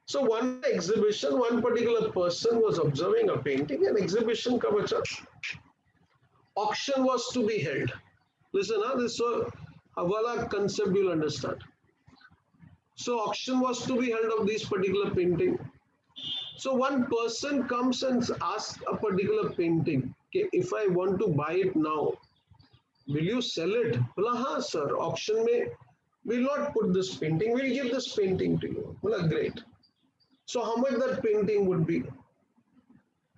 So one exhibition, one particular person was observing a painting, an exhibition ka bacha, auction was to be held. Listen, this is so Havala concept you'll understand. So auction was to be held of this particular painting. So one person comes and asks a particular painting, okay, if I want to buy it now, will you sell it? Bola, हाँ sir, auction में we'll not put this painting, we'll give this painting to you. Bola, great. So how much that painting would be?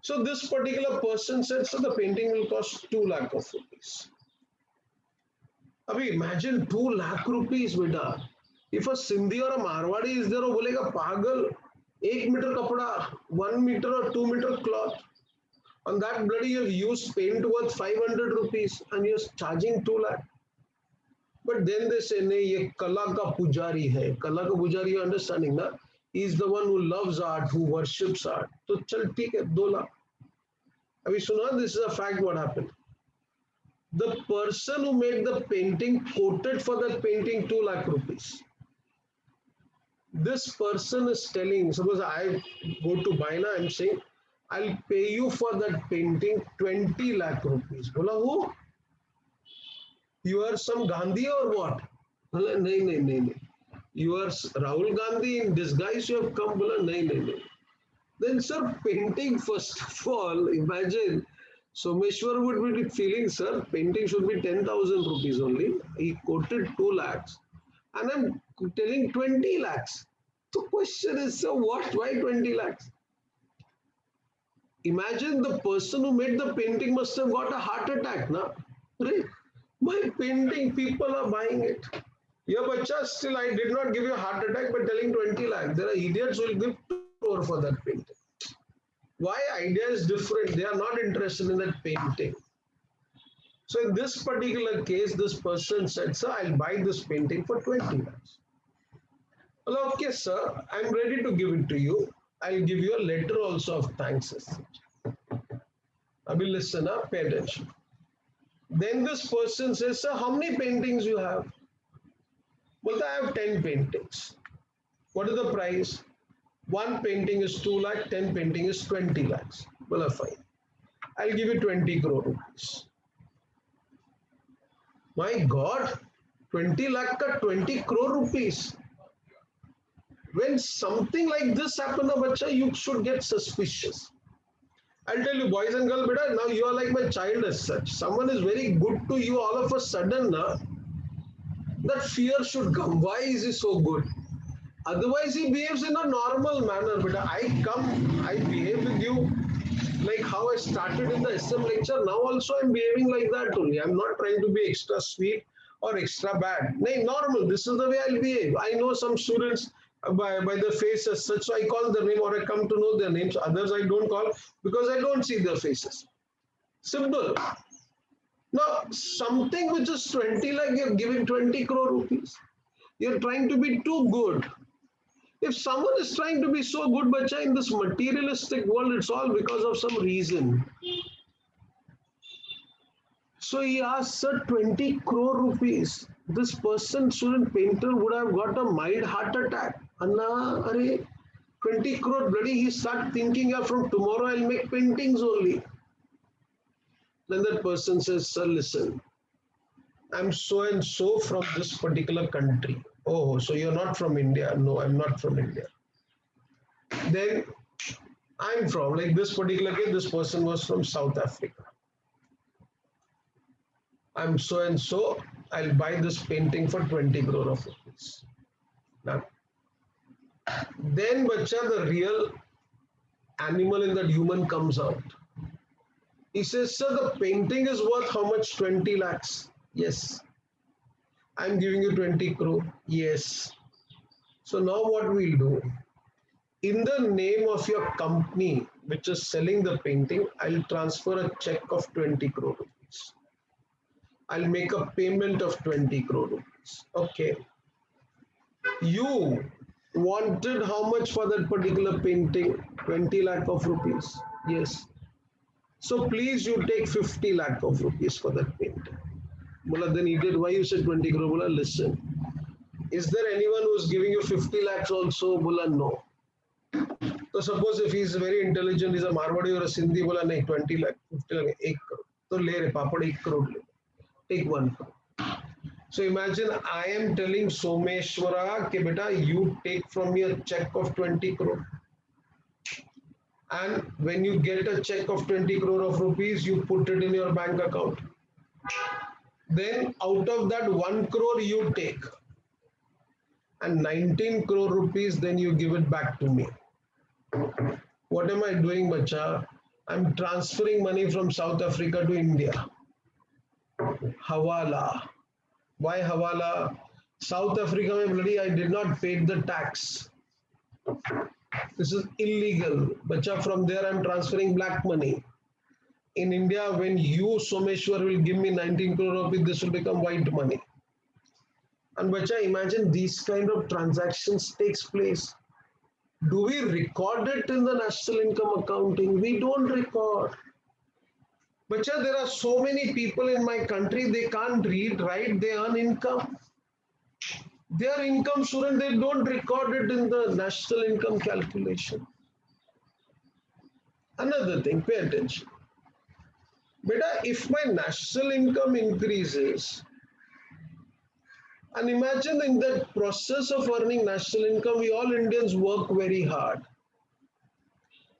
So this particular person said, so the painting will cost 2 lakh of rupees. Abhi imagine 2 lakh rupees, beta. If a Sindhi or a Marwadi is there, वो बोलेगा पागल, 1 meter kapda, 1 meter or 2 meter cloth. On that bloody you've used paint worth 500 rupees and you're charging 2 lakh. But then they say, नहीं ये कला का पुजारी है. कला का पुजारी, you're understanding ना? He's the one who loves art, who worships art. तो चल ठीक है 2 lakh. अभी सुना, this is a fact what happened. The person who made the painting quoted for that painting 2 lakh rupees. This person is telling, suppose I go to buy now, I'm saying, I'll pay you for that painting 20 lakh rupees. Bola, who? You are some Gandhi or what? Bola, nahi, nahi, nahi, nahi. You are Rahul Gandhi in disguise, you have come. Bola, nahi, nahi, nahi. Then, sir, painting, first of all, imagine, Someshwar would be feeling, sir, painting should be 10,000 rupees only. He quoted 2 lakhs. And I'm telling 20 lakhs. The question is, so what? Why 20 lakhs? Imagine the person who made the painting must have got a heart attack, na? Right? My painting, people are buying it. Yeah, bacha, still I did not give you a heart attack by telling 20 lakhs. There are idiots who will give 2 crore for that painting. Why? Idea is different. They are not interested in that painting. So in this particular case, this person said, sir, I'll buy this painting for 20 lakhs. Well, okay, sir, I'm ready to give it to you. I'll give you a letter also of thanks. Abhi, listen up, pay attention. Then this person says, sir, how many paintings you have? Well, I have 10 paintings. What is the price? One painting is 2 lakh, 10 painting is 20 lakhs. Well, fine. I'll give you 20 crore rupees. My God, 20 lakh ka 20 crore rupees. When something like this happens, bacha, you should get suspicious. I'll tell you, boys and girls, beta, now you are like my child as such. Someone is very good to you, all of a sudden, that fear should come. Why is he so good? Otherwise, he behaves in a normal manner. But I come, I behave with you like how I started in the SM lecture. Now also I'm behaving like that only. I'm not trying to be extra sweet or extra bad. No, normal. This is the way I'll behave. I know some students by the face as such, so I call their name or I come to know their names. Others I don't call because I don't see their faces. Simple. Now, something which is 20 lakh, you're giving 20 crore rupees. You're trying to be too good. If someone is trying to be so good, bacha, in this materialistic world, it's all because of some reason. So he asked, sir, 20 crore rupees. This person, student painter, would have got a mild heart attack. Anna, are 20 crore, bloody, he start thinking, from tomorrow I'll make paintings only. Then that person says, sir, listen, I'm so and so from this particular country. Oh, so you're not from India? No, I'm not from India. Then I'm from, like this particular case, this person was from South Africa. I'm so and so, I'll buy this painting for 20 crore of rupees. Now, then, bacha, the real animal in that human comes out. He says, sir, the painting is worth how much? 20 lakhs. Yes. I'm giving you 20 crore. Yes. So now what we'll do, in the name of your company, which is selling the painting, I'll transfer a check of 20 crore rupees. I'll make a payment of 20 crore rupees. Okay. You wanted how much for that particular painting? 20 lakh of rupees. Yes. So please you take 50 lakh of rupees for that painting. Bola, then he did. Why you said 20 crore? Bola, listen. Is there anyone who's giving you 50 lakhs also? Bola, no. So suppose if he's very intelligent, he's a Marwadi or a Sindhi, bola, nahi, 20 lakh, 50 lakh, 1 crore. So le re, papad 1 crore le. Take 1 crore. So imagine I am telling Someshwara, ke beta, you take from me a check of 20 crore. And when you get a check of 20 crore of rupees, you put it in your bank account. Then out of that 1 crore you take. And 19 crore rupees, then you give it back to me. What am I doing, bacha? I'm transferring money from South Africa to India. Hawala. Why Hawala? South Africa, bloody, I did not pay the tax. This is illegal. Bacha, from there I'm transferring black money. In India, when you, Someshwar, will give me 19 crore rupees, this will become white money. And bacha, imagine these kind of transactions takes place. Do we record it in the national income accounting? We don't record. Bacha, there are so many people in my country, they can't read, write, they earn income. Their income, student, they don't record it in the national income calculation. Another thing, pay attention. Beta, if my national income increases, and imagine in that process of earning national income, we all Indians work very hard.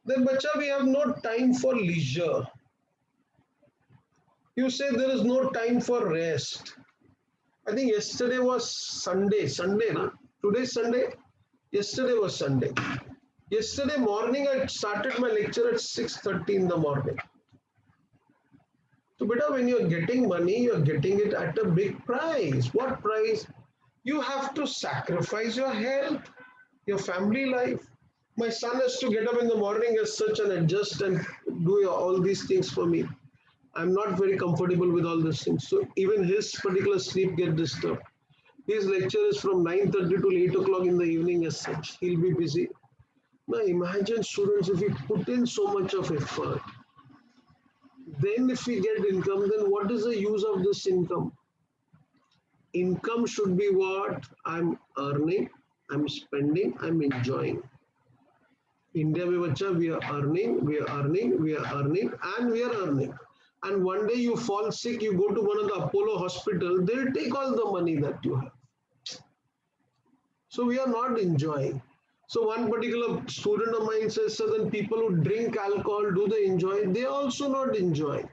Then, bacha, we have no time for leisure. You say there is no time for rest. I think yesterday was Sunday. Sunday, na? Today's Sunday. Yesterday was Sunday. Yesterday morning, I started my lecture at 6:30 in the morning. So, beta, when you're getting money, you're getting it at a big price. What price? You have to sacrifice your health, your family life. My son has to get up in the morning as such and adjust and do all these things for me. I'm not very comfortable with all these things. So even his particular sleep get disturbed. His lecture is from 9:30 to 8 o'clock in the evening as such. He'll be busy. Now imagine students, if we put in so much of effort, then if we get income, then what is the use of this income? Income should be what? I'm earning, I'm spending, I'm enjoying. India mein bacha, we are earning, we are earning, we are earning, and we are earning. And one day you fall sick, you go to one of the Apollo hospital, they'll take all the money that you have. So we are not enjoying. So one particular student of mine says, so then people who drink alcohol, do they enjoy? They also not enjoy.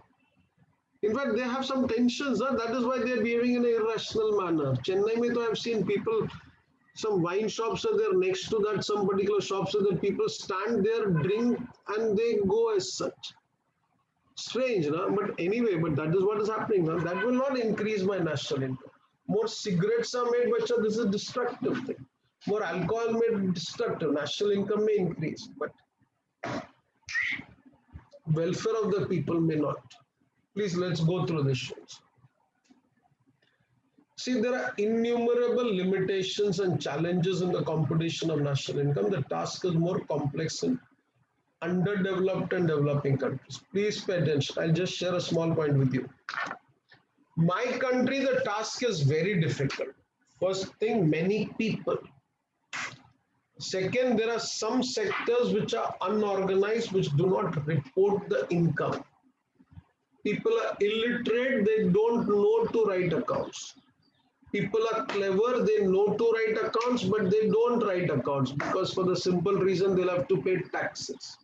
In fact, they have some tensions. Huh? That is why they are behaving in an irrational manner. Chennai mein, I've seen people, some wine shops are there next to that, some particular shops are there. People stand there, drink, and they go as such. Strange, no? But anyway, but that is what is happening. No? That will not increase my national income. More cigarettes are made, bacha, this is a destructive thing. More alcohol made destructive. National income may increase, but welfare of the people may not. Please, let's go through this shows. See, there are innumerable limitations and challenges in the competition of national income. The task is more complex in underdeveloped and developing countries. Please pay attention. I'll just share a small point with you. My country, the task is very difficult. First thing, many people. Second, there are some sectors which are unorganized, which do not report the income. People are illiterate, they don't know to write accounts. People are clever, they know to write accounts, but they don't write accounts because for the simple reason they'll have to pay taxes.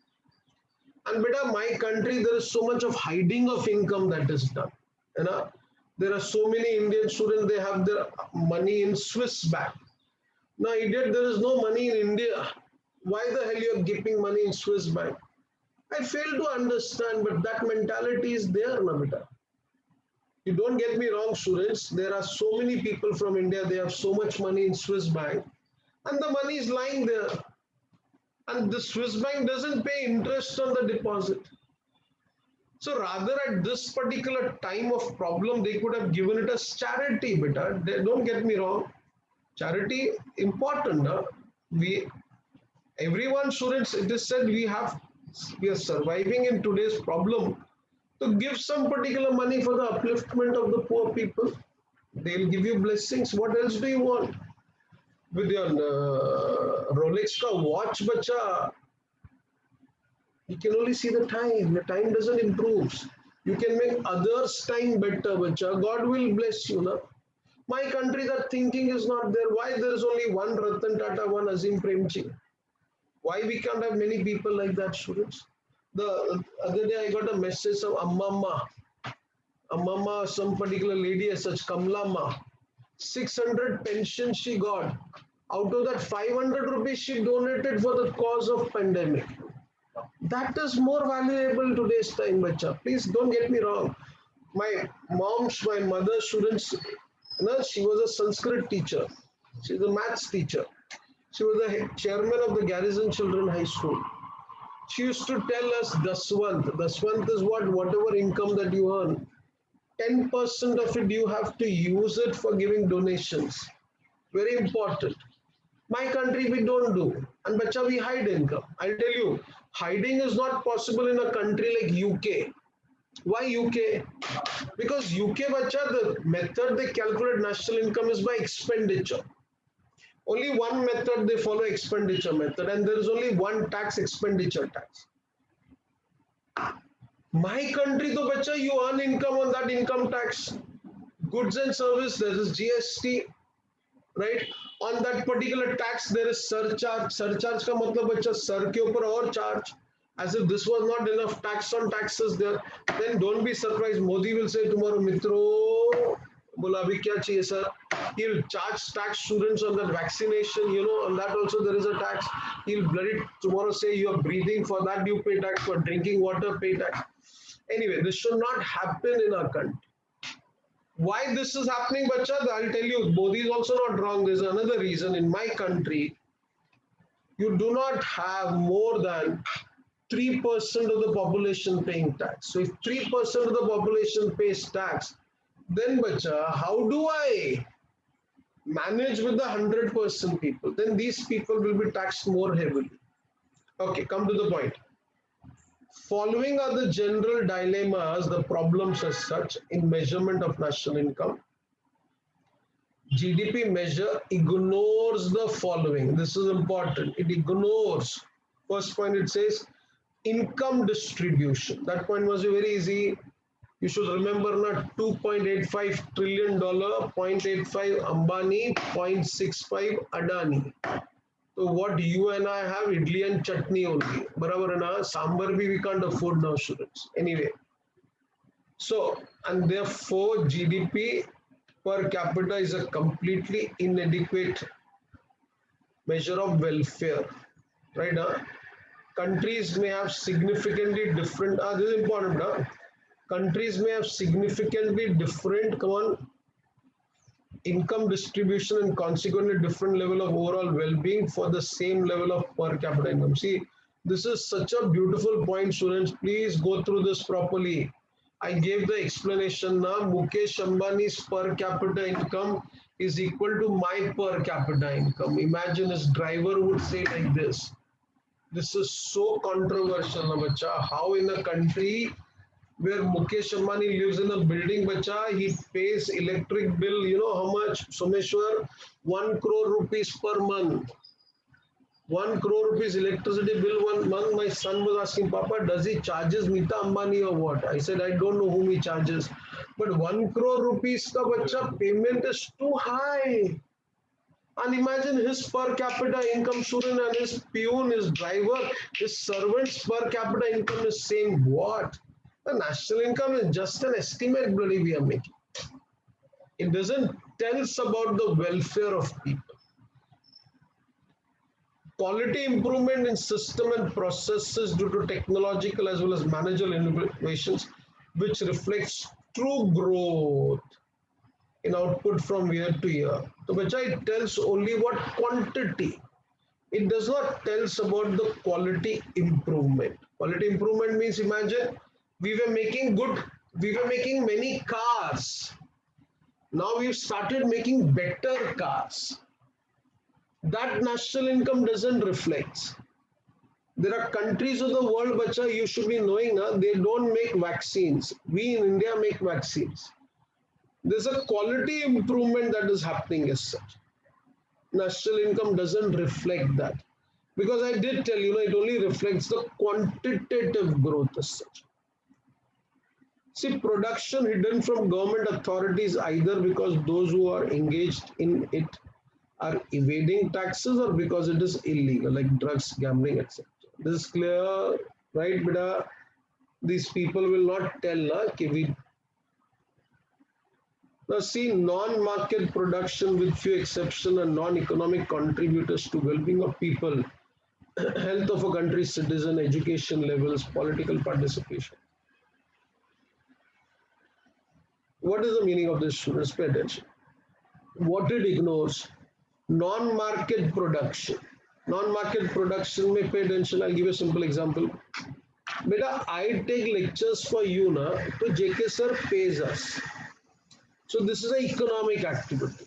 And beta, my country, there is so much of hiding of income that is done. You know, there are so many Indian students, they have their money in Swiss bank. Now, idiot, there is no money in India. Why the hell you are keeping money in Swiss bank? I fail to understand, but that mentality is there, na beta. You don't get me wrong, students. There are so many people from India, they have so much money in Swiss bank, and the money is lying there. And the Swiss bank doesn't pay interest on the deposit. So rather at this particular time of problem, they could have given it as charity, beta. They, don't get me wrong. Charity important. Huh? We everyone shouldn't. It is said we are surviving in today's problem to give some particular money for the upliftment of the poor people. They'll give you blessings. What else do you want? With your Rolex ka watch, bacha, you can only see the time. The time doesn't improve. You can make others' time better, bacha. God will bless you. Na? My country, that thinking is not there. Why there is only one Ratan Tata, one Azim Premji? Why we can't have many people like that, students? The other day I got a message from Ammama, some particular lady as such, Kamlama. 600 pension she got. Out of that, 500 rupees she donated for the cause of pandemic. That is more valuable today's time, bacha. Please don't get me wrong. My mother students, she was a Sanskrit teacher. She's a maths teacher. She was the chairman of the Garrison Children High School. She used to tell us Daswant. Daswant is what? Whatever income that you earn, 10% of it you have to use it for giving donations. Very important. My country, we don't do. And bacha, we hide income. I'll tell you, hiding is not possible in a country like UK. Why UK? Because UK, bacha, the method they calculate national income is by expenditure. Only one method they follow, expenditure method, and there is only one tax, expenditure tax. My country, to bacha, you earn income on that income tax. Goods and service, there is GST, right? On that particular tax, there is surcharge. Surcharge ka matlab bacha, sar ke upar aur charge. As if this was not enough tax on taxes there. Then don't be surprised. Modi will say tomorrow, Mitro, bola abhi kya chahiye sir? He'll charge tax students on that vaccination, on that also there is a tax. He'll bloody tomorrow say you are breathing, for that you pay tax, for drinking water, pay tax. Anyway, this should not happen in our country. Why this is happening, bacha? I'll tell you, Modi is also not wrong. There's another reason. In my country, you do not have more than 3% of the population paying tax. So if 3% of the population pays tax, then bacha, how do I manage with the 100% people? Then these people will be taxed more heavily. Okay, come to the point. Following are the general dilemmas, the problems as such in measurement of national income. GDP measure ignores the following. This is important. It ignores. First point, it says income distribution. That point was very easy. You should remember not $2.85 trillion, 0.85 Ambani, 0.65 Adani. So what you and I have, idli and chutney only. Barabar na, sambar bhi we can't afford now, students. Anyway. So, and therefore GDP per capita is a completely inadequate measure of welfare. Right? Countries may have significantly different, this is important. Countries may have significantly different, income distribution and consequently different level of overall well-being for the same level of per capita income. See, this is such a beautiful point, students. Please go through this properly. I gave the explanation now. Mukesh Ambani's per capita income is equal to my per capita income. Imagine his driver would say like this. This is so controversial, na bacha. How in a country where Mukesh Ambani lives in a building, bacha, he pays electric bill, you know how much, Someshwar? 1 crore rupees per month. 1 crore rupees electricity bill 1 month. My son was asking, Papa, does he charges Nita Ambani or what? I said, I don't know whom he charges. But 1 crore rupees ka bacha payment is too high. And imagine his per capita income, student, and his peon, his driver, his servants per capita income is same. What? The national income is just an estimate, bloody we are making. It doesn't tell us about the welfare of people. Quality improvement in system and processes due to technological as well as managerial innovations, which reflects true growth in output from year to year. So, bacha, it tells only what quantity. It does not tell us about the quality improvement. Quality improvement means, imagine, We were making many cars. Now we've started making better cars. That national income doesn't reflect. There are countries of the world, bacha, you should be knowing, they don't make vaccines. We in India make vaccines. There's a quality improvement that is happening as such. National income doesn't reflect that. Because I did tell you, it only reflects the quantitative growth as such. See, production hidden from government authorities either because those who are engaged in it are evading taxes or because it is illegal, like drugs, gambling, etc. This is clear, right, beta? These people will not tell, now see, non-market production with few exceptions and non-economic contributors to well-being of people, health of a country's citizen, education levels, political participation. What is the meaning of this, students? Pay attention. What it ignores, non-market production. Non-market production may pay attention. I'll give you a simple example. Beta, I take lectures for you na, so JK sir pays us. So this is an economic activity.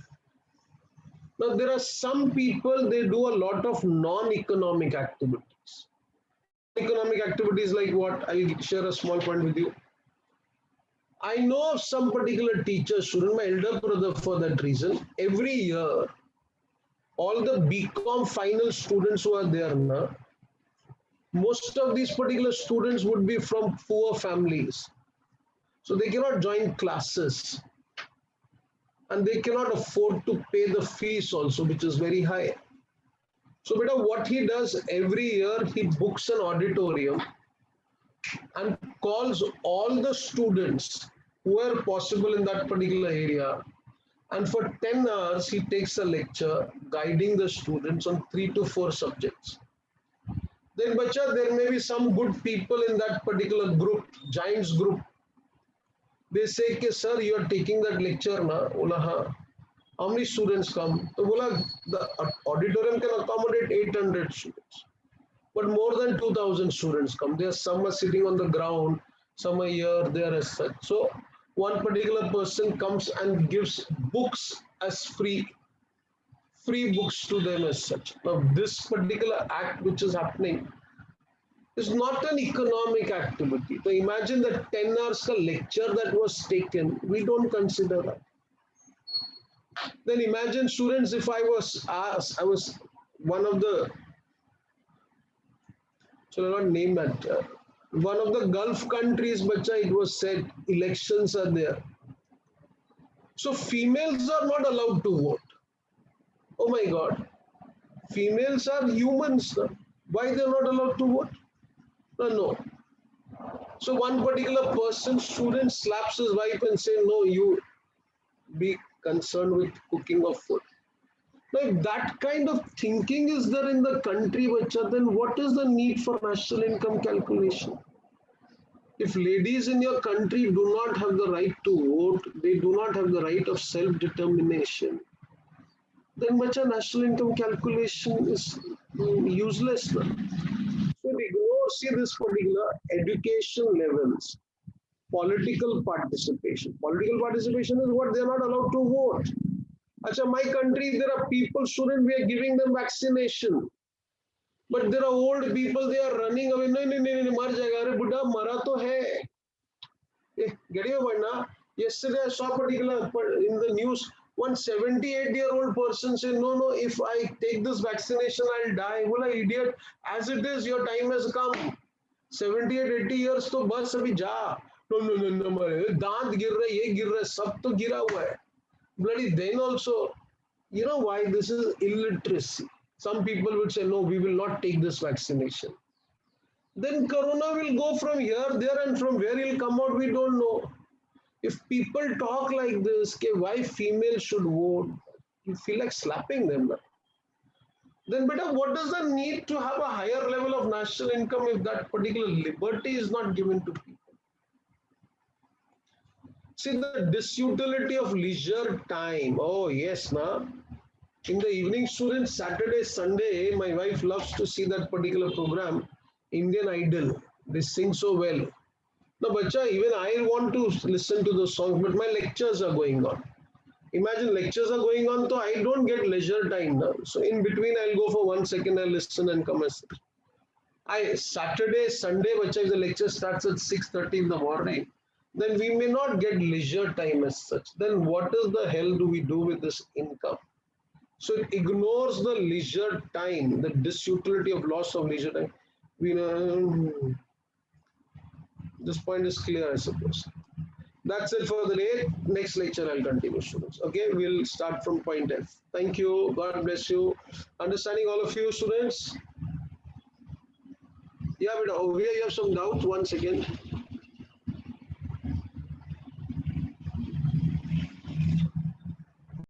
Now there are some people, they do a lot of non-economic activities. Economic activities like what? I'll share a small point with you. I know of some particular teacher, student, my elder brother for that reason, every year, all the BCom final students who are there now, most of these particular students would be from poor families. So they cannot join classes. And they cannot afford to pay the fees also, which is very high. So beta, what he does every year, he books an auditorium and calls all the students who are possible in that particular area. And for 10 hours, he takes a lecture guiding the students on 3 to 4 subjects. Then, bacha, there may be some good people in that particular group, giants group. They say, sir, you are taking that lecture, na? Bola, haan. How many students come? So, bola, the auditorium can accommodate 800 students. But more than 2,000 students come. There, some are sitting on the ground, some are here, there as such. So, one particular person comes and gives books as free books to them as such. Now, this particular act which is happening is not an economic activity. So imagine that 10 hours lecture that was taken, we don't consider that. Then imagine, students, if I was asked, I was one of the, so I not name that, one of the Gulf countries, bacha, it was said elections are there. So females are not allowed to vote. Oh my God. Females are humans. Why they are not allowed to vote? No. So one particular person, student slaps his wife and say, no, you be concerned with cooking of food. Now, if that kind of thinking is there in the country, bacha, then what is the need for national income calculation? If ladies in your country do not have the right to vote, they do not have the right of self-determination, then bacha, national income calculation is useless. So we go see this particular education levels, political participation. Political participation is what they are not allowed to vote. Acha, my country, there are people, students, we are giving them vaccination. But there are old people, they are running away. No, mar jayega. Arey Buddha, mara to hai. Get your point now? Yesterday I saw particular in the news, one 78-year-old person said, no, if I take this vaccination, I'll die. Bola, idiot, as it is, your time has come. 78, 80 years to bas abhi ja. No, daant gir rahe, ye gir rahe, sab to gira hua hai. Bloody then also, you know why? This is illiteracy. Some people would say, no, we will not take this vaccination. Then corona will go from here, there, and from where it will come out, we don't know. If people talk like this, okay, why females should vote, you feel like slapping them. Then, beta, what is the need to have a higher level of national income if that particular liberty is not given to people? See, the disutility of leisure time. Oh, yes, na. In the evening, students, Saturday, Sunday, my wife loves to see that particular program, Indian Idol. They sing so well. Now, bacha, even I want to listen to the songs, but my lectures are going on. Imagine lectures are going on, so I don't get leisure time now. So in between, I'll go for 1 second, I'll listen and come as Saturday, Sunday, bacha, if the lecture starts at 6:30 in the morning, then we may not get leisure time as such. Then what is the hell do we do with this income? So it ignores the leisure time, the disutility of loss of leisure time. We know this point is clear, I suppose. That's it for the day. Next lecture I'll continue, students. Okay, we'll start from point F. Thank you. God bless you. Understanding all of you, students? Yeah, but over here you have some doubts. 1 second.